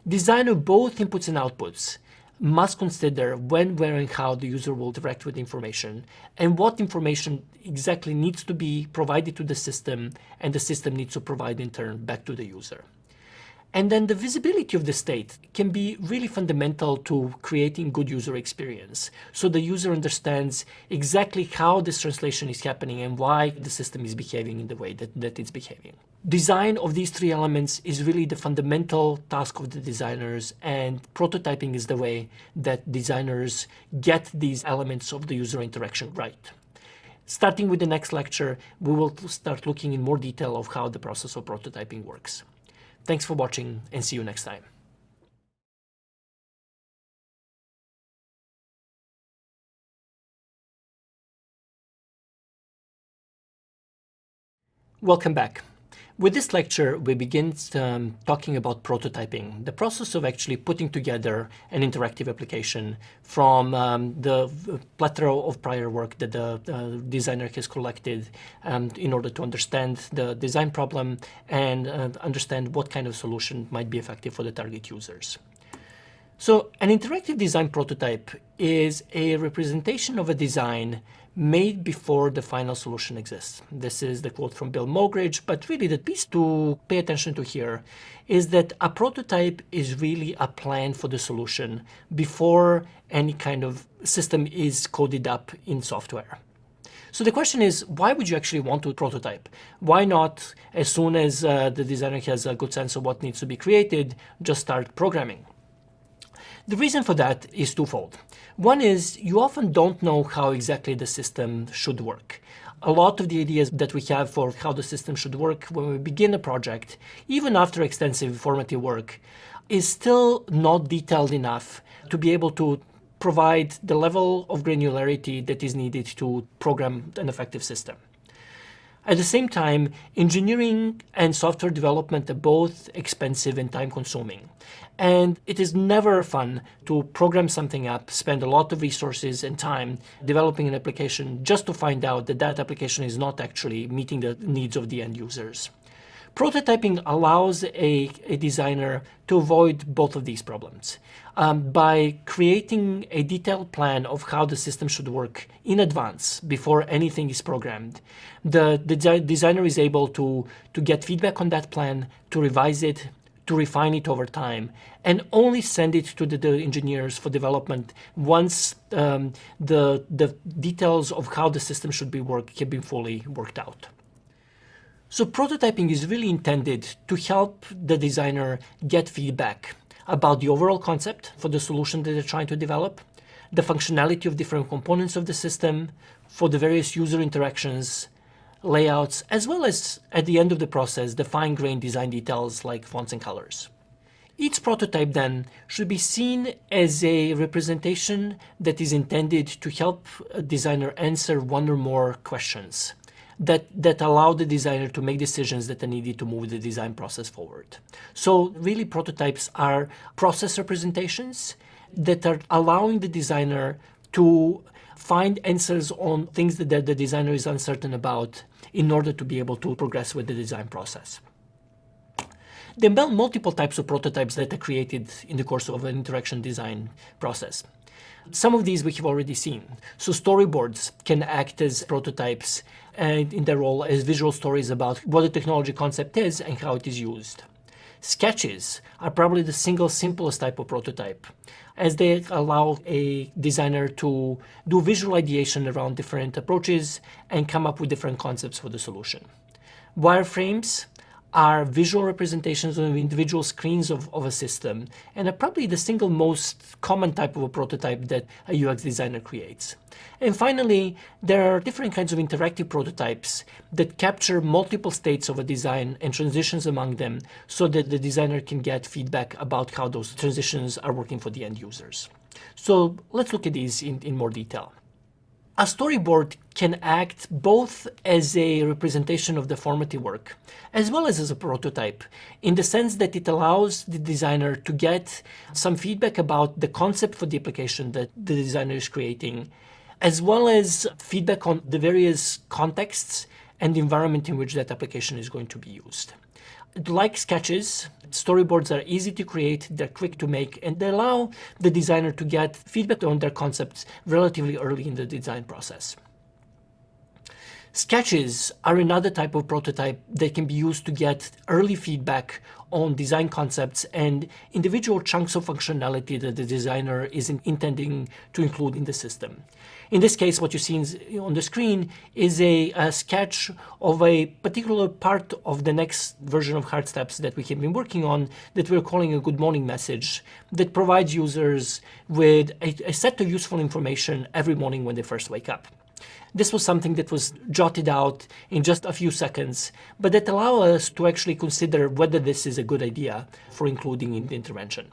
Design of both inputs and outputs must consider when, where, and how the user will interact with information, and what information exactly needs to be provided to the system, and the system needs to provide in turn back to the user. And then the visibility of the state can be really fundamental to creating good user experience. So the user understands exactly how this translation is happening and why the system is behaving in the way that it's behaving. Design of these three elements is really the fundamental task of the designers, and prototyping is the way that designers get these elements of the user interaction right. Starting with the next lecture, we will start looking in more detail of how the process of prototyping works. Thanks for watching, and see you next time. Welcome back. With this lecture, we begin talking about prototyping, the process of actually putting together an interactive application from the plethora of prior work that the designer has collected in order to understand the design problem and understand what kind of solution might be effective for the target users. So an interactive design prototype is a representation of a design made before the final solution exists. This is the quote from Bill Mogridge, but really the piece to pay attention to here is that a prototype is really a plan for the solution before any kind of system is coded up in software. So the question is, why would you actually want to prototype? Why not, as soon as the designer has a good sense of what needs to be created, just start programming? The reason for that is twofold. One is you often don't know how exactly the system should work. A lot of the ideas that we have for how the system should work when we begin a project, even after extensive formative work, is still not detailed enough to be able to provide the level of granularity that is needed to program an effective system. At the same time, engineering and software development are both expensive and time-consuming. And it is never fun to program something up, spend a lot of resources and time developing an application just to find out that that application is not actually meeting the needs of the end users. Prototyping allows a designer to avoid both of these problems. By creating a detailed plan of how the system should work in advance before anything is programmed, the designer is able to get feedback on that plan, to revise it, to refine it over time, and only send it to the engineers for development once the details of how the system should be worked have been fully worked out. So prototyping is really intended to help the designer get feedback about the overall concept for the solution that they're trying to develop, the functionality of different components of the system, for the various user interactions, layouts, as well as, at the end of the process, the fine-grained design details like fonts and colors. Each prototype then should be seen as a representation that is intended to help a designer answer one or more questions that allow the designer to make decisions that are needed to move the design process forward. So really prototypes are process representations that are allowing the designer to find answers on things that the designer is uncertain about in order to be able to progress with the design process. There are multiple types of prototypes that are created in the course of an interaction design process. Some of these we have already seen. So storyboards can act as prototypes and in their role as visual stories about what the technology concept is and how it is used. Sketches are probably the single simplest type of prototype, as they allow a designer to do visual ideation around different approaches and come up with different concepts for the solution. Wireframes are visual representations of individual screens of a system and are probably the single most common type of a prototype that a UX designer creates. And finally, there are different kinds of interactive prototypes that capture multiple states of a design and transitions among them so that the designer can get feedback about how those transitions are working for the end users. So let's look at these in more detail. A storyboard can act both as a representation of the formative work as well as a prototype, in the sense that it allows the designer to get some feedback about the concept for the application that the designer is creating, as well as feedback on the various contexts and environment in which that application is going to be used. Like sketches, storyboards are easy to create, they're quick to make, and they allow the designer to get feedback on their concepts relatively early in the design process. Sketches are another type of prototype that can be used to get early feedback on design concepts and individual chunks of functionality that the designer is intending to include in the system. In this case, what you see on the screen is a sketch of a particular part of the next version of Hard Steps that we have been working on, that we're calling a good morning message, that provides users with a set of useful information every morning when they first wake up. This was something that was jotted out in just a few seconds, but that allow us to actually consider whether this is a good idea for including in the intervention.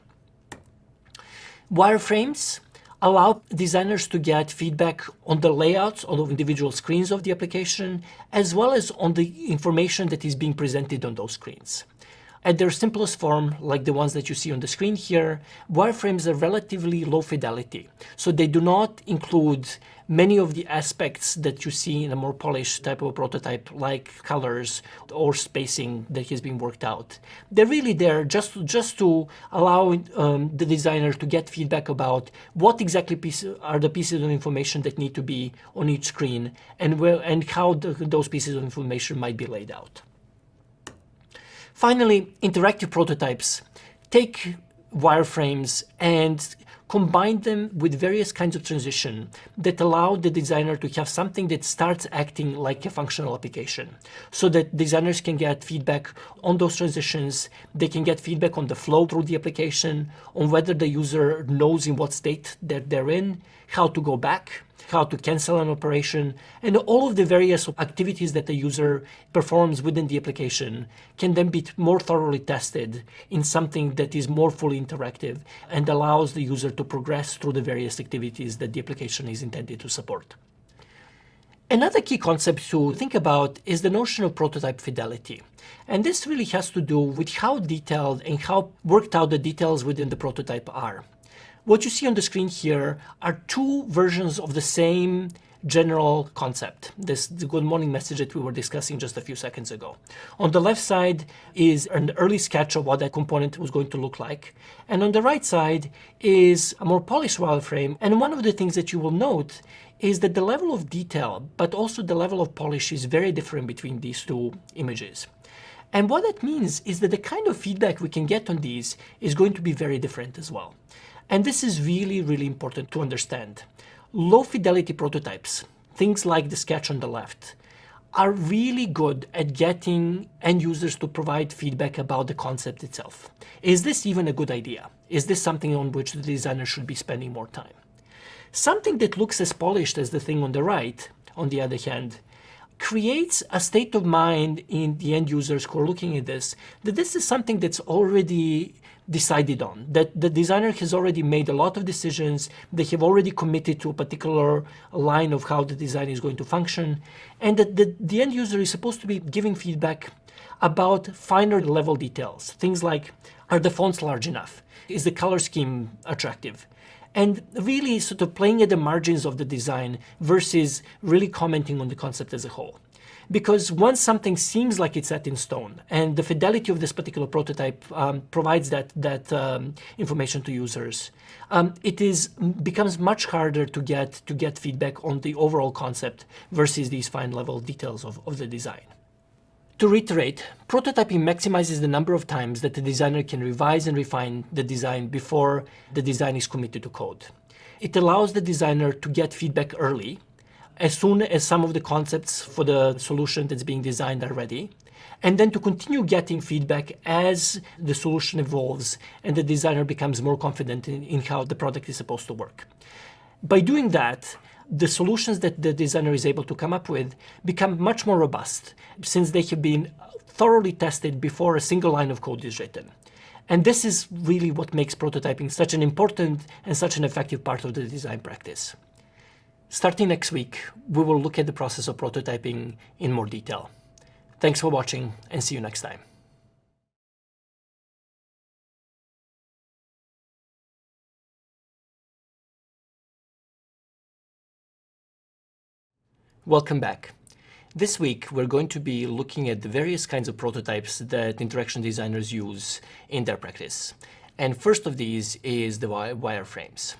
Wireframes allow designers to get feedback on the layouts of individual screens of the application, as well as on the information that is being presented on those screens. At their simplest form, like the ones that you see on the screen here, wireframes are relatively low fidelity, so they do not include many of the aspects that you see in a more polished type of prototype, like colors or spacing that has been worked out. They're really there just to allow the designer to get feedback about what exactly are the pieces of information that need to be on each screen and how those pieces of information might be laid out. Finally, interactive prototypes take wireframes and combine them with various kinds of transition that allow the designer to have something that starts acting like a functional application, so that designers can get feedback on those transitions. They can get feedback on the flow through the application, on whether the user knows in what state that they're in, how to go back, how to cancel an operation, and all of the various activities that the user performs within the application can then be more thoroughly tested in something that is more fully interactive and allows the user to progress through the various activities that the application is intended to support. Another key concept to think about is the notion of prototype fidelity. And this really has to do with how detailed and how worked out the details within the prototype are. What you see on the screen here are two versions of the same general concept, the good morning message that we were discussing just a few seconds ago. On the left side is an early sketch of what that component was going to look like. And on the right side is a more polished wireframe. And one of the things that you will note is that the level of detail, but also the level of polish, is very different between these two images. And what that means is that the kind of feedback we can get on these is going to be very different as well. And this is really, really important to understand. Low fidelity prototypes, things like the sketch on the left, are really good at getting end users to provide feedback about the concept itself. Is this even a good idea? Is this something on which the designer should be spending more time? Something that looks as polished as the thing on the right, on the other hand, creates a state of mind in the end users who are looking at this, that this is something that's already decided on, that the designer has already made a lot of decisions, they have already committed to a particular line of how the design is going to function, and that the end user is supposed to be giving feedback about finer level details. Things like, are the fonts large enough? Is the color scheme attractive? And really sort of playing at the margins of the design versus really commenting on the concept as a whole. Because once something seems like it's set in stone, and the fidelity of this particular prototype provides that information to users, becomes much harder to get feedback on the overall concept versus these fine level details of the design. To reiterate, prototyping maximizes the number of times that the designer can revise and refine the design before the design is committed to code. It allows the designer to get feedback early, as soon as some of the concepts for the solution that's being designed are ready, and then to continue getting feedback as the solution evolves and the designer becomes more confident in how the product is supposed to work. By doing that, the solutions that the designer is able to come up with become much more robust, since they have been thoroughly tested before a single line of code is written. And this is really what makes prototyping such an important and such an effective part of the design practice. Starting next week, we will look at the process of prototyping in more detail. Thanks for watching, and see you next time. Welcome back. This week, we're going to be looking at the various kinds of prototypes that interaction designers use in their practice. And first of these is the wireframes.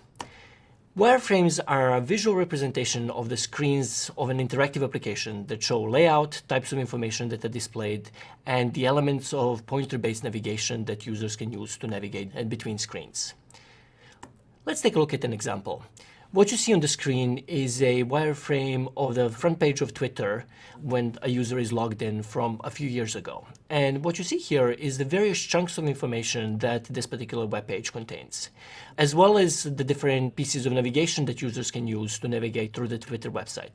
Wireframes are a visual representation of the screens of an interactive application that show layout, types of information that are displayed, and the elements of pointer-based navigation that users can use to navigate between screens. Let's take a look at an example. What you see on the screen is a wireframe of the front page of Twitter when a user is logged in from a few years ago. And what you see here is the various chunks of information that this particular web page contains, as well as the different pieces of navigation that users can use to navigate through the Twitter website.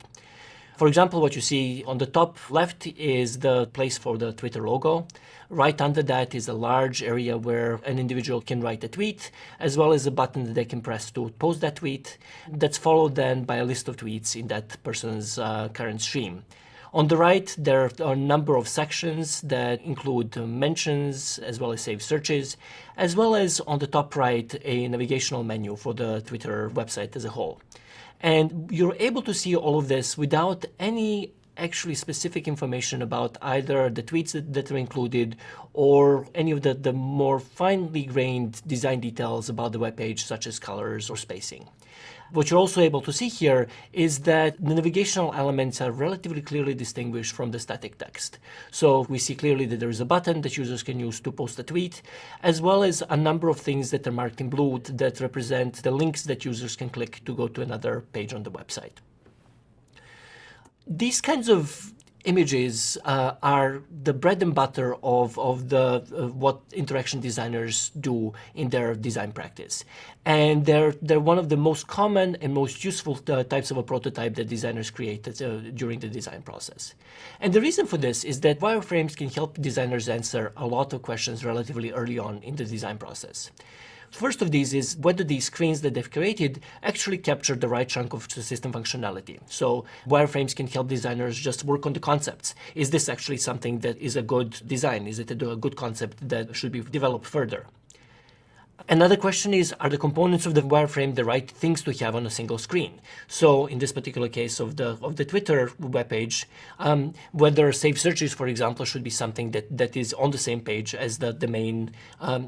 For example, what you see on the top left is the place for the Twitter logo. Right under that is a large area where an individual can write a tweet, as well as a button that they can press to post that tweet. That's followed then by a list of tweets in that person's current stream. On the right, there are a number of sections that include mentions, as well as saved searches, as well as on the top right, a navigational menu for the Twitter website as a whole. And you're able to see all of this without any actually specific information about either the tweets that are included or any of the more finely grained design details about the web page, such as colors or spacing. What you're also able to see here is that the navigational elements are relatively clearly distinguished from the static text. So we see clearly that there is a button that users can use to post a tweet, as well as a number of things that are marked in blue that represent the links that users can click to go to another page on the website. These kinds of images are the bread and butter of what interaction designers do in their design practice. And they're one of the most common and most useful types of a prototype that designers create during the design process. And the reason for this is that wireframes can help designers answer a lot of questions relatively early on in the design process. First of these is whether these screens that they've created actually capture the right chunk of the system functionality. So wireframes can help designers just work on the concepts. Is this actually something that is a good design? Is it a good concept that should be developed further? Another question is, are the components of the wireframe the right things to have on a single screen? So in this particular case of the Twitter webpage, whether saved searches, for example, should be something that is on the same page as the main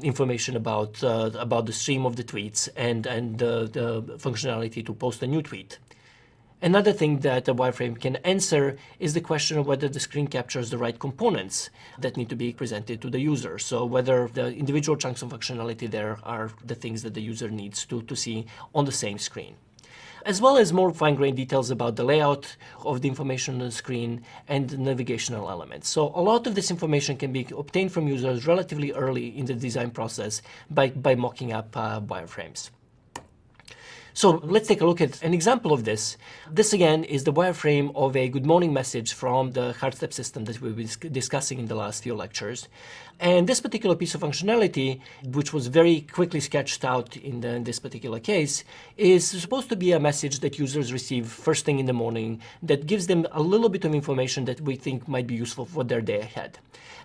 information about the stream of the tweets and the functionality to post a new tweet. Another thing that a wireframe can answer is the question of whether the screen captures the right components that need to be presented to the user. So whether the individual chunks of functionality there are the things that the user needs to see on the same screen. As well as more fine-grained details about the layout of the information on the screen and the navigational elements. So a lot of this information can be obtained from users relatively early in the design process by mocking up wireframes. So let's take a look at an example of this. This again is the wireframe of a good morning message from the HeartStep system that we've been discussing in the last few lectures. And this particular piece of functionality, which was very quickly sketched out in this particular case, is supposed to be a message that users receive first thing in the morning that gives them a little bit of information that we think might be useful for their day ahead.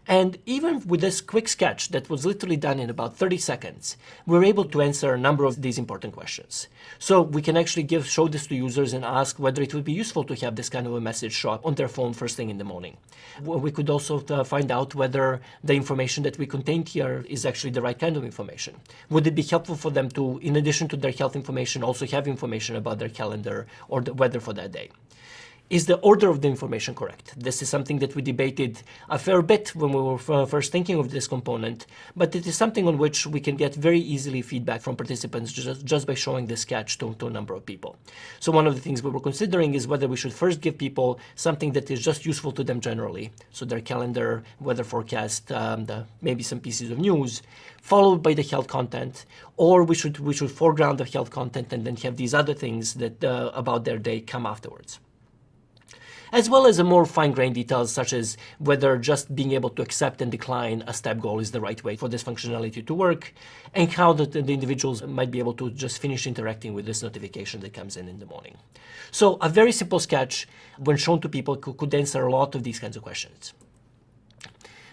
And even with this quick sketch that was literally done in about 30 seconds, we're able to answer a number of these important questions. So we can actually show this to users and ask whether it would be useful to have this kind of a message show up on their phone first thing in the morning. We could also find out whether the information that we contained here is actually the right kind of information. Would it be helpful for them to, in addition to their health information, also have information about their calendar or the weather for that day? Is the order of the information correct? This is something that we debated a fair bit when we were first thinking of this component, but it is something on which we can get very easily feedback from participants just by showing this sketch to a number of people. So one of the things we were considering is whether we should first give people something that is just useful to them generally, so their calendar, weather forecast, maybe some pieces of news, followed by the health content, or we should foreground the health content and then have these other things that about their day come afterwards. As well as a more fine-grained details such as whether just being able to accept and decline a step goal is the right way for this functionality to work, and how the individuals might be able to just finish interacting with this notification that comes in the morning. So a very simple sketch, when shown to people, could answer a lot of these kinds of questions.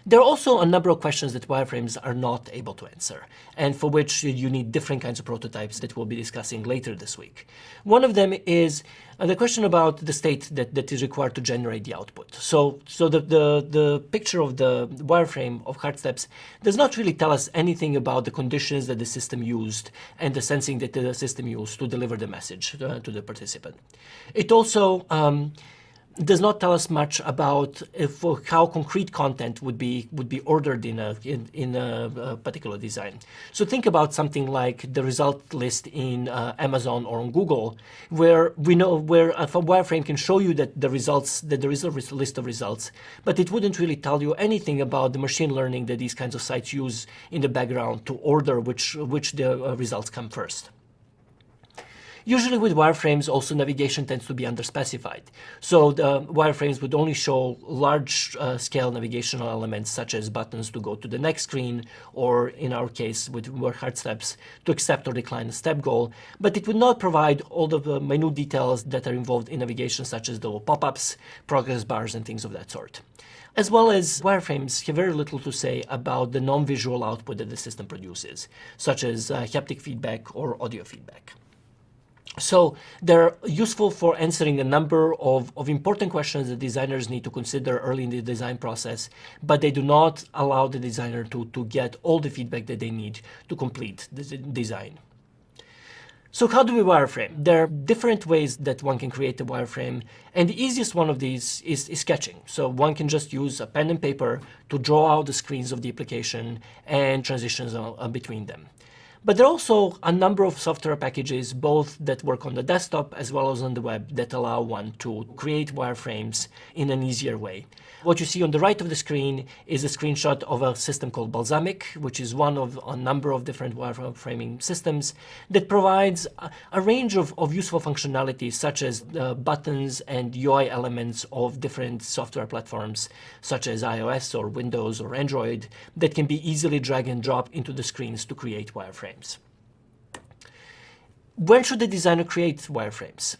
There are also a number of questions that wireframes are not able to answer, and for which you need different kinds of prototypes that we'll be discussing later this week. One of them is the question about the state that is required to generate the output. So the picture of the wireframe of HeartSteps does not really tell us anything about the conditions that the system used and the sensing that the system used to deliver the message to the participant. It also does not tell us much about how concrete content would be ordered in a particular design. So think about something like the result list in Amazon or on Google, where we know where a wireframe can show you that there is a list of results, but it wouldn't really tell you anything about the machine learning that these kinds of sites use in the background to order which the results come first. Usually with wireframes, also navigation tends to be underspecified. So the wireframes would only show large-scale navigational elements such as buttons to go to the next screen, or in our case with HeartSteps, to accept or decline a step goal. But it would not provide all the minute details that are involved in navigation, such as the pop-ups, progress bars, and things of that sort. As well as wireframes have very little to say about the non-visual output that the system produces, such as haptic feedback or audio feedback. So they're useful for answering a number of important questions that designers need to consider early in the design process, but they do not allow the designer to get all the feedback that they need to complete the design. So how do we wireframe? There are different ways that one can create a wireframe, and the easiest one of these is sketching. So one can just use a pen and paper to draw out the screens of the application and transitions between them. But there are also a number of software packages, both that work on the desktop as well as on the web, that allow one to create wireframes in an easier way. What you see on the right of the screen is a screenshot of a system called Balsamic, which is one of a number of different wireframing systems that provides a range of useful functionalities, such as buttons and UI elements of different software platforms, such as iOS or Windows or Android, that can be easily drag and drop into the screens to create wireframes. When should the designer create wireframes?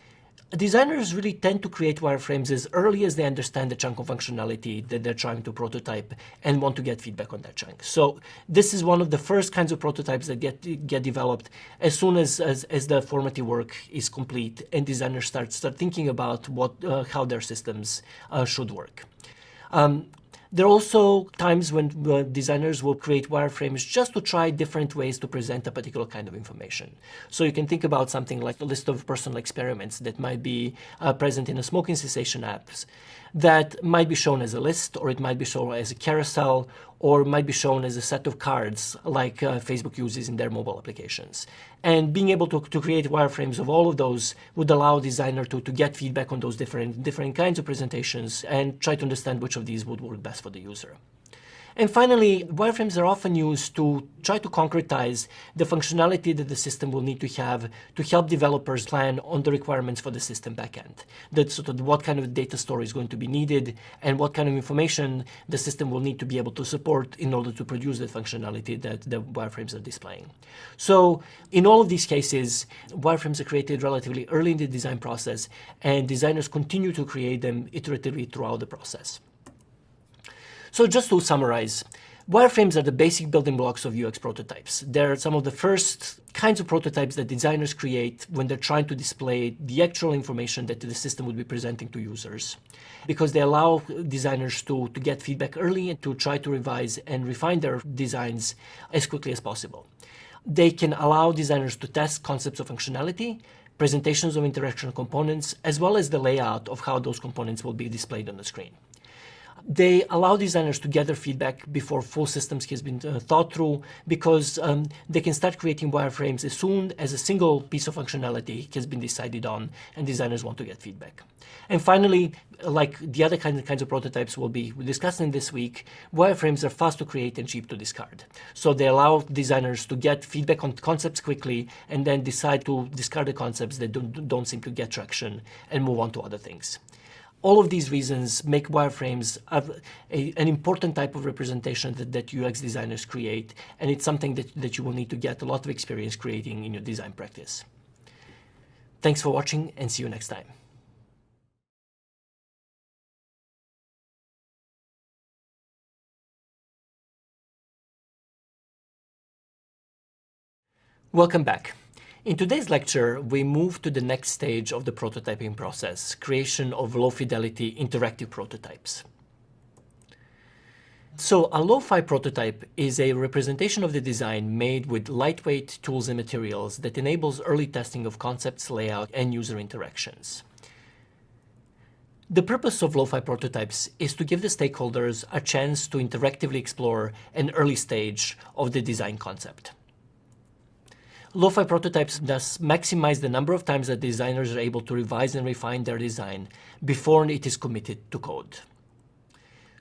Designers really tend to create wireframes as early as they understand the chunk of functionality that they're trying to prototype and want to get feedback on that chunk. So this is one of the first kinds of prototypes that get developed as soon as the formative work is complete and designers start thinking about how their systems should work. There are also times when designers will create wireframes just to try different ways to present a particular kind of information. So you can think about something like a list of personal experiments that might be present in a smoking cessation apps that might be shown as a list, or it might be shown as a carousel, or it might be shown as a set of cards like Facebook uses in their mobile applications. And being able to create wireframes of all of those would allow a designer to get feedback on those different kinds of presentations and try to understand which of these would work best for the user. And finally, wireframes are often used to try to concretize the functionality that the system will need to have to help developers plan on the requirements for the system backend. That's sort of what kind of data store is going to be needed and what kind of information the system will need to be able to support in order to produce the functionality that the wireframes are displaying. So in all of these cases, wireframes are created relatively early in the design process, and designers continue to create them iteratively throughout the process. So just to summarize, wireframes are the basic building blocks of UX prototypes. They're some of the first kinds of prototypes that designers create when they're trying to display the actual information that the system would be presenting to users, because they allow designers to get feedback early and to try to revise and refine their designs as quickly as possible. They can allow designers to test concepts of functionality, presentations of interaction components, as well as the layout of how those components will be displayed on the screen. They allow designers to gather feedback before full systems has been thought through, because they can start creating wireframes as soon as a single piece of functionality has been decided on and designers want to get feedback. And finally, like the other kinds of prototypes we'll be discussing this week, wireframes are fast to create and cheap to discard. So they allow designers to get feedback on concepts quickly and then decide to discard the concepts that don't seem to get traction and move on to other things. All of these reasons make wireframes an important type of representation that UX designers create, and it's something that you will need to get a lot of experience creating in your design practice. Thanks for watching, and see you next time. Welcome back. In today's lecture, we move to the next stage of the prototyping process, creation of low-fidelity interactive prototypes. So a lo-fi prototype is a representation of the design made with lightweight tools and materials that enables early testing of concepts, layout, and user interactions. The purpose of lo-fi prototypes is to give the stakeholders a chance to interactively explore an early stage of the design concept. Lo-fi prototypes thus maximize the number of times that designers are able to revise and refine their design before it is committed to code.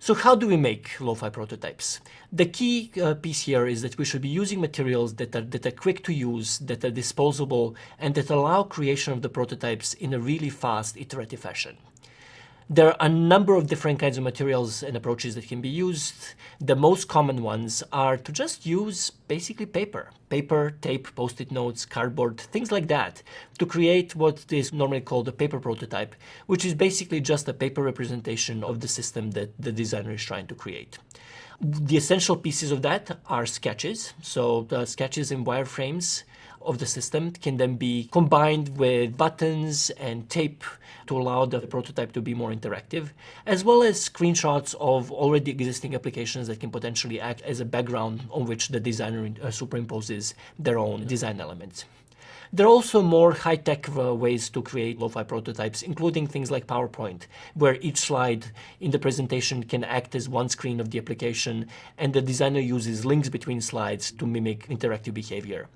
So how do we make lo-fi prototypes? The key piece here is that we should be using materials that are quick to use, that are disposable, and that allow creation of the prototypes in a really fast, iterative fashion. There are a number of different kinds of materials and approaches that can be used. The most common ones are to just use basically paper, tape, post-it notes, cardboard, things like that, to create what is normally called a paper prototype, which is basically just a paper representation of the system that the designer is trying to create. The essential pieces of that are sketches. So the sketches and wireframes of the system can then be combined with buttons and tape to allow the prototype to be more interactive, as well as screenshots of already existing applications that can potentially act as a background on which the designer superimposes their own design elements. There are also more high-tech ways to create lo-fi prototypes, including things like PowerPoint, where each slide in the presentation can act as one screen of the application, and the designer uses links between slides to mimic interactive behavior.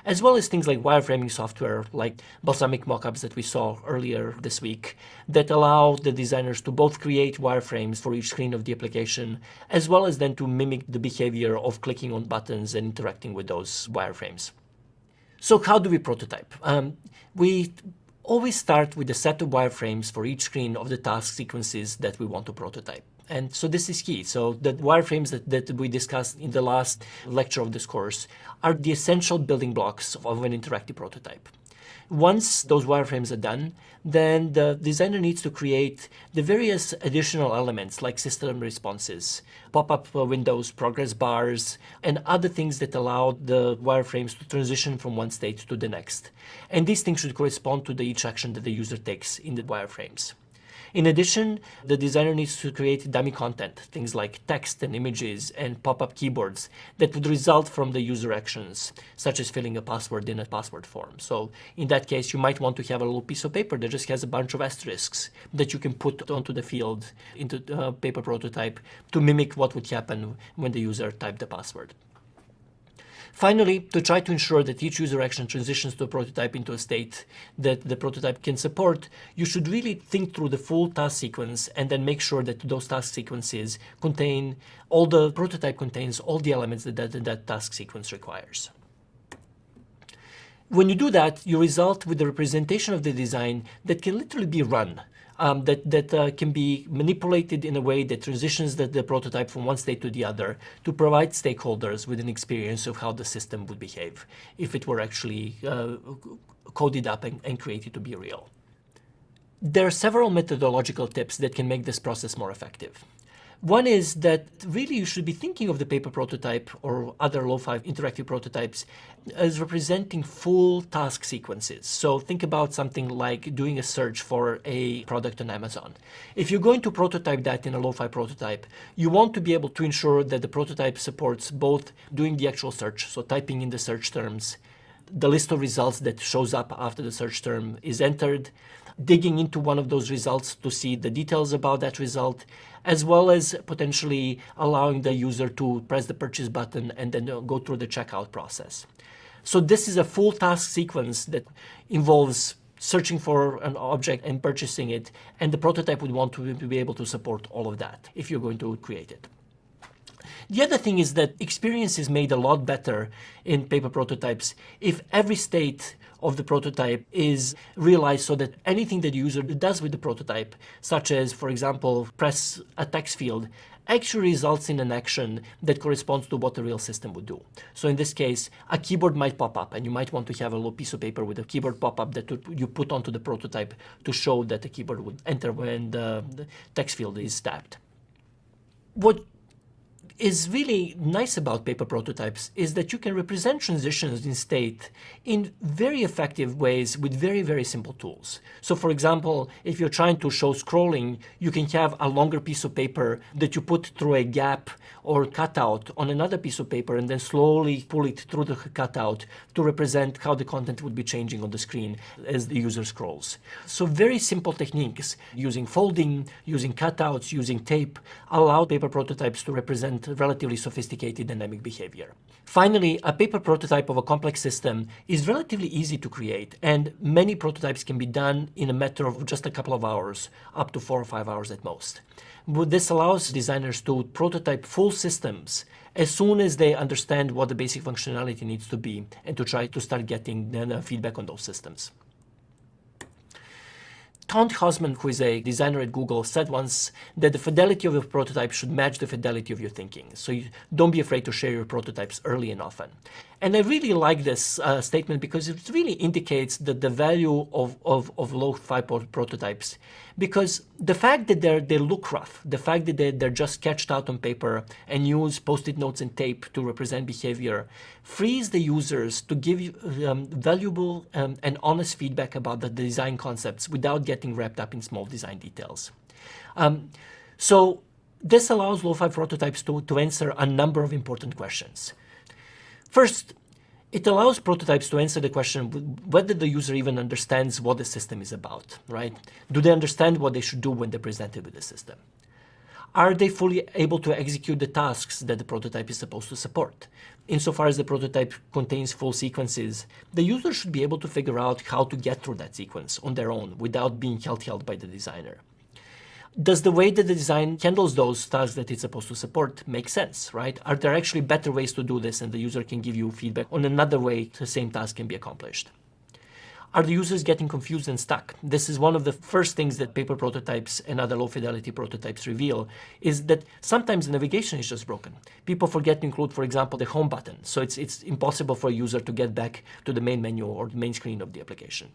As well as things like wireframing software, like balsamic mockups that we saw earlier this week, that allow the designers to both create wireframes for each screen of the application, as well as then to mimic the behavior of clicking on buttons and interacting with those wireframes. So how do we prototype? We always start with a set of wireframes for each screen of the task sequences that we want to prototype. And so this is key. So the wireframes that we discussed in the last lecture of this course are the essential building blocks of an interactive prototype. Once those wireframes are done, then the designer needs to create the various additional elements like system responses, pop-up windows, progress bars, and other things that allow the wireframes to transition from one state to the next. And these things should correspond to each action that the user takes in the wireframes. In addition, the designer needs to create dummy content, things like text and images and pop-up keyboards that would result from the user actions, such as filling a password in a password form. So in that case, you might want to have a little piece of paper that just has a bunch of asterisks that you can put onto the field into the paper prototype to mimic what would happen when the user typed the password. Finally, to try to ensure that each user action transitions to a prototype into a state that the prototype can support, you should really think through the full task sequence and then make sure that those task sequences contain all the prototype contains all the elements that task sequence requires. When you do that, you result with a representation of the design that can literally be run, that can be manipulated in a way that transitions the prototype from one state to the other to provide stakeholders with an experience of how the system would behave if it were actually coded up and created to be real. There are several methodological tips that can make this process more effective. One is that really you should be thinking of the paper prototype or other lo-fi interactive prototypes as representing full task sequences. So think about something like doing a search for a product on Amazon. If you're going to prototype that in a lo-fi prototype, you want to be able to ensure that the prototype supports both doing the actual search, so typing in the search terms, the list of results that shows up after the search term is entered, digging into one of those results to see the details about that result, as well as potentially allowing the user to press the purchase button and then go through the checkout process. So this is a full task sequence that involves searching for an object and purchasing it, and the prototype would want to be able to support all of that if you're going to create it. The other thing is that experience is made a lot better in paper prototypes if every state of the prototype is realized so that anything that the user does with the prototype, such as, for example, press a text field, actually results in an action that corresponds to what the real system would do. So in this case, a keyboard might pop up, and you might want to have a little piece of paper with a keyboard pop-up that you put onto the prototype to show that the keyboard would enter when the text field is tapped. What is really nice about paper prototypes is that you can represent transitions in state in very effective ways with very, very simple tools. So for example, if you're trying to show scrolling, you can have a longer piece of paper that you put through a gap or cutout on another piece of paper and then slowly pull it through the cutout to represent how the content would be changing on the screen as the user scrolls. So very simple techniques using folding, using cutouts, using tape allow paper prototypes to represent relatively sophisticated dynamic behavior. Finally, a paper prototype of a complex system is relatively easy to create, and many prototypes can be done in a matter of just a couple of hours, up to 4 or 5 hours at most. This allows designers to prototype full systems as soon as they understand what the basic functionality needs to be and to try to start getting feedback on those systems. Todd Hausman, who is a designer at Google, said once that the fidelity of your prototype should match the fidelity of your thinking. So don't be afraid to share your prototypes early and often. And I really like this statement because it really indicates that the value of low-fi prototypes. Because the fact that they look rough, the fact that they're just sketched out on paper and use post-it notes and tape to represent behavior, frees the users to give you valuable and honest feedback about the design concepts without getting wrapped up in small design details. So this allows lo-fi prototypes to answer a number of important questions. First, it allows prototypes to answer the question whether the user even understands what the system is about, right? Do they understand what they should do when they're presented with the system? Are they fully able to execute the tasks that the prototype is supposed to support? Insofar as the prototype contains full sequences, the user should be able to figure out how to get through that sequence on their own without being held by the designer. Does the way that the design handles those tasks that it's supposed to support make sense, right? Are there actually better ways to do this and the user can give you feedback on another way the same task can be accomplished? Are the users getting confused and stuck? This is one of the first things that paper prototypes and other low-fidelity prototypes reveal, is that sometimes the navigation is just broken. People forget to include, for example, the home button, so it's impossible for a user to get back to the main menu or the main screen of the application.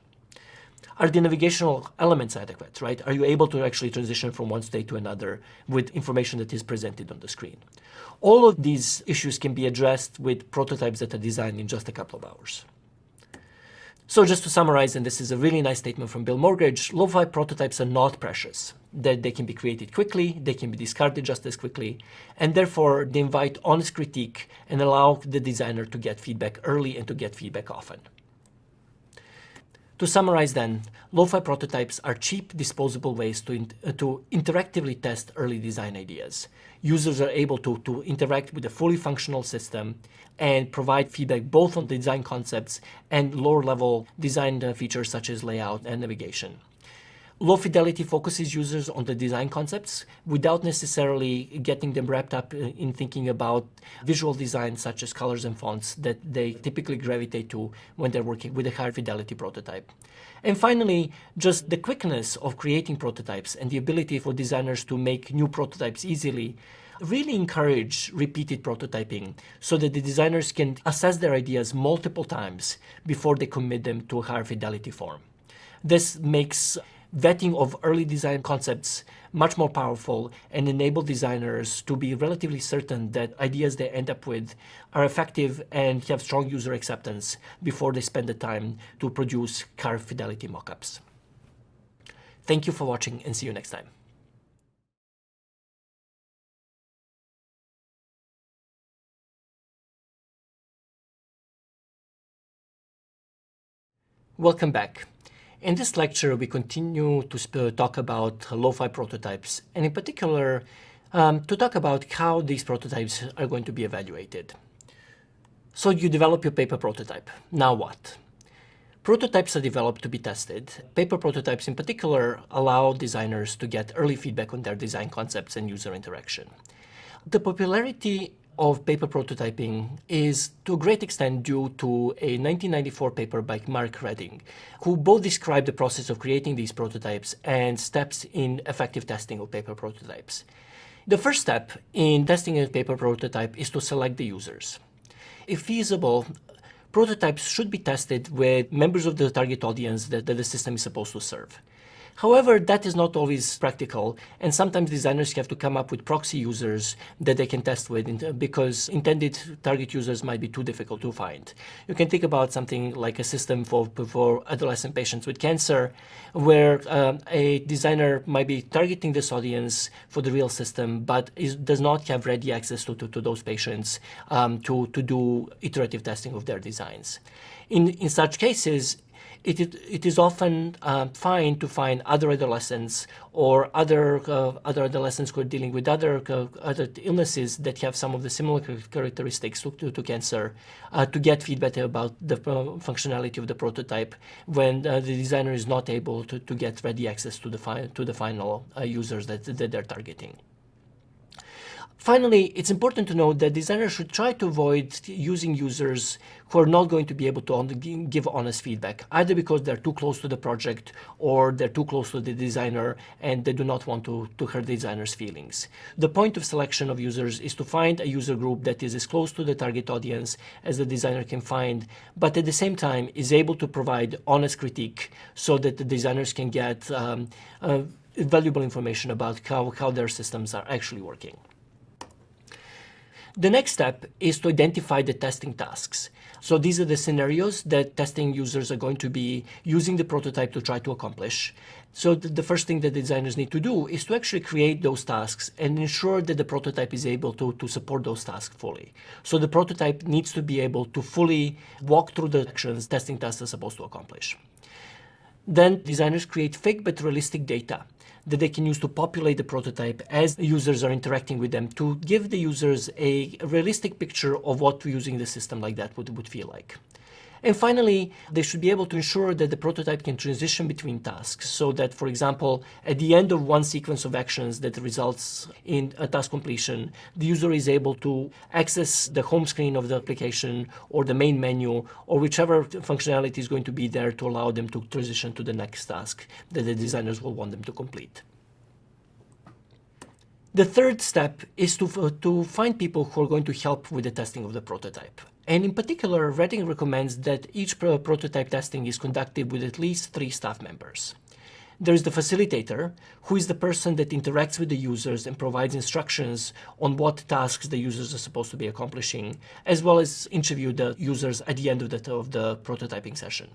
Are the navigational elements adequate, right? Are you able to actually transition from one state to another with information that is presented on the screen? All of these issues can be addressed with prototypes that are designed in just a couple of hours. So just to summarize, and this is a really nice statement from Bill Morgridge, lo-fi prototypes are not precious. That they can be created quickly, they can be discarded just as quickly, and therefore they invite honest critique and allow the designer to get feedback early and to get feedback often. To summarize then, lo-fi prototypes are cheap, disposable ways to interactively test early design ideas. Users are able to interact with a fully functional system and provide feedback both on the design concepts and lower-level design features such as layout and navigation. Low fidelity focuses users on the design concepts without necessarily getting them wrapped up in thinking about visual design such as colors and fonts that they typically gravitate to when they're working with a higher fidelity prototype. And finally, just the quickness of creating prototypes and the ability for designers to make new prototypes easily really encourage repeated prototyping so that the designers can assess their ideas multiple times before they commit them to a higher fidelity form. This makes vetting of early design concepts much more powerful and enable designers to be relatively certain that ideas they end up with are effective and have strong user acceptance before they spend the time to produce high fidelity mockups. Thank you for watching and see you next time. Welcome back. In this lecture, we continue to talk about lo-fi prototypes, and in particular, to talk about how these prototypes are going to be evaluated. So you develop your paper prototype. Now what? Prototypes are developed to be tested. Paper prototypes in particular allow designers to get early feedback on their design concepts and user interaction. The popularity of paper prototyping is to a great extent due to a 1994 paper by Mark Redding, who both described the process of creating these prototypes and steps in effective testing of paper prototypes. The first step in testing a paper prototype is to select the users. If feasible, prototypes should be tested with members of the target audience that the system is supposed to serve. However, that is not always practical, and sometimes designers have to come up with proxy users that they can test with because intended target users might be too difficult to find. You can think about something like a system for adolescent patients with cancer, where a designer might be targeting this audience for the real system, but does not have ready access to those patients to do iterative testing of their designs. In such cases, it is often fine to find other adolescents or other adolescents who are dealing with other illnesses that have some of the similar characteristics to cancer to get feedback about the functionality of the prototype when the designer is not able to get ready access to the final users that they're targeting. Finally, it's important to note that designers should try to avoid using users who are not going to be able to give honest feedback, either because they're too close to the project or they're too close to the designer and they do not want to hurt the designer's feelings. The point of selection of users is to find a user group that is as close to the target audience as the designer can find, but at the same time is able to provide honest critique so that the designers can get valuable information about how their systems are actually working. The next step is to identify the testing tasks. So these are the scenarios that testing users are going to be using the prototype to try to accomplish. So the first thing that designers need to do is to actually create those tasks and ensure that the prototype is able to support those tasks fully. So the prototype needs to be able to fully walk through the actions testing tasks are supposed to accomplish. Then designers create fake but realistic data that they can use to populate the prototype as the users are interacting with them to give the users a realistic picture of what using the system like that would feel like. And finally, they should be able to ensure that the prototype can transition between tasks so that, for example, at the end of one sequence of actions that results in a task completion, the user is able to access the home screen of the application or the main menu or whichever functionality is going to be there to allow them to transition to the next task that the designers will want them to complete. The third step is to find people who are going to help with the testing of the prototype. And in particular, Redding recommends that each prototype testing is conducted with at least 3 staff members. There is the facilitator, who is the person that interacts with the users and provides instructions on what tasks the users are supposed to be accomplishing, as well as interview the users at the end of the prototyping session.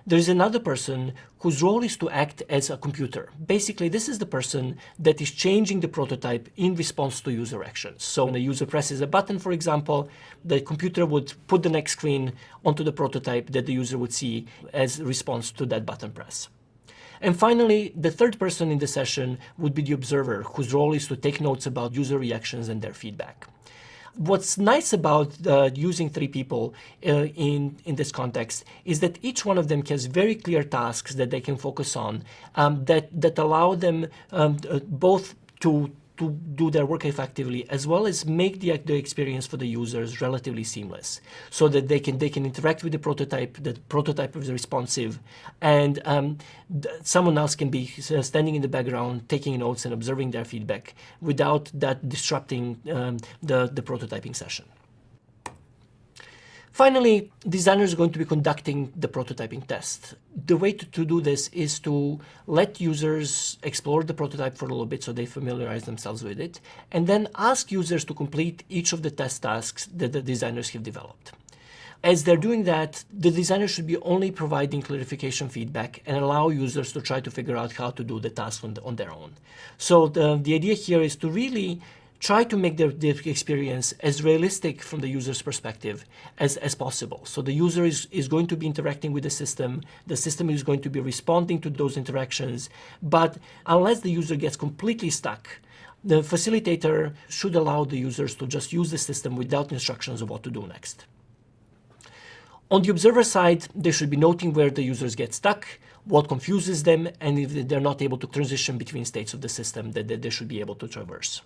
There's another person whose role is to act as a computer. Basically, this is the person that is changing the prototype in response to user actions. So when a user presses a button, for example, the computer would put the next screen onto the prototype that the user would see as a response to that button press. And finally, the third person in the session would be the observer, whose role is to take notes about user reactions and their feedback. What's nice about using three people in this context is that each one of them has very clear tasks that they can focus on that allow them both to do their work effectively, as well as make the experience for the users relatively seamless, so that they can interact with the prototype is responsive, and someone else can be standing in the background taking notes and observing their feedback without that disrupting the prototyping session. Finally, designers are going to be conducting the prototyping test. The way to do this is to let users explore the prototype for a little bit so they familiarize themselves with it, and then ask users to complete each of the test tasks that the designers have developed. As they're doing that, the designer should be only providing clarification feedback and allow users to try to figure out how to do the task on their own. So the idea here is to really try to make their experience as realistic from the user's perspective as possible. So the user is going to be interacting with the system is going to be responding to those interactions, but unless the user gets completely stuck, the facilitator should allow the users to just use the system without instructions of what to do next. On the observer side, they should be noting where the users get stuck, what confuses them, and if they're not able to transition between states of the system that they should be able to traverse.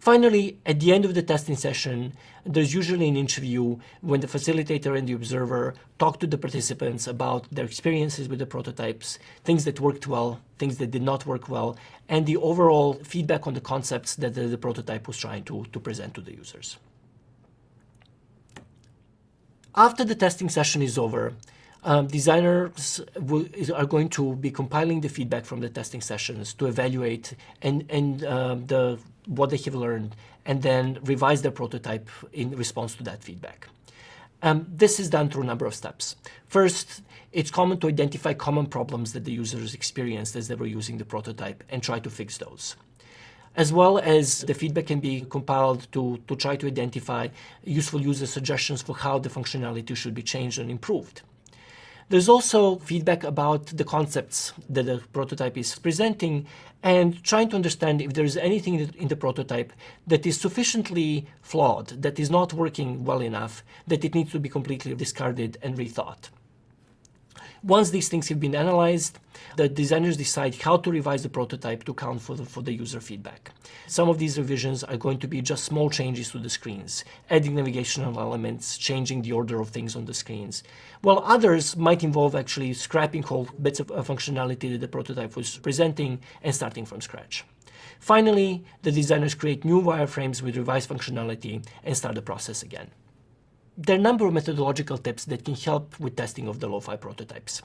Finally, at the end of the testing session, there's usually an interview when the facilitator and the observer talk to the participants about their experiences with the prototypes, things that worked well, things that did not work well, and the overall feedback on the concepts that the prototype was trying to present to the users. After the testing session is over, designers are going to be compiling the feedback from the testing sessions to evaluate what they have learned, and then revise their prototype in response to that feedback. This is done through a number of steps. First, it's common to identify common problems that the users experienced as they were using the prototype and try to fix those. As well as the feedback can be compiled to try to identify useful user suggestions for how the functionality should be changed and improved. There's also feedback about the concepts that the prototype is presenting, and trying to understand if there's anything in the prototype that is sufficiently flawed, that is not working well enough, that it needs to be completely discarded and rethought. Once these things have been analyzed, the designers decide how to revise the prototype to account for the user feedback. Some of these revisions are going to be just small changes to the screens, adding navigational elements, changing the order of things on the screens, while others might involve actually scrapping whole bits of functionality that the prototype was presenting and starting from scratch. Finally, the designers create new wireframes with revised functionality and start the process again. There are a number of methodological tips that can help with testing of the lo-fi prototypes.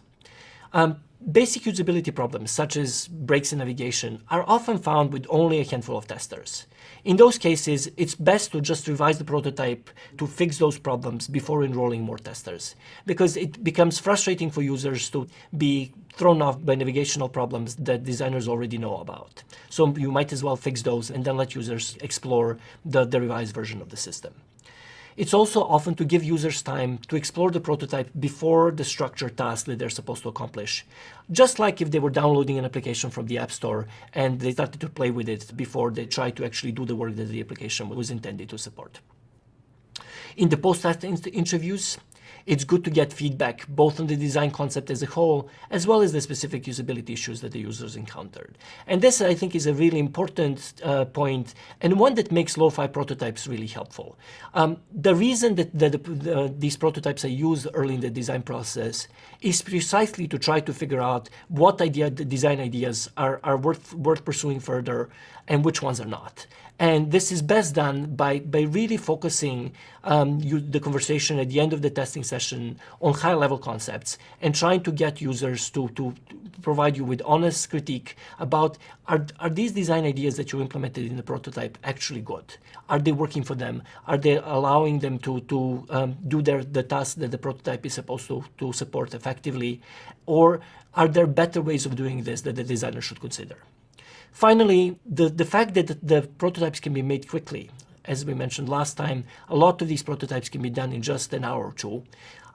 Basic usability problems, such as breaks in navigation, are often found with only a handful of testers. In those cases, it's best to just revise the prototype to fix those problems before enrolling more testers, because it becomes frustrating for users to be thrown off by navigational problems that designers already know about. So you might as well fix those and then let users explore the revised version of the system. It's also often to give users time to explore the prototype before the structured task that they're supposed to accomplish. Just like if they were downloading an application from the App Store and they started to play with it before they tried to actually do the work that the application was intended to support. In the post-test interviews, it's good to get feedback both on the design concept as a whole, as well as the specific usability issues that the users encountered. And this, I think, is a really important point, and one that makes lo-fi prototypes really helpful. The reason that these prototypes are used early in the design process is precisely to try to figure out what the design ideas are worth pursuing further and which ones are not. And this is best done by really focusing the conversation at the end of the testing session on high-level concepts and trying to get users to provide you with honest critique about are these design ideas that you implemented in the prototype actually good? Are they working for them? Are they allowing them to do the task that the prototype is supposed to support effectively? Or are there better ways of doing this that the designer should consider? Finally, the fact that the prototypes can be made quickly, as we mentioned last time, a lot of these prototypes can be done in just an hour or two,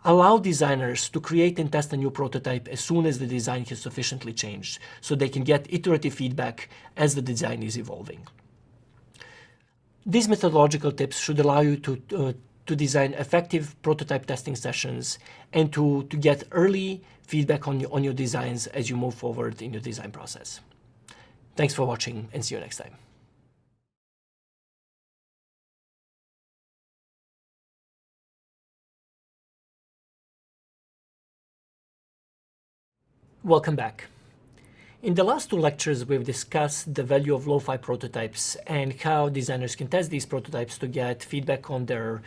allow designers to create and test a new prototype as soon as the design has sufficiently changed, so they can get iterative feedback as the design is evolving. These methodological tips should allow you to design effective prototype testing sessions and to get early feedback on your designs as you move forward in your design process. Thanks for watching, and see you next time. Welcome back. In the last two lectures, we've discussed the value of lo-fi prototypes and how designers can test these prototypes to get feedback on their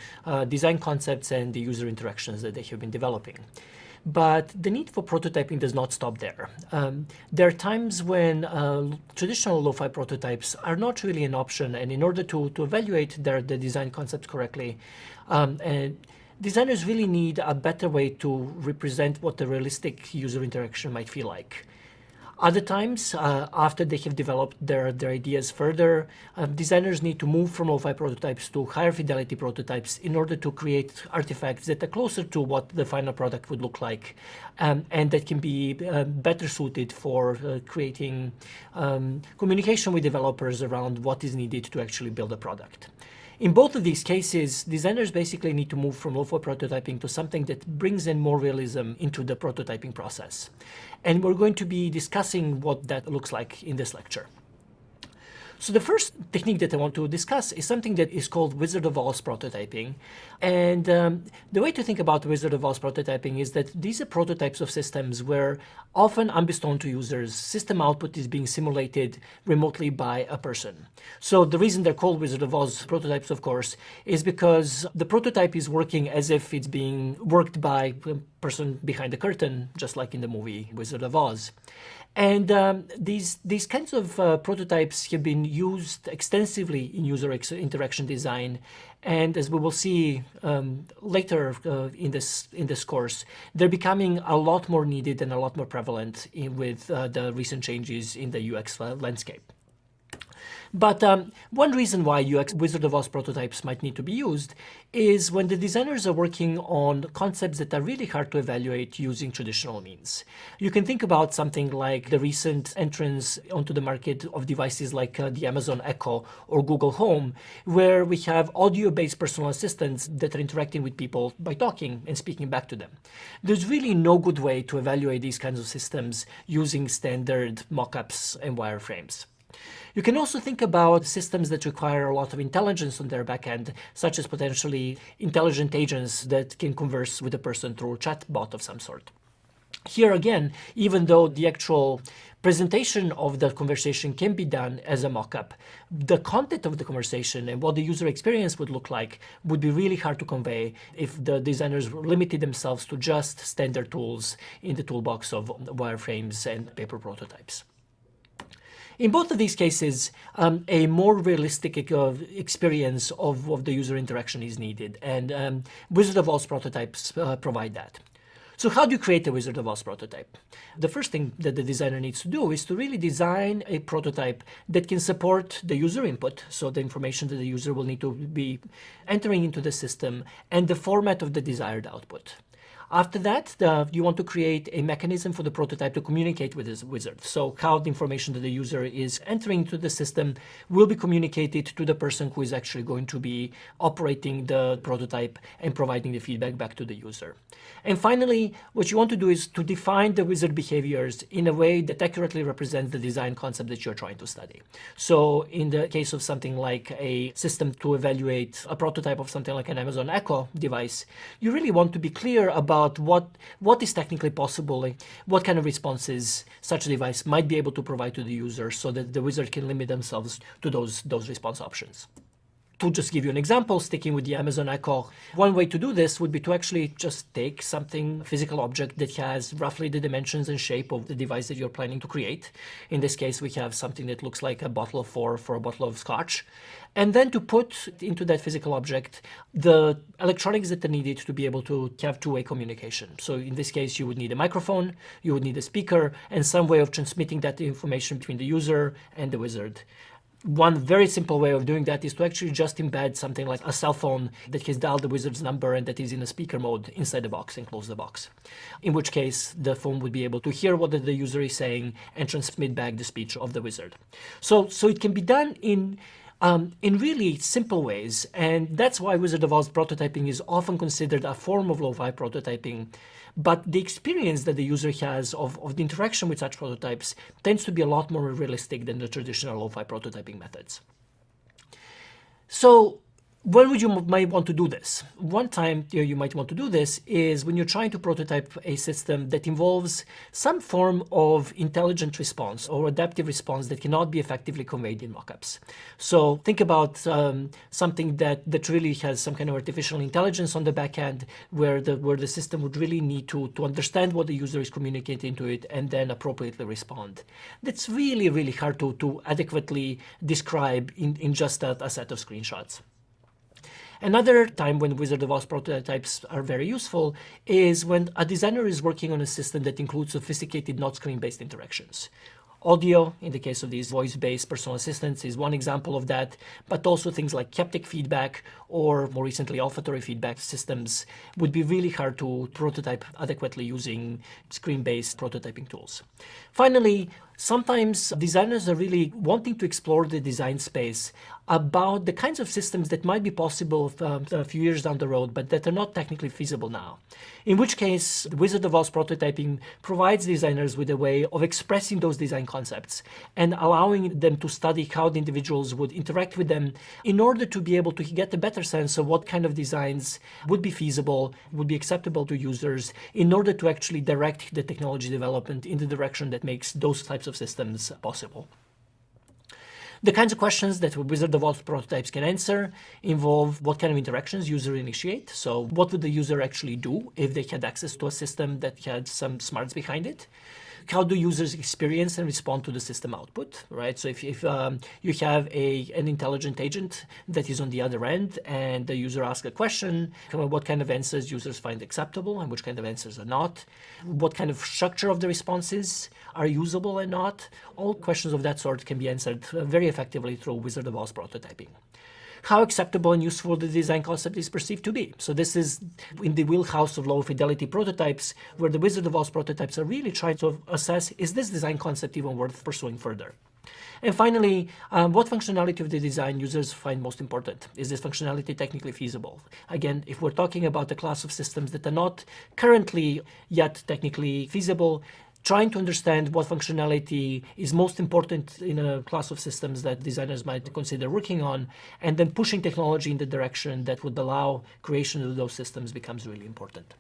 design concepts and the user interactions that they have been developing. But the need for prototyping does not stop there. There are times when traditional lo-fi prototypes are not really an option, and in order to evaluate the design concepts correctly, designers really need a better way to represent what the realistic user interaction might feel like. Other times, after they have developed their ideas further, designers need to move from lo-fi prototypes to higher fidelity prototypes in order to create artifacts that are closer to what the final product would look like, and that can be better suited for creating communication with developers around what is needed to actually build a product. In both of these cases, designers basically need to move from lo-fi prototyping to something that brings in more realism into the prototyping process. And we're going to be discussing what that looks like in this lecture. So the first technique that I want to discuss is something that is called Wizard of Oz prototyping. And the way to think about Wizard of Oz prototyping is that these are prototypes of systems where, often unbeknown to users, system output is being simulated remotely by a person. So the reason they're called Wizard of Oz prototypes, of course, is because the prototype is working as if it's being worked by a person behind the curtain, just like in the movie Wizard of Oz. And these kinds of prototypes have been used extensively in user interaction design, and as we will see later in this course, they're becoming a lot more needed and a lot more prevalent with the recent changes in the UX landscape. But one reason why UX Wizard of Oz prototypes might need to be used is when the designers are working on concepts that are really hard to evaluate using traditional means. You can think about something like the recent entrance onto the market of devices like the Amazon Echo or Google Home, where we have audio-based personal assistants that are interacting with people by talking and speaking back to them. There's really no good way to evaluate these kinds of systems using standard mockups and wireframes. You can also think about systems that require a lot of intelligence on their backend, such as potentially intelligent agents that can converse with a person through a chatbot of some sort. Here again, even though the actual presentation of the conversation can be done as a mockup, the content of the conversation and what the user experience would look like would be really hard to convey if the designers limited themselves to just standard tools in the toolbox of wireframes and paper prototypes. In both of these cases, a more realistic experience of the user interaction is needed, and Wizard of Oz prototypes provide that. So how do you create a Wizard of Oz prototype? The first thing that the designer needs to do is to really design a prototype that can support the user input, so the information that the user will need to be entering into the system, and the format of the desired output. After that, you want to create a mechanism for the prototype to communicate with this wizard. So how the information that the user is entering to the system will be communicated to the person who is actually going to be operating the prototype and providing the feedback back to the user. And finally, what you want to do is to define the wizard behaviors in a way that accurately represents the design concept that you're trying to study. So in the case of something like a system to evaluate a prototype of something like an Amazon Echo device, you really want to be clear about about what is technically possible, like what kind of responses such a device might be able to provide to the user so that the wizard can limit themselves to those response options. To just give you an example, sticking with the Amazon Echo, one way to do this would be to actually just take something, a physical object that has roughly the dimensions and shape of the device that you're planning to create. In this case, we have something that looks like a bottle for a bottle of scotch. And then to put into that physical object the electronics that are needed to be able to have two-way communication. So in this case, you would need a microphone, you would need a speaker, and some way of transmitting that information between the user and the wizard. One very simple way of doing that is to actually just embed something like a cell phone that has dialed the wizard's number and that is in a speaker mode inside the box and close the box. In which case, the phone would be able to hear what the user is saying and transmit back the speech of the wizard. So it can be done in really simple ways, and that's why Wizard of Oz prototyping is often considered a form of lo-fi prototyping. But the experience that the user has of the interaction with such prototypes tends to be a lot more realistic than the traditional lo-fi prototyping methods. So when would you might want to do this? One time you might want to do this is when you're trying to prototype a system that involves some form of intelligent response or adaptive response that cannot be effectively conveyed in mockups. So think about something that really has some kind of artificial intelligence on the back end where the system would really need to understand what the user is communicating to it and then appropriately respond. That's really, really hard to adequately describe in just a set of screenshots. Another time when Wizard of Oz prototypes are very useful is when a designer is working on a system that includes sophisticated not screen-based interactions. Audio, in the case of these voice-based personal assistants, is one example of that, but also things like haptic feedback or more recently olfactory feedback systems would be really hard to prototype adequately using screen-based prototyping tools. Finally, sometimes designers are really wanting to explore the design space about the kinds of systems that might be possible a few years down the road, but that are not technically feasible now. In which case, the Wizard of Oz prototyping provides designers with a way of expressing those design concepts and allowing them to study how the individuals would interact with them in order to be able to get a better sense of what kind of designs would be feasible, would be acceptable to users in order to actually direct the technology development in the direction that makes those types of systems possible. The kinds of questions that Wizard of Oz prototypes can answer involve what kind of interactions user initiate. So what would the user actually do if they had access to a system that had some smarts behind it? How do users experience and respond to the system output, right? So if you have an intelligent agent that is on the other end and the user asks a question, what kind of answers users find acceptable and which kind of answers are not? What kind of structure of the responses are usable and not? All questions of that sort can be answered very effectively through Wizard of Oz prototyping. How acceptable and useful the design concept is perceived to be. So this is in the wheelhouse of low fidelity prototypes, where the Wizard of Oz prototypes are really trying to assess, is this design concept even worth pursuing further? And finally, what functionality of the design users find most important? Is this functionality technically feasible? Again, if we're talking about a class of systems that are not currently yet technically feasible, trying to understand what functionality is most important in a class of systems that designers might consider working on, and then pushing technology in the direction that would allow creation of those systems becomes really important.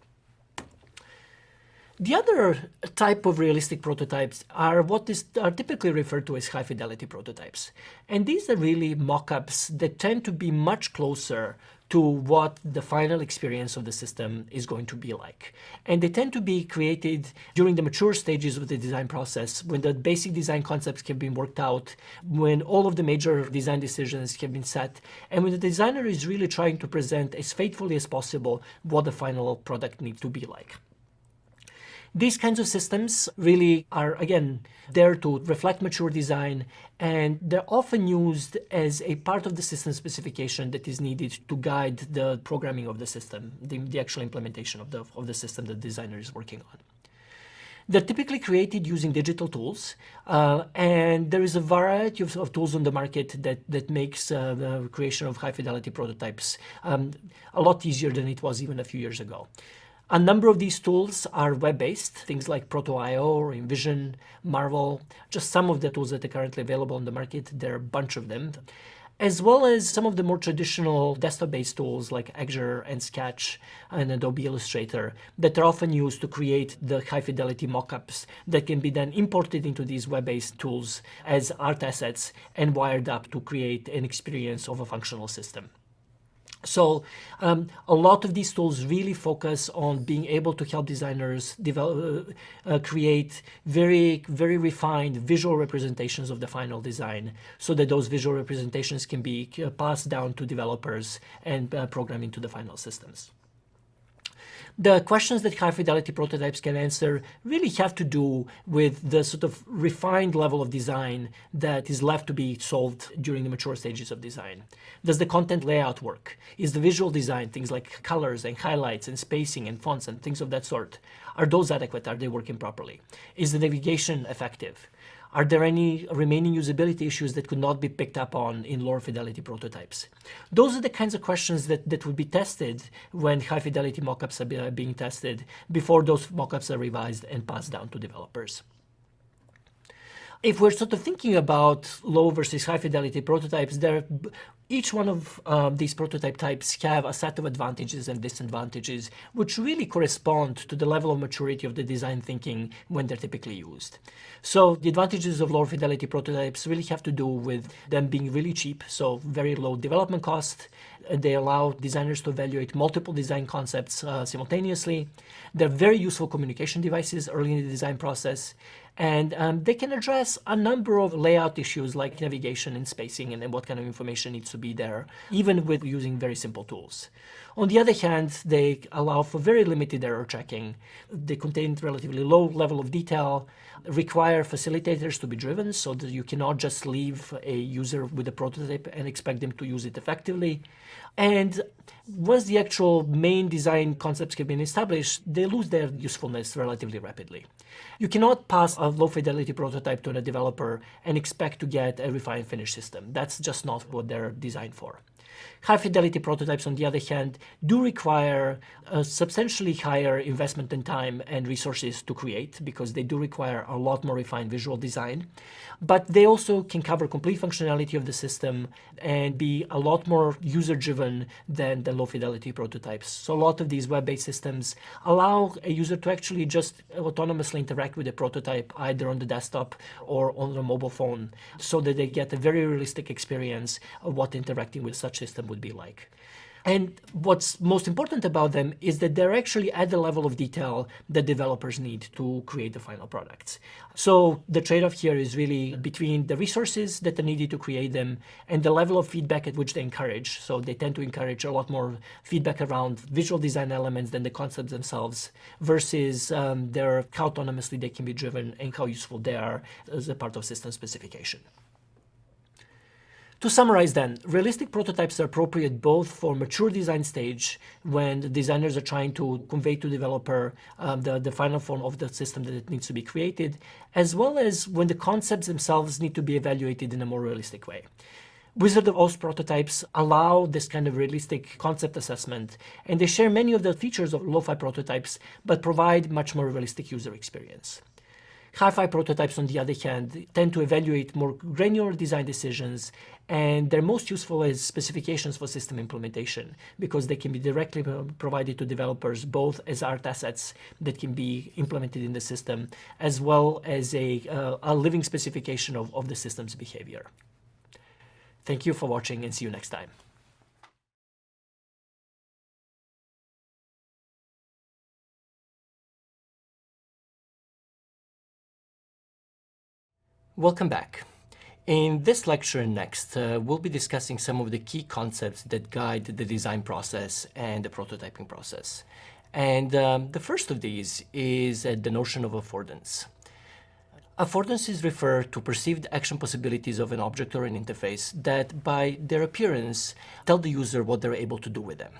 The other type of realistic prototypes are are typically referred to as high fidelity prototypes. And these are really mock-ups that tend to be much closer to what the final experience of the system is going to be like. And they tend to be created during the mature stages of the design process, when the basic design concepts have been worked out, when all of the major design decisions have been set, and when the designer is really trying to present as faithfully as possible what the final product needs to be like. These kinds of systems really are, again, there to reflect mature design, and they're often used as a part of the system specification that is needed to guide the programming of the system, the actual implementation of the system that the designer is working on. They're typically created using digital tools, and there is a variety of tools on the market that makes the creation of high-fidelity prototypes a lot easier than it was even a few years ago. A number of these tools are web-based, things like Proto.io or InVision, Marvel, just some of the tools that are currently available on the market. There are a bunch of them. as well as some of the more traditional desktop-based tools like Azure and Sketch and Adobe Illustrator that are often used to create the high-fidelity mockups that can be then imported into these web-based tools as art assets and wired up to create an experience of a functional system. So a lot of these tools really focus on being able to help designers develop, create very, very refined visual representations of the final design so that those visual representations can be passed down to developers and programmed into the final systems. The questions that high-fidelity prototypes can answer really have to do with the sort of refined level of design that is left to be solved during the mature stages of design. Does the content layout work? Is the visual design, things like colors and highlights and spacing and fonts and things of that sort, are those adequate? Are they working properly? Is the navigation effective? Are there any remaining usability issues that could not be picked up on in lower fidelity prototypes? Those are the kinds of questions that would be tested when high fidelity mockups are being tested before those mockups are revised and passed down to developers. If we're sort of thinking about low versus high fidelity prototypes, each one of these prototype types have a set of advantages and disadvantages which really correspond to the level of maturity of the design thinking when they're typically used. So the advantages of lower fidelity prototypes really have to do with them being really cheap, so very low development cost. They allow designers to evaluate multiple design concepts simultaneously. They're very useful communication devices early in the design process. And they can address a number of layout issues like navigation and spacing and what kind of information needs to be there, even with using very simple tools. On the other hand, they allow for very limited error checking. They contain relatively low level of detail, require facilitators to be driven so that you cannot just leave a user with a prototype and expect them to use it effectively. And once the actual main design concepts have been established, they lose their usefulness relatively rapidly. You cannot pass a low-fidelity prototype to a developer and expect to get a refined finished system. That's just not what they're designed for. High-fidelity prototypes, on the other hand, do require a substantially higher investment in time and resources to create because they do require a lot more refined visual design. But they also can cover complete functionality of the system and be a lot more user-driven than the low-fidelity prototypes. So a lot of these web-based systems allow a user to actually just autonomously interact with the prototype either on the desktop or on a mobile phone so that they get a very realistic experience of what interacting with such system would be like. And what's most important about them is that they're actually at the level of detail that developers need to create the final products. So the trade-off here is really between the resources that are needed to create them and the level of feedback at which they encourage. So they tend to encourage a lot more feedback around visual design elements than the concepts themselves versus how autonomously they can be driven and how useful they are as a part of system specification. To summarize then, realistic prototypes are appropriate both for mature design stage when the designers are trying to convey to developer the final form of the system that it needs to be created, as well as when the concepts themselves need to be evaluated in a more realistic way. Wizard of Oz prototypes allow this kind of realistic concept assessment, and they share many of the features of lo-fi prototypes, but provide much more realistic user experience. Hi-fi prototypes, on the other hand, tend to evaluate more granular design decisions, and they're most useful as specifications for system implementation because they can be directly provided to developers both as art assets that can be implemented in the system, as well as a living specification of the system's behavior. Thank you for watching and see you next time. Welcome back. In this lecture and next, we'll be discussing some of the key concepts that guide the design process and the prototyping process. And the first of these is the notion of affordance. Affordances refer to perceived action possibilities of an object or an interface that, by their appearance, tell the user what they're able to do with them.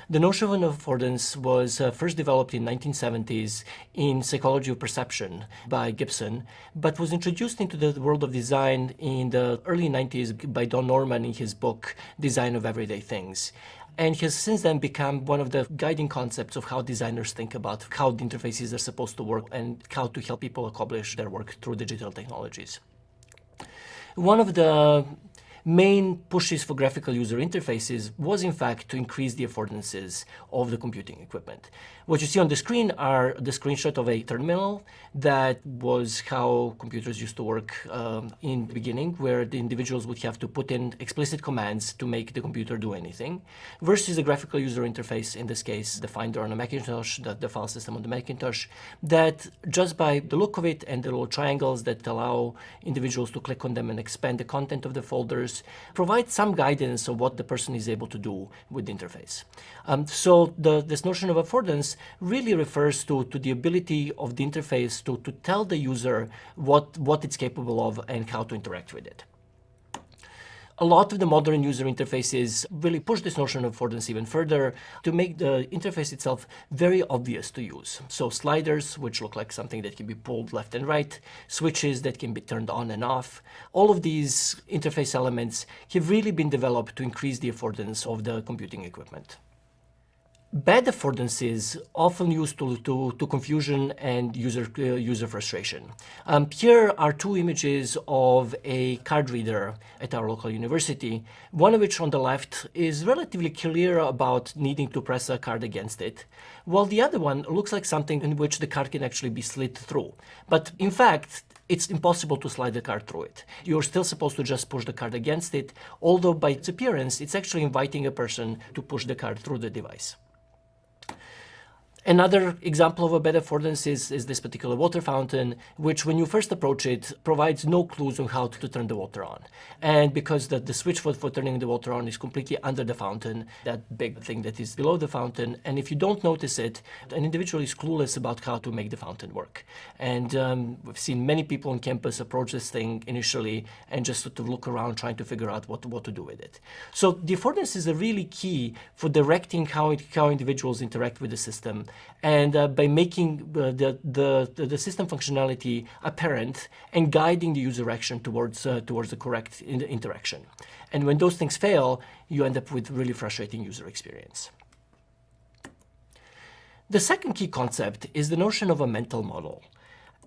The notion of an affordance was first developed in 1970s in Psychology of Perception by Gibson, but was introduced into the world of design in the early 90s by Don Norman in his book, Design of Everyday Things, and has since then become one of the guiding concepts of how designers think about how the interfaces are supposed to work and how to help people accomplish their work through digital technologies. One of the main pushes for graphical user interfaces was in fact to increase the affordances of the computing equipment. What you see on the screen are the screenshot of a terminal. That was how computers used to work in the beginning, where the individuals would have to put in explicit commands to make the computer do anything, versus the graphical user interface, in this case, the Finder on a Macintosh, the file system on the Macintosh, that just by the look of it and the little triangles that allow individuals to click on them and expand the content of the folders, provide some guidance of what the person is able to do with the interface. So this notion of affordance really refers to the ability of the interface to tell the user what it's capable of and how to interact with it. A lot of the modern user interfaces really push this notion of affordance even further to make the interface itself very obvious to use. So sliders, which look like something that can be pulled left and right, switches that can be turned on and off. All of these interface elements have really been developed to increase the affordance of the computing equipment. Bad affordances often used to confusion and user frustration. Here are two images of a card reader at our local university, one of which on the left is relatively clear about needing to press a card against it, while the other one looks like something in which the card can actually be slid through. But in fact, it's impossible to slide the card through it. You're still supposed to just push the card against it, although by its appearance, it's actually inviting a person to push the card through the device. Another example of a bad affordance is this particular water fountain, which when you first approach it, provides no clues on how to turn the water on. And because the switch for turning the water on is completely under the fountain, that big thing that is below the fountain, and if you don't notice it, an individual is clueless about how to make the fountain work. And we've seen many people on campus approach this thing initially and just sort of look around trying to figure out what to do with it. So the affordance is a really key for directing how individuals interact with the system, and by making the system functionality apparent and guiding the user action towards the correct interaction. And when those things fail, you end up with really frustrating user experience. The second key concept is the notion of a mental model.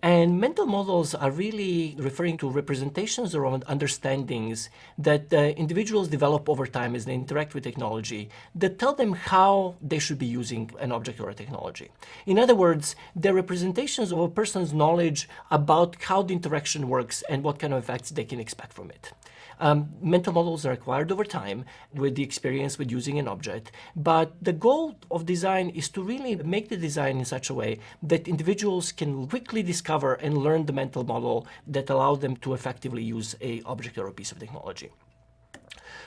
And mental models are really referring to representations around understandings that individuals develop over time as they interact with technology that tell them how they should be using an object or a technology. In other words, they're representations of a person's knowledge about how the interaction works and what kind of effects they can expect from it. Mental models are acquired over time with the experience with using an object, but the goal of design is to really make the design in such a way that individuals can quickly discover and learn the mental model that allows them to effectively use an object or a piece of technology.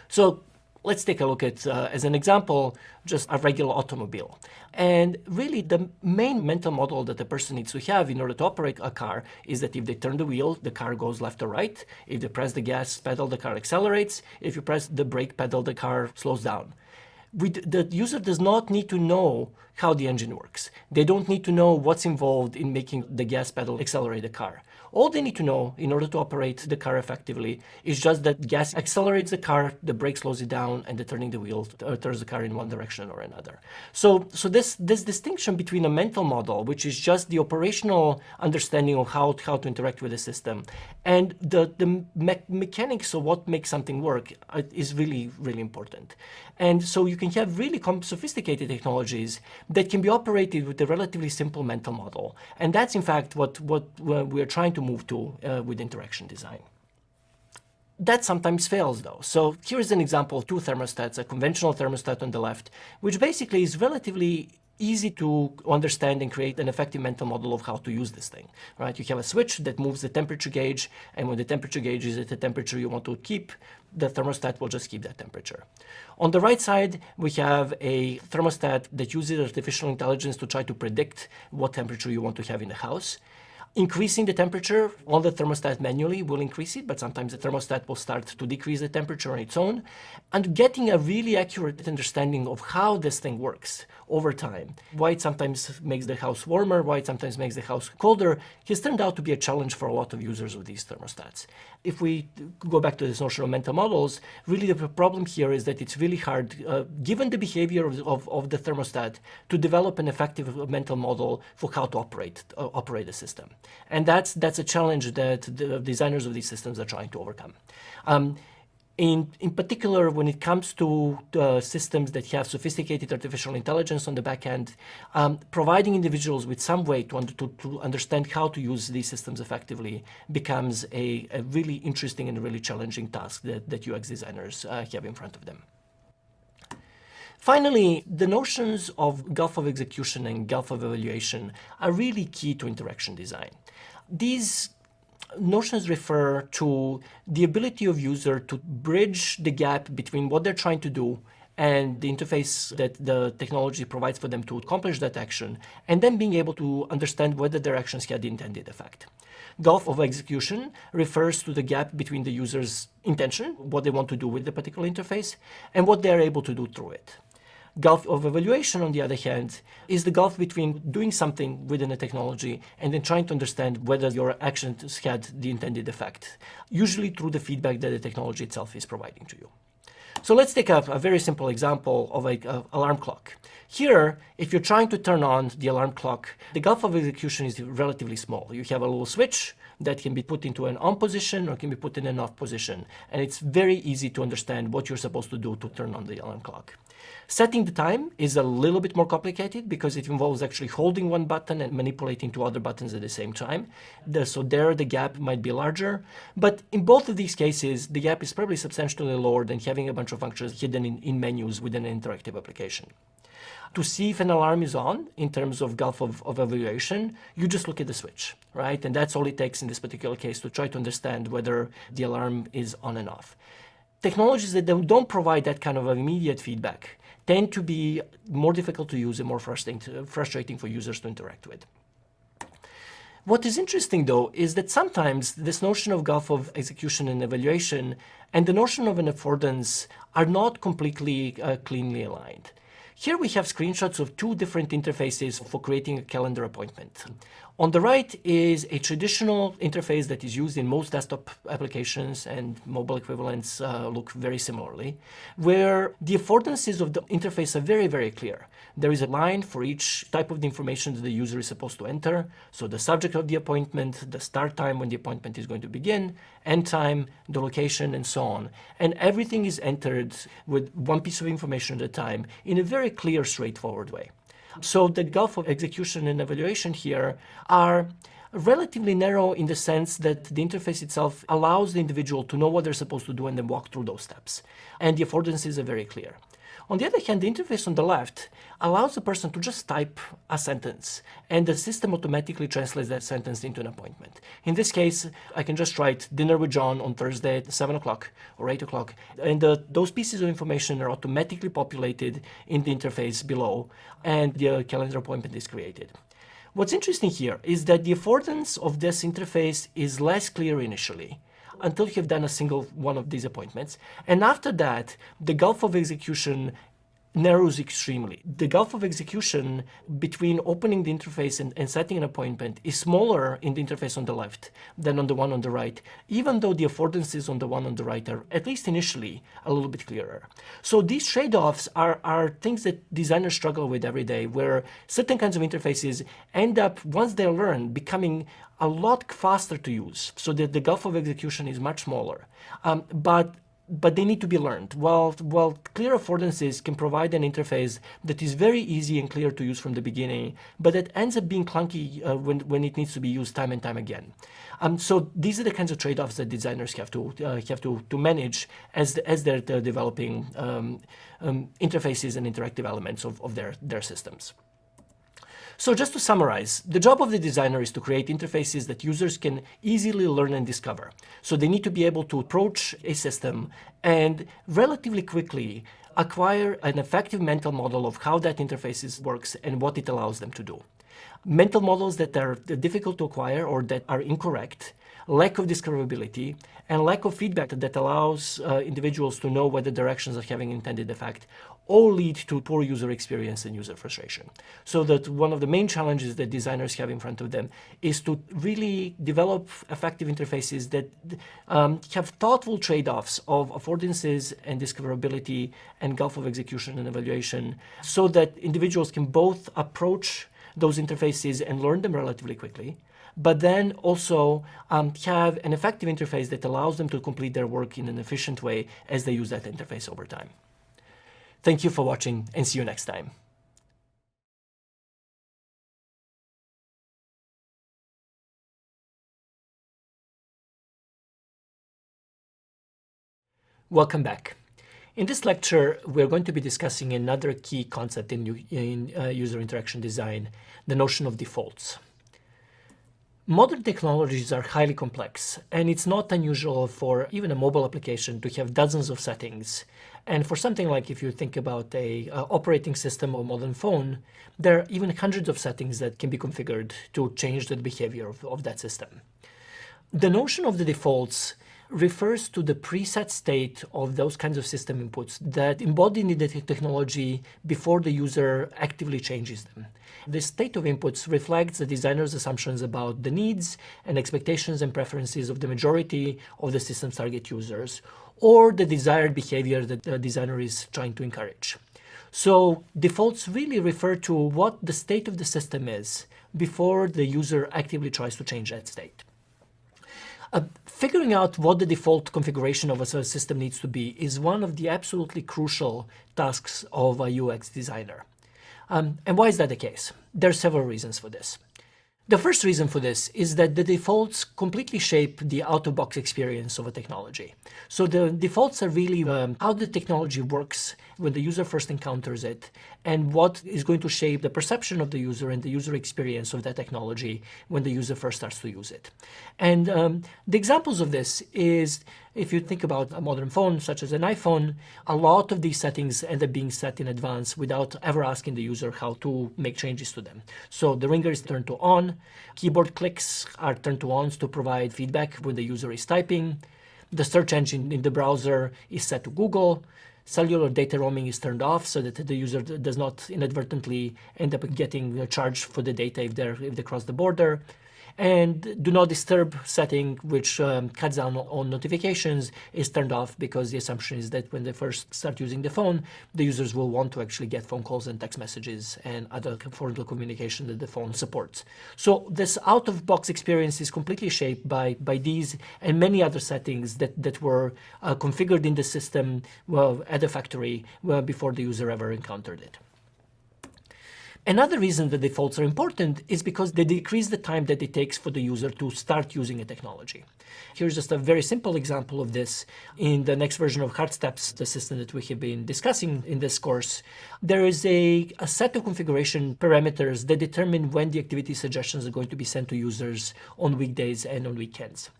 So let's take a look at, as an example, just a regular automobile. And really, the main mental model that a person needs to have in order to operate a car is that if they turn the wheel, the car goes left or right. If they press the gas pedal, the car accelerates. If you press the brake pedal, the car slows down. The user does not need to know how the engine works. They don't need to know what's involved in making the gas pedal accelerate the car. All they need to know in order to operate the car effectively is just that gas accelerates the car, the brake slows it down, and the turning the wheel turns the car in one direction or another. So this distinction between a mental model, which is just the operational understanding of how to interact with the system, and the mechanics of what makes something work is really, really important. And so you can have really sophisticated technologies that can be operated with a relatively simple mental model. And that's in fact what we're trying to move to with interaction design. That sometimes fails though. So here's an example of two thermostats, a conventional thermostat on the left, which basically is relatively easy to understand and create an effective mental model of how to use this thing, right? You have a switch that moves the temperature gauge, and when the temperature gauge is at the temperature you want to keep, the thermostat will just keep that temperature. On the right side, we have a thermostat that uses artificial intelligence to try to predict what temperature you want to have in the house. Increasing the temperature on the thermostat manually will increase it, but sometimes the thermostat will start to decrease the temperature on its own. And getting a really accurate understanding of how this thing works over time, why it sometimes makes the house warmer, why it sometimes makes the house colder, has turned out to be a challenge for a lot of users of these thermostats. If we go back to this notion of mental models, really the problem here is that it's really hard, given the behavior of the thermostat, to develop an effective mental model for how to operate the system. And that's a challenge that the designers of these systems are trying to overcome. In particular, when it comes to systems that have sophisticated artificial intelligence on the back end, providing individuals with some way to understand how to use these systems effectively becomes a really interesting and really challenging task that UX designers have in front of them. Finally, the notions of gulf of execution and gulf of evaluation are really key to interaction design. These notions refer to the ability of user to bridge the gap between what they're trying to do and the interface that the technology provides for them to accomplish that action, and then being able to understand whether their actions had the intended effect. Gulf of execution refers to the gap between the user's intention, what they want to do with the particular interface, and what they're able to do through it. Gulf of evaluation, on the other hand, is the gulf between doing something within a technology and then trying to understand whether your actions had the intended effect, usually through the feedback that the technology itself is providing to you. So let's take a very simple example of an alarm clock. Here, if you're trying to turn on the alarm clock, the gulf of execution is relatively small. You have a little switch that can be put into an on position or can be put in an off position, and it's very easy to understand what you're supposed to do to turn on the alarm clock. Setting the time is a little bit more complicated because it involves actually holding one button and manipulating two other buttons at the same time. So there the gap might be larger, but in both of these cases, the gap is probably substantially lower than having a bunch of functions hidden in menus within an interactive application. To see if an alarm is on, in terms of gulf of evaluation, you just look at the switch, right? And that's all it takes in this particular case to try to understand whether the alarm is on and off. Technologies that don't provide that kind of immediate feedback tend to be more difficult to use and more frustrating for users to interact with. What is interesting, though, is that sometimes this notion of gulf of execution and evaluation and the notion of an affordance are not completely cleanly aligned. Here we have screenshots of two different interfaces for creating a calendar appointment. On the right is a traditional interface that is used in most desktop applications, and mobile equivalents look very similarly, where the affordances of the interface are very, very clear. There is a line for each type of the information that the user is supposed to enter. So the subject of the appointment, the start time when the appointment is going to begin, end time, the location, and so on. And everything is entered with one piece of information at a time in a very clear, straightforward way. So the gulf of execution and evaluation here are relatively narrow in the sense that the interface itself allows the individual to know what they're supposed to do and then walk through those steps. And the affordances are very clear. On the other hand, the interface on the left allows the person to just type a sentence, and the system automatically translates that sentence into an appointment. In this case, I can just write dinner with John on Thursday at 7 o'clock or 8 o'clock, and those pieces of information are automatically populated in the interface below, and the calendar appointment is created. What's interesting here is that the affordance of this interface is less clear initially, until you have done a single one of these appointments. And after that, the gulf of execution narrows extremely. The gulf of execution between opening the interface and setting an appointment is smaller in the interface on the left than on the one on the right, even though the affordances on the one on the right are, at least initially, a little bit clearer. So these trade-offs are things that designers struggle with every day, where certain kinds of interfaces end up, once they're learned, becoming a lot faster to use, so that the gulf of execution is much smaller. But they need to be learned. While clear affordances can provide an interface that is very easy and clear to use from the beginning, but it ends up being clunky when it needs to be used time and time again. So these are the kinds of trade-offs that designers have to manage as they're developing interfaces and interactive elements of their systems. So just to summarize, the job of the designer is to create interfaces that users can easily learn and discover. So they need to be able to approach a system and relatively quickly acquire an effective mental model of how that interface works and what it allows them to do. Mental models that are difficult to acquire or that are incorrect, lack of discoverability, and lack of feedback that allows individuals to know whether their actions are having intended effect, all lead to poor user experience and user frustration. So that one of the main challenges that designers have in front of them is to really develop effective interfaces that have thoughtful trade-offs of affordances and discoverability and gulf of execution and evaluation, so that individuals can both approach those interfaces and learn them relatively quickly, but then also have an effective interface that allows them to complete their work in an efficient way as they use that interface over time. Thank you for watching, and see you next time. Welcome back. In this lecture, we're going to be discussing another key concept in user interaction design, the notion of defaults. Modern technologies are highly complex, and it's not unusual for even a mobile application to have dozens of settings. And for something like, if you think about a operating system or modern phone, there are even hundreds of settings that can be configured to change the behavior of that system. The notion of the defaults refers to the preset state of those kinds of system inputs that embody the technology before the user actively changes them. The state of inputs reflects the designer's assumptions about the needs and expectations and preferences of the majority of the system's target users, or the desired behavior that the designer is trying to encourage. So defaults really refer to what the state of the system is before the user actively tries to change that state. Figuring out what the default configuration of a system needs to be is one of the absolutely crucial tasks of a UX designer. And why is that the case? There are several reasons for this. The first reason for this is that the defaults completely shape the out-of-box experience of a technology. So the defaults are really how the technology works when the user first encounters it, and what is going to shape the perception of the user and the user experience of that technology when the user first starts to use it. And the examples of this is, if you think about a modern phone, such as an iPhone, a lot of these settings end up being set in advance without ever asking the user how to make changes to them. So the ringer is turned to on, keyboard clicks are turned to on to provide feedback when the user is typing, the search engine in the browser is set to Google, cellular data roaming is turned off so that the user does not inadvertently end up getting charged for the data if they cross the border. And do not disturb setting, which cuts down on notifications, is turned off because the assumption is that when they first start using the phone, the users will want to actually get phone calls and text messages and other forms of communication that the phone supports. So this out-of-box experience is completely shaped by these and many other settings that were configured in the system at the factory before the user ever encountered it. Another reason the defaults are important is because they decrease the time that it takes for the user to start using a technology. Here's just a very simple example of this. In the next version of HeartSteps, the system that we have been discussing in this course, there is a set of configuration parameters that determine when the activity suggestions are going to be sent to users on weekdays and on weekends.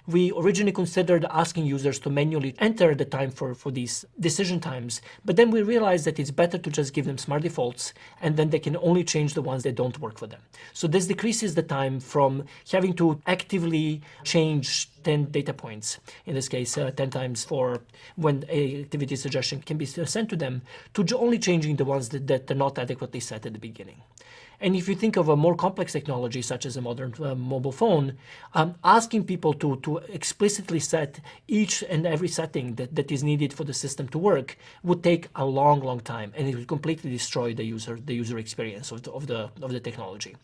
We originally considered asking users to manually enter the time for these decision times, but then we realized that it's better to just give them smart defaults, and then they can only change the ones that don't work for them. So this decreases the time from having to actively change 10 data points, in this case 10 times for when a activity suggestion can be sent to them, to only changing the ones that are not adequately set at the beginning. And if you think of a more complex technology, such as a modern mobile phone, asking people to explicitly set each and every setting that is needed for the system to work would take a long, long time, and it would completely destroy the user experience of the technology.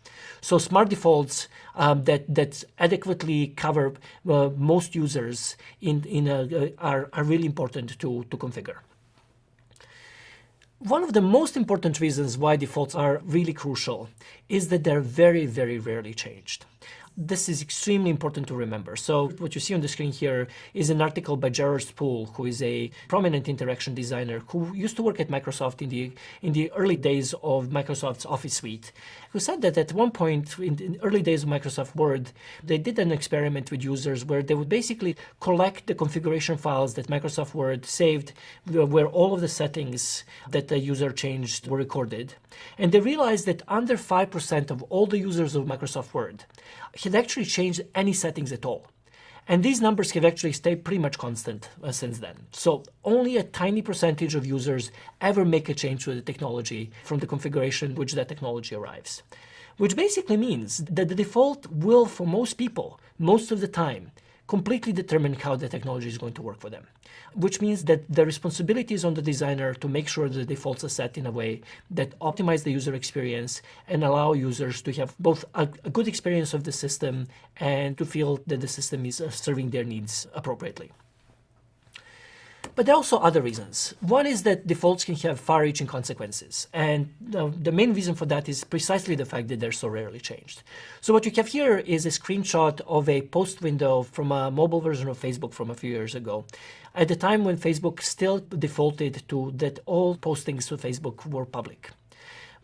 So smart defaults that adequately cover most users are really important to configure. One of the most important reasons why defaults are really crucial is that they're very, very rarely changed. This is extremely important to remember. So what you see on the screen here is an article by Gerard Spool, who is a prominent interaction designer who used to work at Microsoft in the early days of Microsoft's Office suite, who said that at one point in the early days of Microsoft Word, they did an experiment with users where they would basically collect the configuration files that Microsoft Word saved, where all of the settings that the user changed were recorded. And they realized that under 5% of all the users of Microsoft Word had actually changed any settings at all. And these numbers have actually stayed pretty much constant since then. So only a tiny percentage of users ever make a change to the technology from the configuration which that technology arrives. Which basically means that the default will, for most people, most of the time, completely determine how the technology is going to work for them, which means that the responsibility is on the designer to make sure the defaults are set in a way that optimize the user experience and allow users to have both a good experience of the system and to feel that the system is serving their needs appropriately. But there are also other reasons. One is that defaults can have far-reaching consequences. And the main reason for that is precisely the fact that they're so rarely changed. So what you have here is a screenshot of a post window from a mobile version of Facebook from a few years ago, at the time when Facebook still defaulted to that all postings to Facebook were public.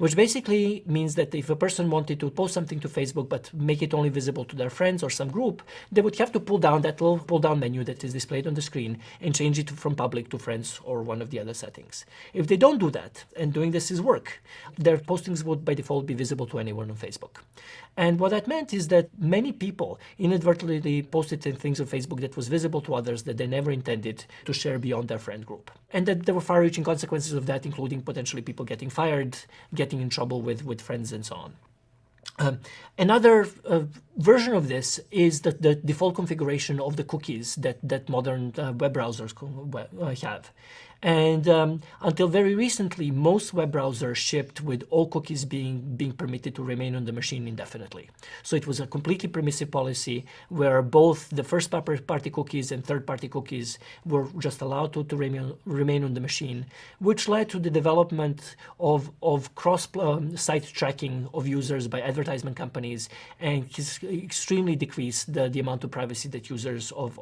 Which basically means that if a person wanted to post something to Facebook but make it only visible to their friends or some group, they would have to pull down that little pull-down menu that is displayed on the screen and change it from public to friends or one of the other settings. If they don't do that, and doing this is work, their postings would by default be visible to anyone on Facebook. And what that meant is that many people inadvertently posted things on Facebook that was visible to others that they never intended to share beyond their friend group. And that there were far-reaching consequences of that, including potentially people getting fired, getting in trouble with friends, and so on. Another version of this is that the default configuration of the cookies that modern web browsers have. And until very recently, most web browsers shipped with all cookies being permitted to remain on the machine indefinitely. So it was a completely permissive policy where both the first-party cookies and third-party cookies were just allowed to remain on the machine, which led to the development of cross-site tracking of users by advertisement companies and extremely decreased the amount of privacy that users of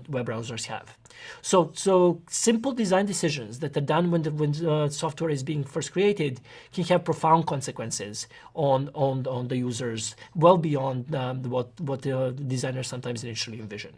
web browsers have. So simple design decisions that are done when software is being first created can have profound consequences on the users, well beyond what the designers sometimes initially envision.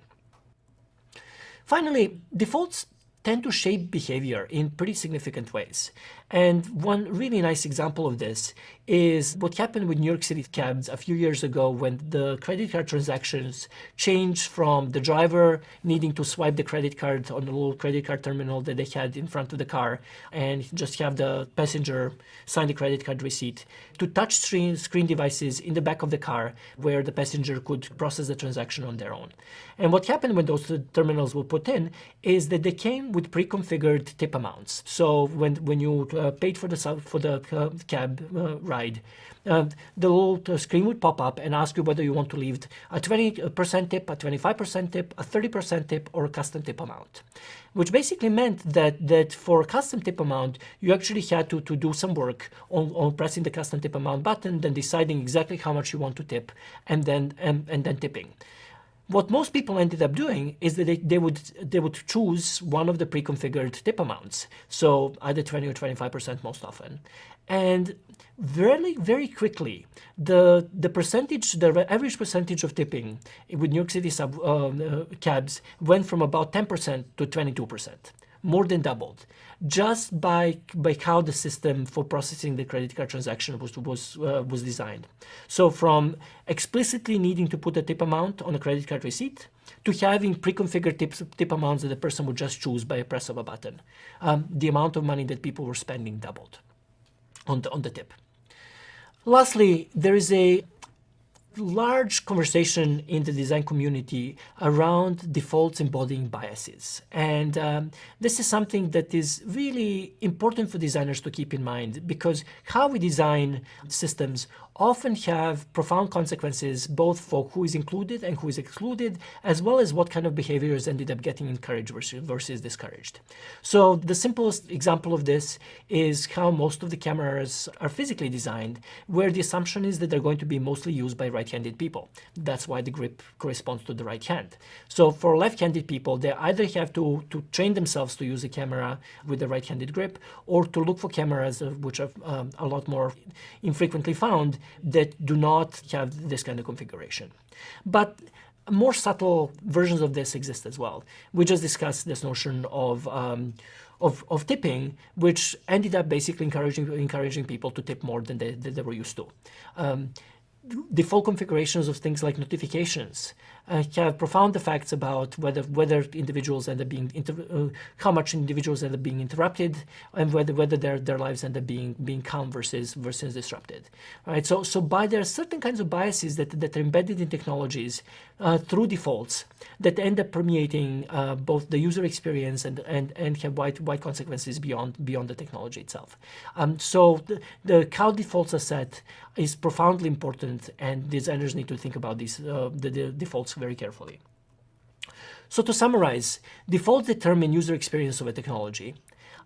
Finally, defaults tend to shape behavior in pretty significant ways. And one really nice example of this is what happened with New York City cabs a few years ago when the credit card transactions changed from the driver needing to swipe the credit card on the little credit card terminal that they had in front of the car and just have the passenger sign the credit card receipt to touch screen devices in the back of the car where the passenger could process the transaction on their own. And what happened when those terminals were put in is that they came with pre-configured tip amounts. So when you paid for the cab ride, the little screen would pop up and ask you whether you want to leave a 20% tip, a 25% tip, a 30% tip, or a custom tip amount. Which basically meant that for a custom tip amount, you actually had to do some work on pressing the custom tip amount button, then deciding exactly how much you want to tip, and then tipping. What most people ended up doing is that they would choose one of the pre-configured tip amounts, so either 20 or 25% most often, and very quickly the average percentage of tipping with New York City cabs went from about 10% to 22%, more than doubled, just by how the system for processing the credit card transaction was designed. So from explicitly needing to put a tip amount on a credit card receipt to having pre-configured tip amounts that the person would just choose by a press of a button, the amount of money that people were spending doubled on the tip. Lastly, there is a large conversation in the design community around defaults embodying biases. And this is something that is really important for designers to keep in mind, because how we design systems often have profound consequences both for who is included and who is excluded, as well as what kind of behaviors ended up getting encouraged versus discouraged. So the simplest example of this is how most of the cameras are physically designed, where the assumption is that they're going to be mostly used by right-handed people. That's why the grip corresponds to the right hand. So for left-handed people, they either have to train themselves to use a camera with the right-handed grip, or to look for cameras which are a lot more infrequently found that do not have this kind of configuration. But more subtle versions of this exist as well. We just discussed this notion of tipping, which ended up basically encouraging people to tip more than they were used to. default configurations of things like notifications have profound effects about whether individuals end up being how much individuals end up being interrupted, and whether their lives end up being calm versus disrupted. Right. So there are certain kinds of biases that are embedded in technologies through defaults that end up permeating both the user experience and have wide consequences beyond the technology itself. So how defaults are set is profoundly important, and designers need to think about these the defaults very carefully. So to summarize, defaults determine user experience of a technology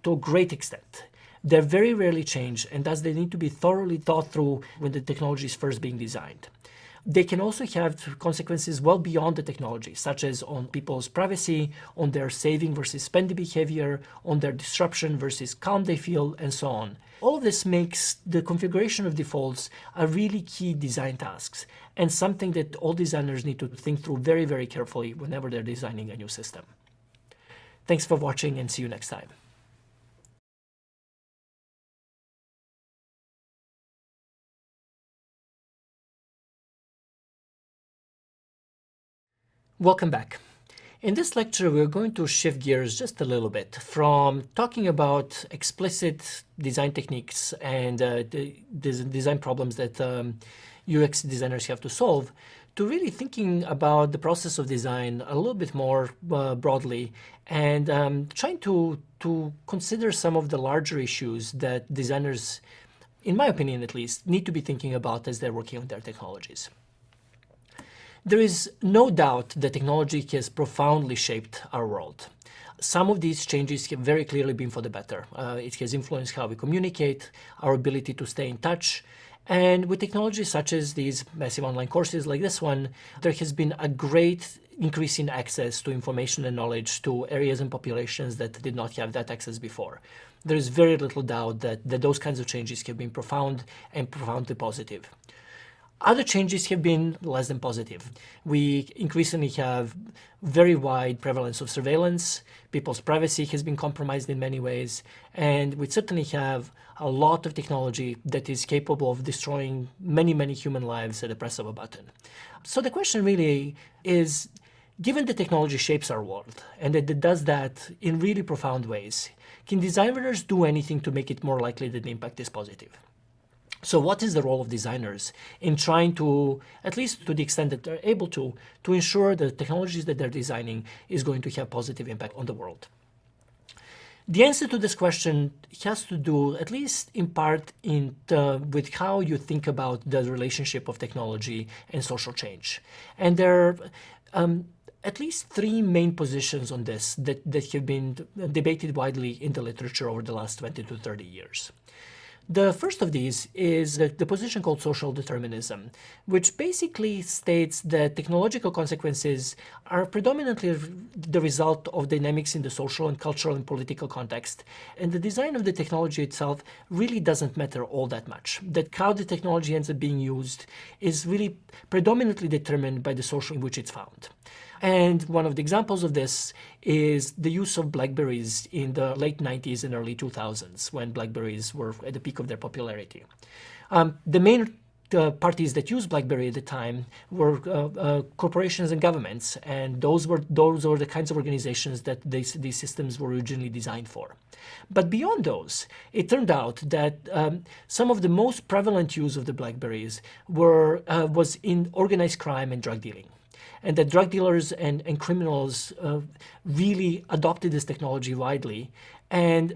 to a great extent. They're very rarely changed, and thus they need to be thoroughly thought through when the technology is first being designed. They can also have consequences well beyond the technology, such as on people's privacy, on their saving versus spending behavior, on their disruption versus calm they feel, and so on. All of this makes the configuration of defaults a really key design task, and something that all designers need to think through very, very carefully whenever they're designing a new system. Thanks for watching, and see you next time. Welcome back. In this lecture, we're going to shift gears just a little bit from talking about explicit design techniques and the design problems that UX designers have to solve, to really thinking about the process of design a little bit more broadly, and trying to consider some of the larger issues that designers, in my opinion at least, need to be thinking about as they're working on their technologies. There is no doubt that technology has profoundly shaped our world. Some of these changes have very clearly been for the better. It has influenced how we communicate, our ability to stay in touch, and with technologies such as these massive online courses like this one, there has been a great increase in access to information and knowledge to areas and populations that did not have that access before. There is very little doubt that those kinds of changes have been profound and profoundly positive. Other changes have been less than positive. We increasingly have very wide prevalence of surveillance. People's privacy has been compromised in many ways. And we certainly have a lot of technology that is capable of destroying many, many human lives at the press of a button. So the question really is, given that technology shapes our world and that it does that in really profound ways, can designers do anything to make it more likely that the impact is positive? So what is the role of designers in trying to, at least to the extent that they're able to ensure the technologies that they're designing is going to have positive impact on the world? The answer to this question has to do, at least in part, with how you think about the relationship of technology and social change. And there are at least three main positions on this that have been debated widely in the literature over the last 20 to 30 years. The first of these is the position called social determinism, which basically states that technological consequences are predominantly the result of dynamics in the social and cultural and political context, and the design of the technology itself really doesn't matter all that much. That how the technology ends up being used is really predominantly determined by the social in which it's found. And one of the examples of this is the use of BlackBerries in the late 90s and early 2000s, when BlackBerries were at the peak of their popularity. The main parties that used BlackBerry at the time were corporations and governments, and those were the kinds of organizations that these systems were originally designed for. But beyond those, it turned out that some of the most prevalent use of the BlackBerries was in organized crime and drug dealing. And that drug dealers and criminals really adopted this technology widely. And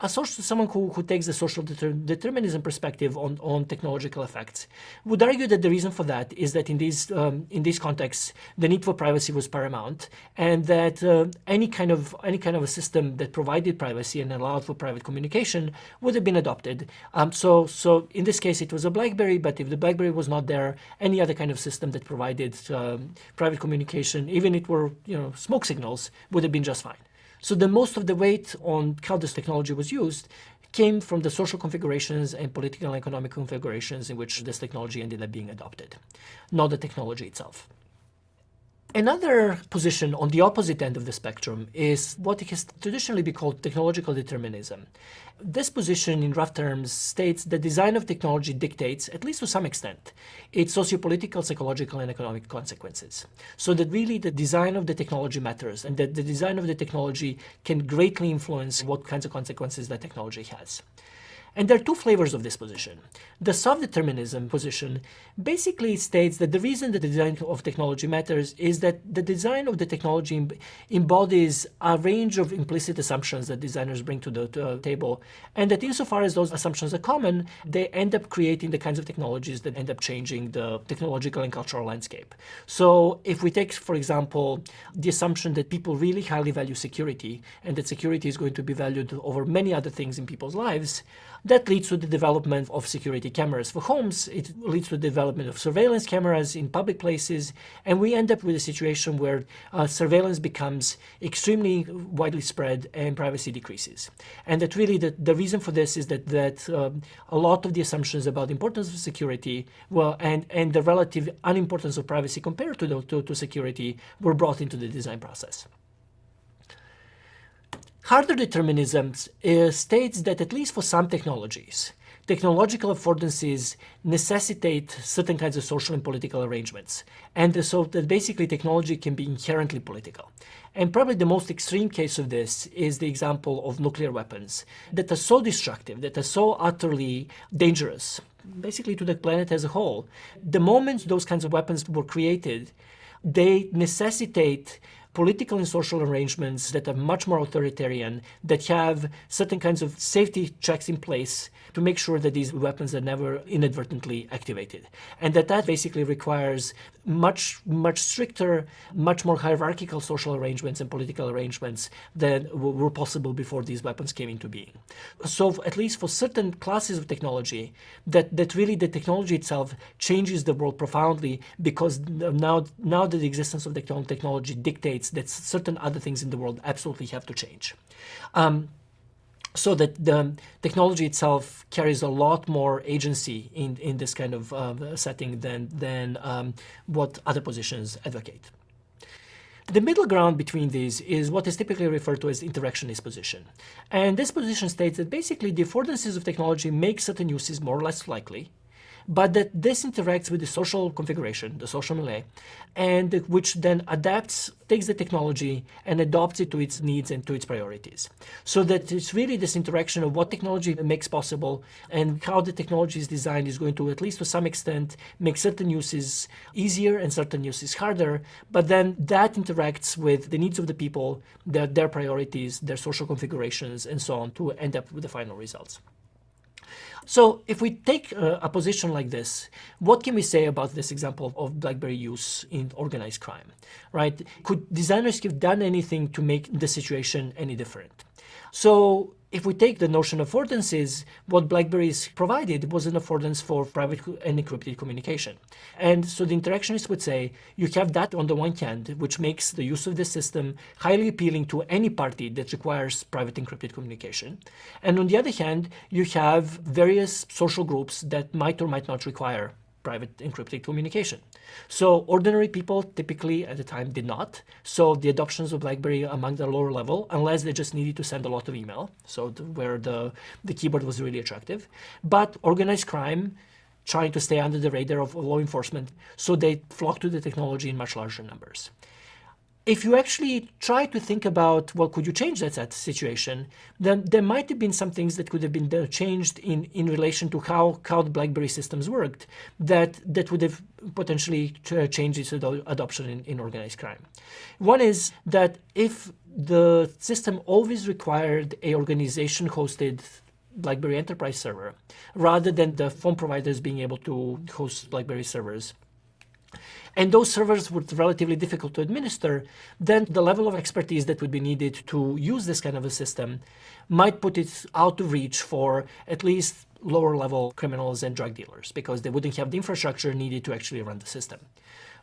someone who takes the social determinism perspective on technological effects would argue that the reason for that is that in these contexts, the need for privacy was paramount, and that any kind of a system that provided privacy and allowed for private communication would have been adopted. So in this case, it was a BlackBerry, but if the BlackBerry was not there, any other kind of system that provided private communication, even if it were smoke signals, would have been just fine. So the most of the weight on how this technology was used came from the social configurations and political and economic configurations in which this technology ended up being adopted, not the technology itself. Another position on the opposite end of the spectrum is what has traditionally been called technological determinism. This position in rough terms states the design of technology dictates, at least to some extent, its sociopolitical, psychological, and economic consequences. So that really the design of the technology matters, and that the design of the technology can greatly influence what kinds of consequences that technology has. And there are two flavors of this position. The self-determinism position basically states that the reason the design of technology matters is that the design of the technology embodies a range of implicit assumptions that designers bring to the table, and that insofar as those assumptions are common, they end up creating the kinds of technologies that end up changing the technological and cultural landscape. So if we take, for example, the assumption that people really highly value security, and that security is going to be valued over many other things in people's lives, that leads to the development of security cameras for homes. It leads to the development of surveillance cameras in public places. And we end up with a situation where surveillance becomes extremely widely spread and privacy decreases. And that really the reason for this is that a lot of the assumptions about the importance of security and the relative unimportance of privacy compared to security were brought into the design process. Harder determinism states that at least for some technologies, technological affordances necessitate certain kinds of social and political arrangements. And so that basically technology can be inherently political. And probably the most extreme case of this is the example of nuclear weapons that are so destructive, that are so utterly dangerous, basically to the planet as a whole. The moment those kinds of weapons were created, they necessitate political and social arrangements that are much more authoritarian, that have certain kinds of safety checks in place to make sure that these weapons are never inadvertently activated. And that basically requires much stricter, much more hierarchical social arrangements and political arrangements than were possible before these weapons came into being. So at least for certain classes of technology, that really the technology itself changes the world profoundly, because now that the existence of the technology dictates that certain other things in the world absolutely have to change. So that the technology itself carries a lot more agency in this kind of setting than what other positions advocate. The middle ground between these is what is typically referred to as interactionist position. And this position states that basically the affordances of technology make certain uses more or less likely, but that this interacts with the social configuration, the social milieu, and which then takes the technology and adopts it to its needs and to its priorities. So that it's really this interaction of what technology makes possible and how the technology is designed is going to, at least to some extent, make certain uses easier and certain uses harder, but then that interacts with the needs of the people, their priorities, their social configurations, and so on, to end up with the final results. So if we take a position like this, what can we say about this example of BlackBerry use in organized crime, right? Could designers have done anything to make the situation any different? So if we take the notion of affordances, what BlackBerry's provided was an affordance for private and encrypted communication. And so the interactionists would say, you have that on the one hand, which makes the use of the system highly appealing to any party that requires private encrypted communication. And on the other hand, you have various social groups that might or might not require private encrypted communication. So ordinary people typically at the time did not. So the adoptions of BlackBerry among the lower level, unless they just needed to send a lot of email, so where the keyboard was really attractive. But organized crime, trying to stay under the radar of law enforcement, so they flocked to the technology in much larger numbers. If you actually try to think about, well, could you change that situation, then there might have been some things that could have been changed in relation to how the BlackBerry systems worked that would have potentially changed its adoption in organized crime. One is that if the system always required a organization-hosted BlackBerry Enterprise server, rather than the phone providers being able to host BlackBerry servers, and those servers were relatively difficult to administer, then the level of expertise that would be needed to use this kind of a system might put it out of reach for at least lower level criminals and drug dealers, because they wouldn't have the infrastructure needed to actually run the system.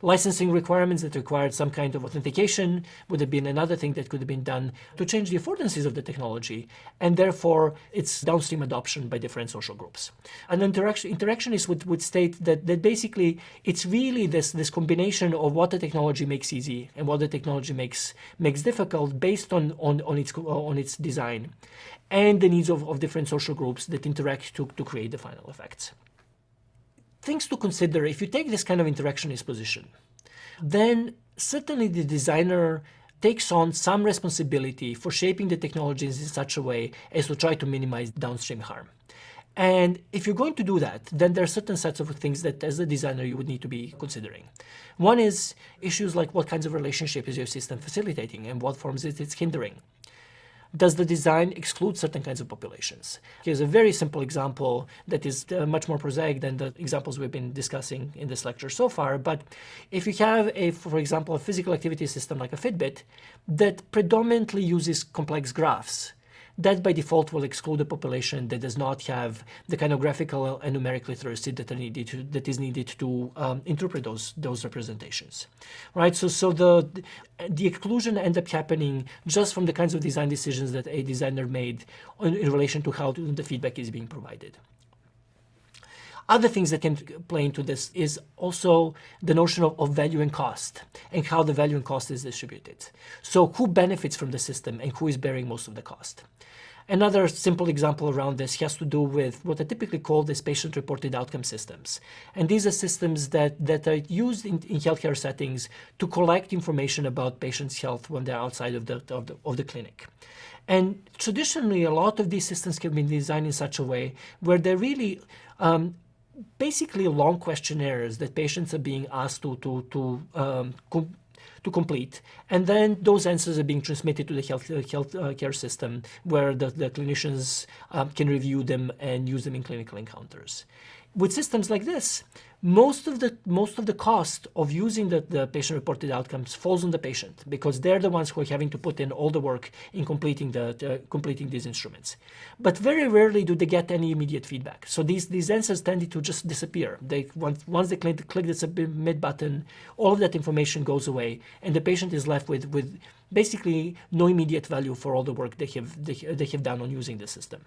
licensing requirements that required some kind of authentication would have been another thing that could have been done to change the affordances of the technology, and therefore its downstream adoption by different social groups. An interactionist would state that basically it's really this combination of what the technology makes easy and what the technology makes difficult based on its design and the needs of different social groups that interact to create the final effects. Things to consider if you take this kind of interactionist position, then certainly the designer takes on some responsibility for shaping the technologies in such a way as to try to minimize downstream harm. And if you're going to do that, then there are certain sets of things that as a designer you would need to be considering. One is issues like what kinds of relationship is your system facilitating and what forms it's hindering. Does the design exclude certain kinds of populations? Here's a very simple example that is much more prosaic than the examples we've been discussing in this lecture so far. But if you have, for example, a physical activity system like a Fitbit that predominantly uses complex graphs, that by default will exclude a population that does not have the kind of graphical and numeric literacy that is needed to interpret those representations, right? So the exclusion ends up happening just from the kinds of design decisions that a designer made in relation to how the feedback is being provided. Other things that can play into this is also the notion of value and cost and how the value and cost is distributed. So who benefits from the system and who is bearing most of the cost? Another simple example around this has to do with what are typically called as patient-reported outcome systems. And these are systems that are used in healthcare settings to collect information about patients' health when they're outside of the clinic. And traditionally, a lot of these systems have been designed in such a way where they're really basically long questionnaires that patients are being asked to complete, and then those answers are being transmitted to the health care system where the clinicians can review them and use them in clinical encounters. With systems like this, most of the cost of using the patient-reported outcomes falls on the patient because they're the ones who are having to put in all the work in completing these instruments. But very rarely do they get any immediate feedback. So these answers tend to just disappear. Once they click the submit button, all of that information goes away, and the patient is left with basically no immediate value for all the work they have done on using the system.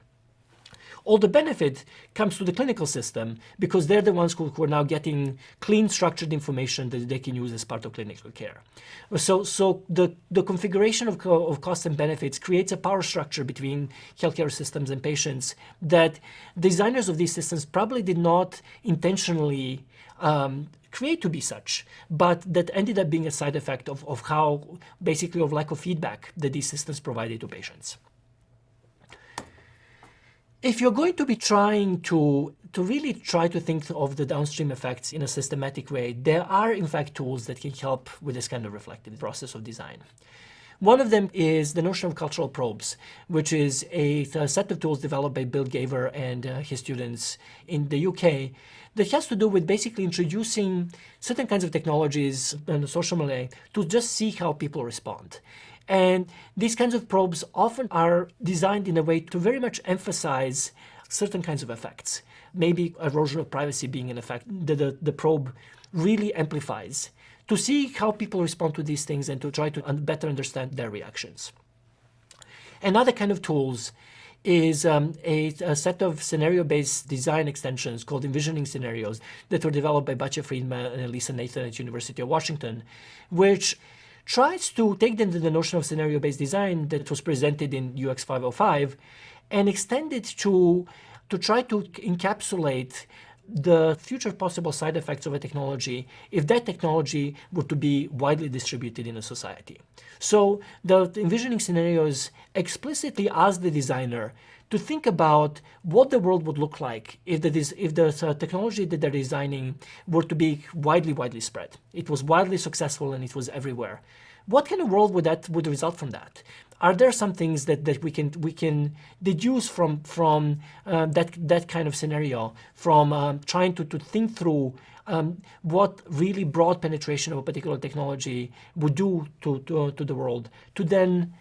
All the benefit comes to the clinical system because they're the ones who are now getting clean, structured information that they can use as part of clinical care. So the configuration of costs and benefits creates a power structure between healthcare systems and patients that designers of these systems probably did not intentionally create to be such, but that ended up being a side effect of how, basically, of lack of feedback that these systems provided to patients. If you're going to be trying to really try to think of the downstream effects in a systematic way, there are in fact tools that can help with this kind of reflective process of design. One of them is the notion of cultural probes, which is a set of tools developed by Bill Gaver and his students in the UK that has to do with basically introducing certain kinds of technologies in the social milieu to just see how people respond. And these kinds of probes often are designed in a way to very much emphasize certain kinds of effects. Maybe erosion of privacy being an effect that the probe really amplifies to see how people respond to these things and to try to better understand their reactions. Another kind of tools is a set of scenario-based design extensions called envisioning scenarios that were developed by Batya Friedman and Elisa Nathan at University of Washington, which tries to take the notion of scenario-based design that was presented in UX 505 and extend it to try to encapsulate the future possible side effects of a technology if that technology were to be widely distributed in a society. So the envisioning scenarios explicitly ask the designer to think about what the world would look like if the technology that they're designing were to be widely spread. It was widely successful and it was everywhere. What kind of world would result from that? Are there some things that we can deduce from that kind of scenario, from trying to think through what really broad penetration of a particular technology would do to the world, to then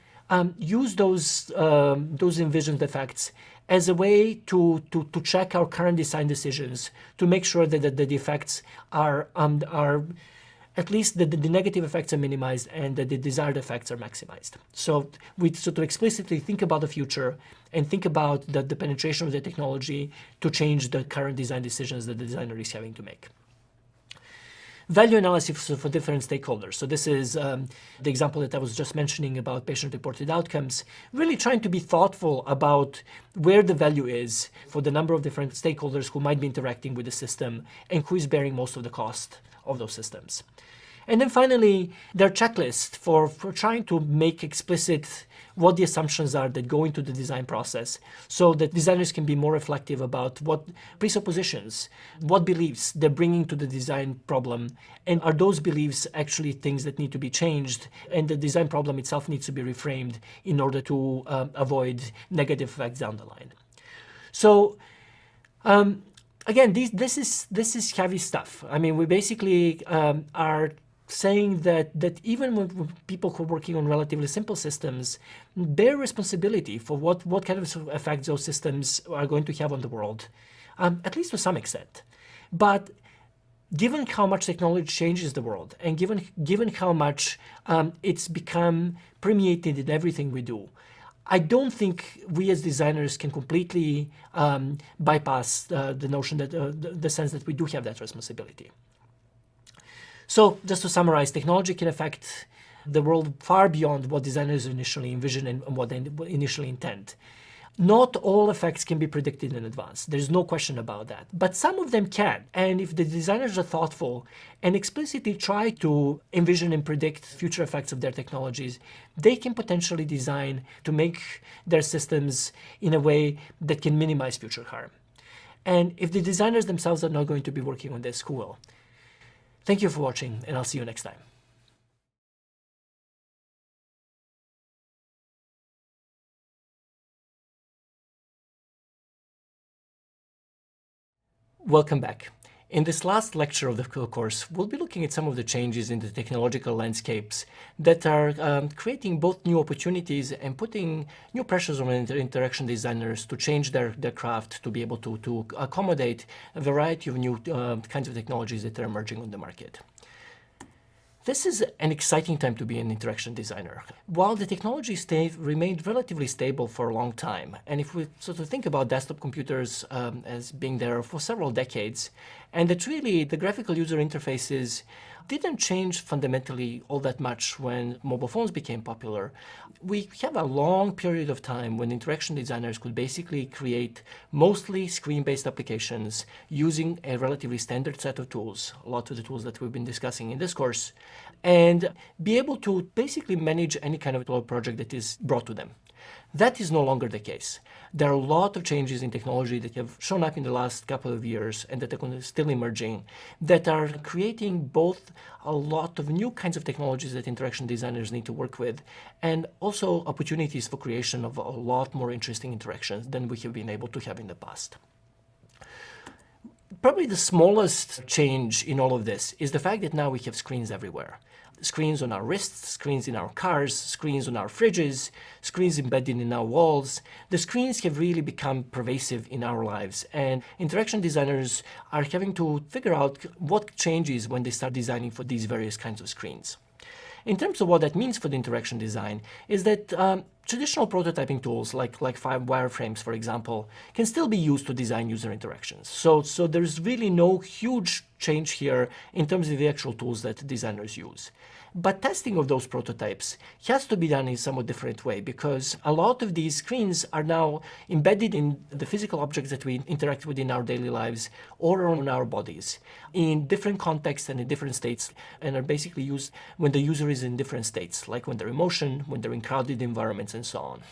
use those envisioned effects as a way to check our current design decisions to make sure that the effects are at least the negative effects are minimized and that the desired effects are maximized. So we sort of explicitly think about the future and think about the penetration of the technology to change the current design decisions that the designer is having to make. Value analysis for different stakeholders. So this is the example that I was just mentioning about patient-reported outcomes, really trying to be thoughtful about where the value is for the number of different stakeholders who might be interacting with the system and who is bearing most of the cost of those systems. And then finally, their checklist for trying to make explicit what the assumptions are that go into the design process so that designers can be more reflective about what presuppositions, what beliefs they're bringing to the design problem, and are those beliefs actually things that need to be changed, and the design problem itself needs to be reframed in order to avoid negative effects down the line. So again, this is heavy stuff. I mean, we basically are saying that even when people who are working on relatively simple systems bear responsibility for what kind of effects those systems are going to have on the world, at least to some extent. But given how much technology changes the world, and given how much it's become permeated in everything we do, I don't think we as designers can completely bypass the notion that the sense that we do have that responsibility. So just to summarize, technology can affect the world far beyond what designers initially envision and what they initially intend. Not all effects can be predicted in advance. There's no question about that. But some of them can. And if the designers are thoughtful and explicitly try to envision and predict future effects of their technologies, they can potentially design to make their systems in a way that can minimize future harm. And if the designers themselves are not going to be working on this, who will? Thank you for watching, and I'll see you next time. Welcome back. In this last lecture of the course, we'll be looking at some of the changes in the technological landscapes that are creating both new opportunities and putting new pressures on interaction designers to change their craft to be able to accommodate a variety of new kinds of technologies that are emerging on the market. This is an exciting time to be an interaction designer. While the technology remained relatively stable for a long time, and if we sort of think about desktop computers as being there for several decades, and that really the graphical user interfaces didn't change fundamentally all that much when mobile phones became popular, we have a long period of time when interaction designers could basically create mostly screen-based applications using a relatively standard set of tools, a lot of the tools that we've been discussing in this course, and be able to basically manage any kind of project that is brought to them. That is no longer the case. There are a lot of changes in technology that have shown up in the last couple of years and that are still emerging that are creating both a lot of new kinds of technologies that interaction designers need to work with and also opportunities for creation of a lot more interesting interactions than we have been able to have in the past. Probably the smallest change in all of this is the fact that now we have screens everywhere. Screens on our wrists, screens in our cars, screens on our fridges, screens embedded in our walls. The screens have really become pervasive in our lives, and interaction designers are having to figure out what changes when they start designing for these various kinds of screens. In terms of what that means for the interaction design is that traditional prototyping tools like wireframes, for example, can still be used to design user interactions. So there's really no huge change here in terms of the actual tools that designers use. But testing of those prototypes has to be done in a somewhat different way because a lot of these screens are now embedded in the physical objects that we interact with in our daily lives or on our bodies in different contexts and in different states, and are basically used when the user is in different states, like when they're in motion, when they're in crowded environments, and so on.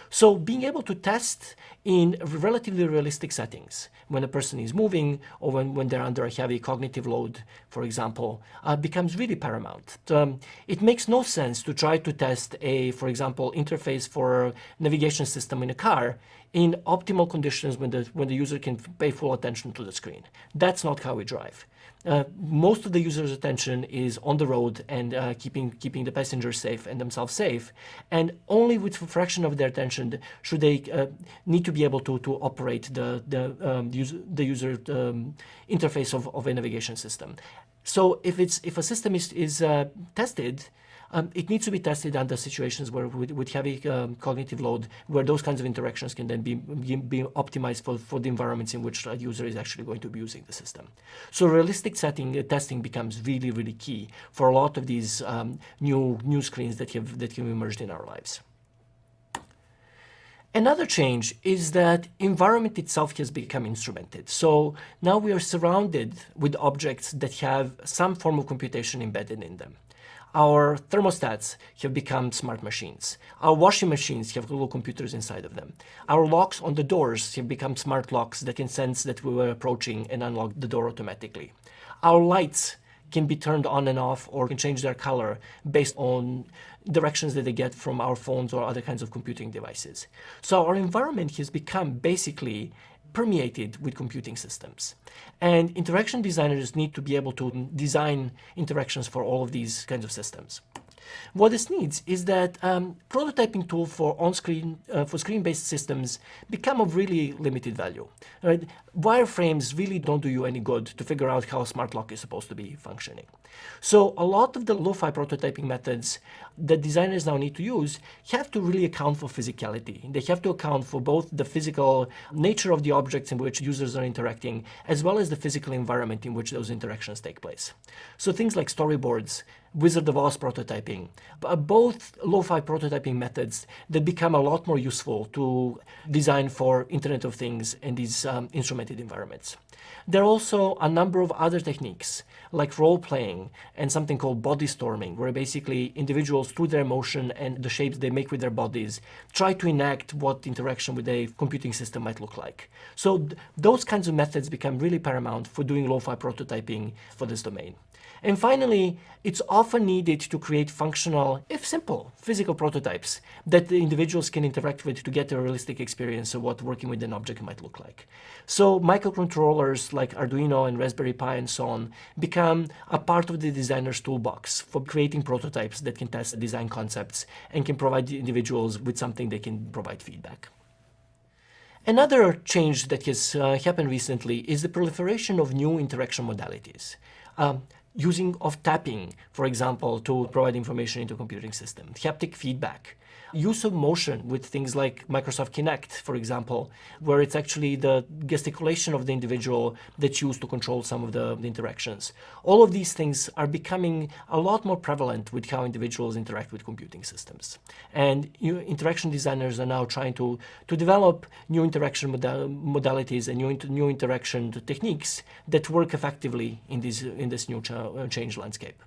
So being able to test in relatively realistic settings, when a person is moving or when they're under a heavy cognitive load, for example, becomes really paramount. It makes no sense to try to test for example, interface for a navigation system in a car in optimal conditions when the user can pay full attention to the screen. That's not how we drive. Most of the user's attention is on the road and keeping the passengers safe and themselves safe, and only with a fraction of their attention should they need to be able to operate the user interface of a navigation system. So if a system is tested, it needs to be tested under situations where with heavy cognitive load, where those kinds of interactions can then be optimized for the environments in which a user is actually going to be using the system. So realistic testing becomes really, really key for a lot of these new screens that have emerged in our lives. Another change is that environment itself has become instrumented. So now we are surrounded with objects that have some form of computation embedded in them. Our thermostats have become smart machines. Our washing machines have little computers inside of them. Our locks on the doors have become smart locks that can sense that we were approaching and unlock the door automatically. Our lights can be turned on and off or can change their color based on directions that they get from our phones or other kinds of computing devices. So our environment has become basically permeated with computing systems. And interaction designers need to be able to design interactions for all of these kinds of systems. What this needs is that prototyping tool for for screen-based systems become of really limited value. Right? Wireframes really don't do you any good to figure out how a smart lock is supposed to be functioning. So a lot of the lo-fi prototyping methods that designers now need to use have to really account for physicality. They have to account for both the physical nature of the objects in which users are interacting, as well as the physical environment in which those interactions take place. So things like storyboards, Wizard of Oz prototyping, both lo-fi prototyping methods that become a lot more useful to design for Internet of Things and these instrumented environments. There are also a number of other techniques like role-playing and something called body storming, where basically individuals, through their emotion and the shapes they make with their bodies, try to enact what interaction with a computing system might look like. So those kinds of methods become really paramount for doing lo-fi prototyping for this domain. And finally, it's often needed to create functional, if simple, physical prototypes that the individuals can interact with to get a realistic experience of what working with an object might look like. So microcontrollers like Arduino and Raspberry Pi and so on become a part of the designer's toolbox for creating prototypes that can test design concepts and can provide the individuals with something they can provide feedback. Another change that has happened recently is the proliferation of new interaction modalities. Using of tapping, for example, to provide information into a computing system, haptic feedback, use of motion with things like Microsoft Kinect, for example, where it's actually the gesticulation of the individual that's used to control some of the interactions. All of these things are becoming a lot more prevalent with how individuals interact with computing systems. And interaction designers are now trying to develop new interaction modalities and new interaction techniques that work effectively in this new change landscape.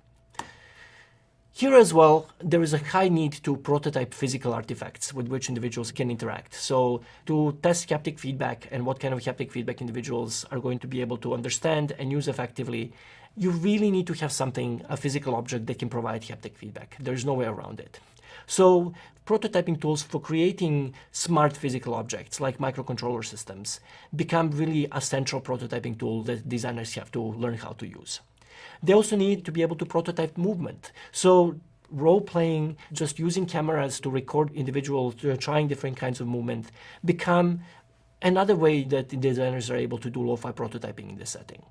Here as well, there is a high need to prototype physical artifacts with which individuals can interact. So to test haptic feedback and what kind of haptic feedback individuals are going to be able to understand and use effectively, you really need to have something, a physical object that can provide haptic feedback. There's no way around it. So prototyping tools for creating smart physical objects like microcontroller systems become really a central prototyping tool that designers have to learn how to use. They also need to be able to prototype movement. So role-playing, just using cameras to record individuals trying different kinds of movement, become another way that the designers are able to do lo-fi prototyping in this setting.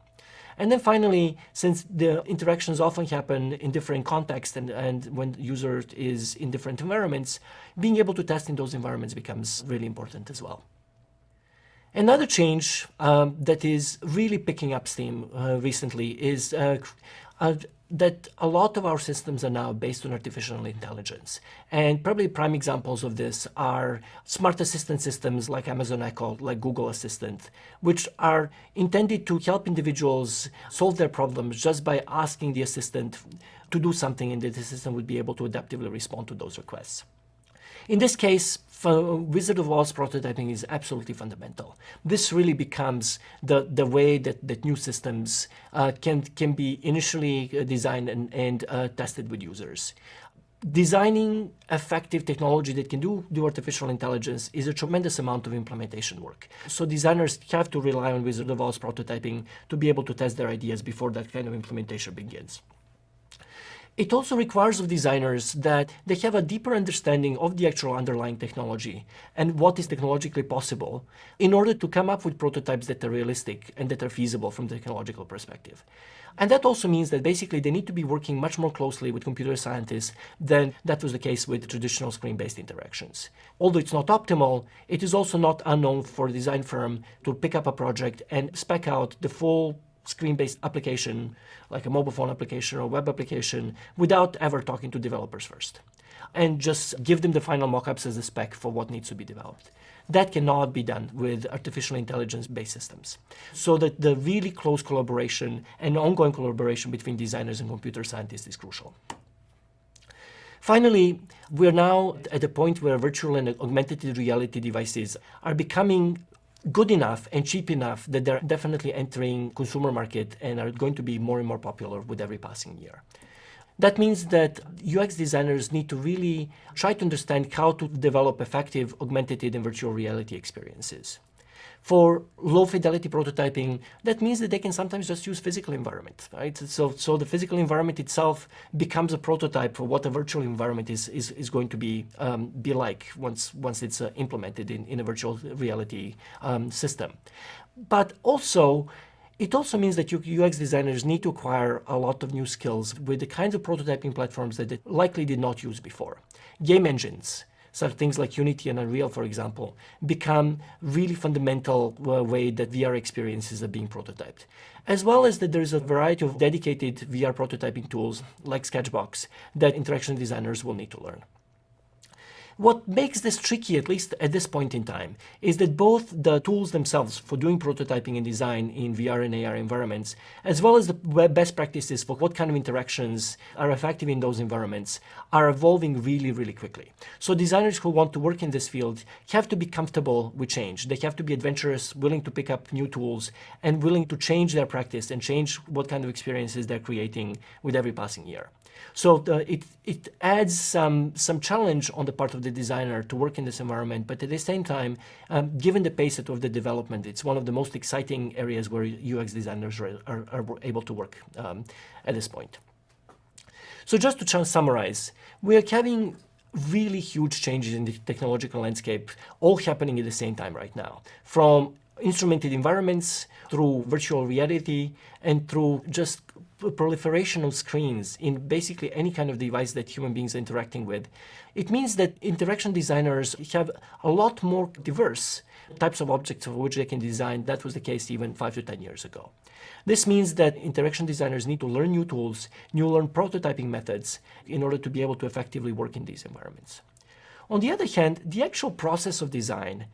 And then finally, since the interactions often happen in different contexts and when the user is in different environments, being able to test in those environments becomes really important as well. Another change that is really picking up steam recently is that a lot of our systems are now based on artificial intelligence. And probably prime examples of this are smart assistant systems like Amazon Echo, like Google Assistant, which are intended to help individuals solve their problems just by asking the assistant to do something, and the assistant would be able to adaptively respond to those requests. In this case, Wizard of Oz prototyping is absolutely fundamental. This really becomes the way that new systems can be initially designed and tested with users. Designing effective technology that can do artificial intelligence is a tremendous amount of implementation work. So designers have to rely on Wizard of Oz prototyping to be able to test their ideas before that kind of implementation begins. It also requires of designers that they have a deeper understanding of the actual underlying technology and what is technologically possible in order to come up with prototypes that are realistic and that are feasible from the technological perspective. And that also means that basically they need to be working much more closely with computer scientists than that was the case with traditional screen-based interactions. Although it's not optimal, it is also not unknown for a design firm to pick up a project and spec out the full screen-based application, like a mobile phone application or web application, without ever talking to developers first, and just give them the final mockups as a spec for what needs to be developed. That cannot be done with artificial intelligence-based systems. So that the really close collaboration and ongoing collaboration between designers and computer scientists is crucial. Finally, we're now at a point where virtual and augmented reality devices are becoming good enough and cheap enough that they're definitely entering consumer market and are going to be more and more popular with every passing year. That means that UX designers need to really try to understand how to develop effective augmented and virtual reality experiences. For low fidelity prototyping, that means that they can sometimes just use physical environment, right? So the physical environment itself becomes a prototype for what a virtual environment is going to be like once it's implemented in a virtual reality system. But also, it also means that UX designers need to acquire a lot of new skills with the kinds of prototyping platforms that they likely did not use before. Game engines, such things like Unity and Unreal, for example, become really fundamental way that VR experiences are being prototyped. As well as that there's a variety of dedicated VR prototyping tools like Sketchbox that interaction designers will need to learn. What makes this tricky, at least at this point in time, is that both the tools themselves for doing prototyping and design in VR and AR environments, as well as the best practices for what kind of interactions are effective in those environments, are evolving really, really quickly. So designers who want to work in this field have to be comfortable with change. They have to be adventurous, willing to pick up new tools, and willing to change their practice and change what kind of experiences they're creating with every passing year. So it adds some challenge on the part of the designer to work in this environment, but at the same time, given the pace of the development, it's one of the most exciting areas where UX designers are able to work at this point. So just to summarize, we are having really huge changes in the technological landscape, all happening at the same time right now, from instrumented environments through virtual reality and through just proliferation of screens in basically any kind of device that human beings are interacting with. It means that interaction designers have a lot more diverse types of objects for which they can design. That was the case even 5 to 10 years ago. This means that interaction designers need to learn new tools, learn prototyping methods in order to be able to effectively work in these environments. On the other hand, the actual process of design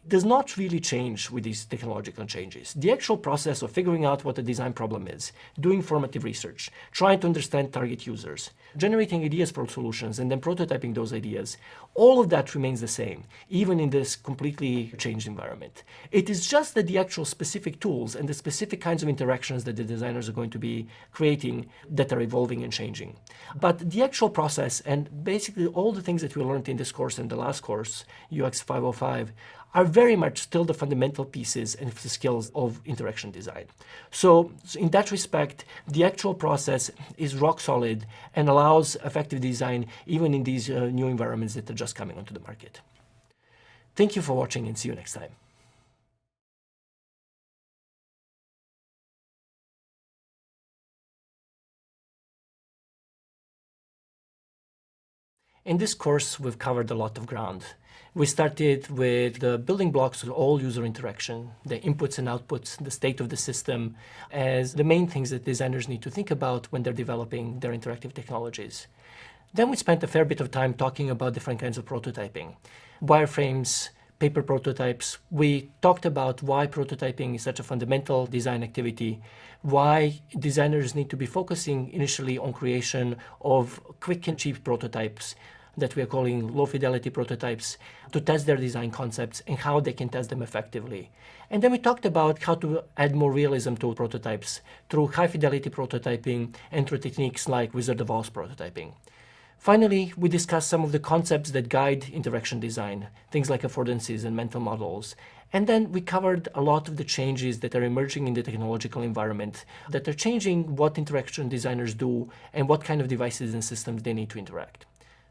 does not really change with these technological changes. The actual process of figuring out what the design problem is, doing formative research, trying to understand target users, generating ideas for solutions, and then prototyping those ideas, all of that remains the same, even in this completely changed environment. It is just that the actual specific tools and the specific kinds of interactions that the designers are going to be creating that are evolving and changing. But the actual process and basically all the things that we learned in this course and the last course, UX 505, are very much still the fundamental pieces and the skills of interaction design. So in that respect, the actual process is rock solid and allows effective design even in these new environments that are just coming onto the market. Thank you for watching and see you next time. In this course, we've covered a lot of ground. We started with the building blocks of all user interaction, the inputs and outputs, the state of the system, as the main things that designers need to think about when they're developing their interactive technologies. Then we spent a fair bit of time talking about different kinds of prototyping, wireframes, paper prototypes. We talked about why prototyping is such a fundamental design activity, why designers need to be focusing initially on creation of quick and cheap prototypes that we are calling low fidelity prototypes to test their design concepts and how they can test them effectively. And then we talked about how to add more realism to prototypes through high fidelity prototyping and through techniques like Wizard of Oz prototyping. Finally, we discussed some of the concepts that guide interaction design, things like affordances and mental models. And then we covered a lot of the changes that are emerging in the technological environment that are changing what interaction designers do and what kind of devices and systems they need to interact.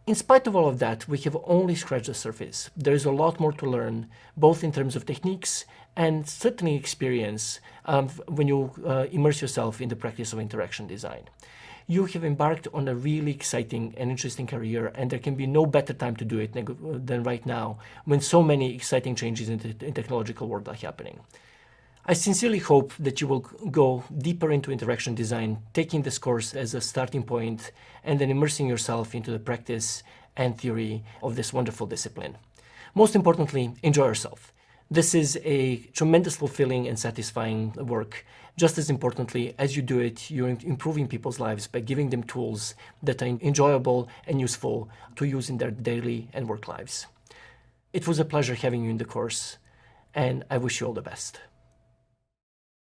In spite of all of that, we have only scratched the surface. There is a lot more to learn, both in terms of techniques and certainly experience when you immerse yourself in the practice of interaction design. You have embarked on a really exciting and interesting career, and there can be no better time to do it than right now, when so many exciting changes in the technological world are happening. I sincerely hope that you will go deeper into interaction design, taking this course as a starting point and then immersing yourself into the practice and theory of this wonderful discipline. Most importantly, enjoy yourself. This is a tremendous fulfilling and satisfying work. Just as importantly, as you do it, you're improving people's lives by giving them tools that are enjoyable and useful to use in their daily and work lives. It was a pleasure having you in the course, and I wish you all the best.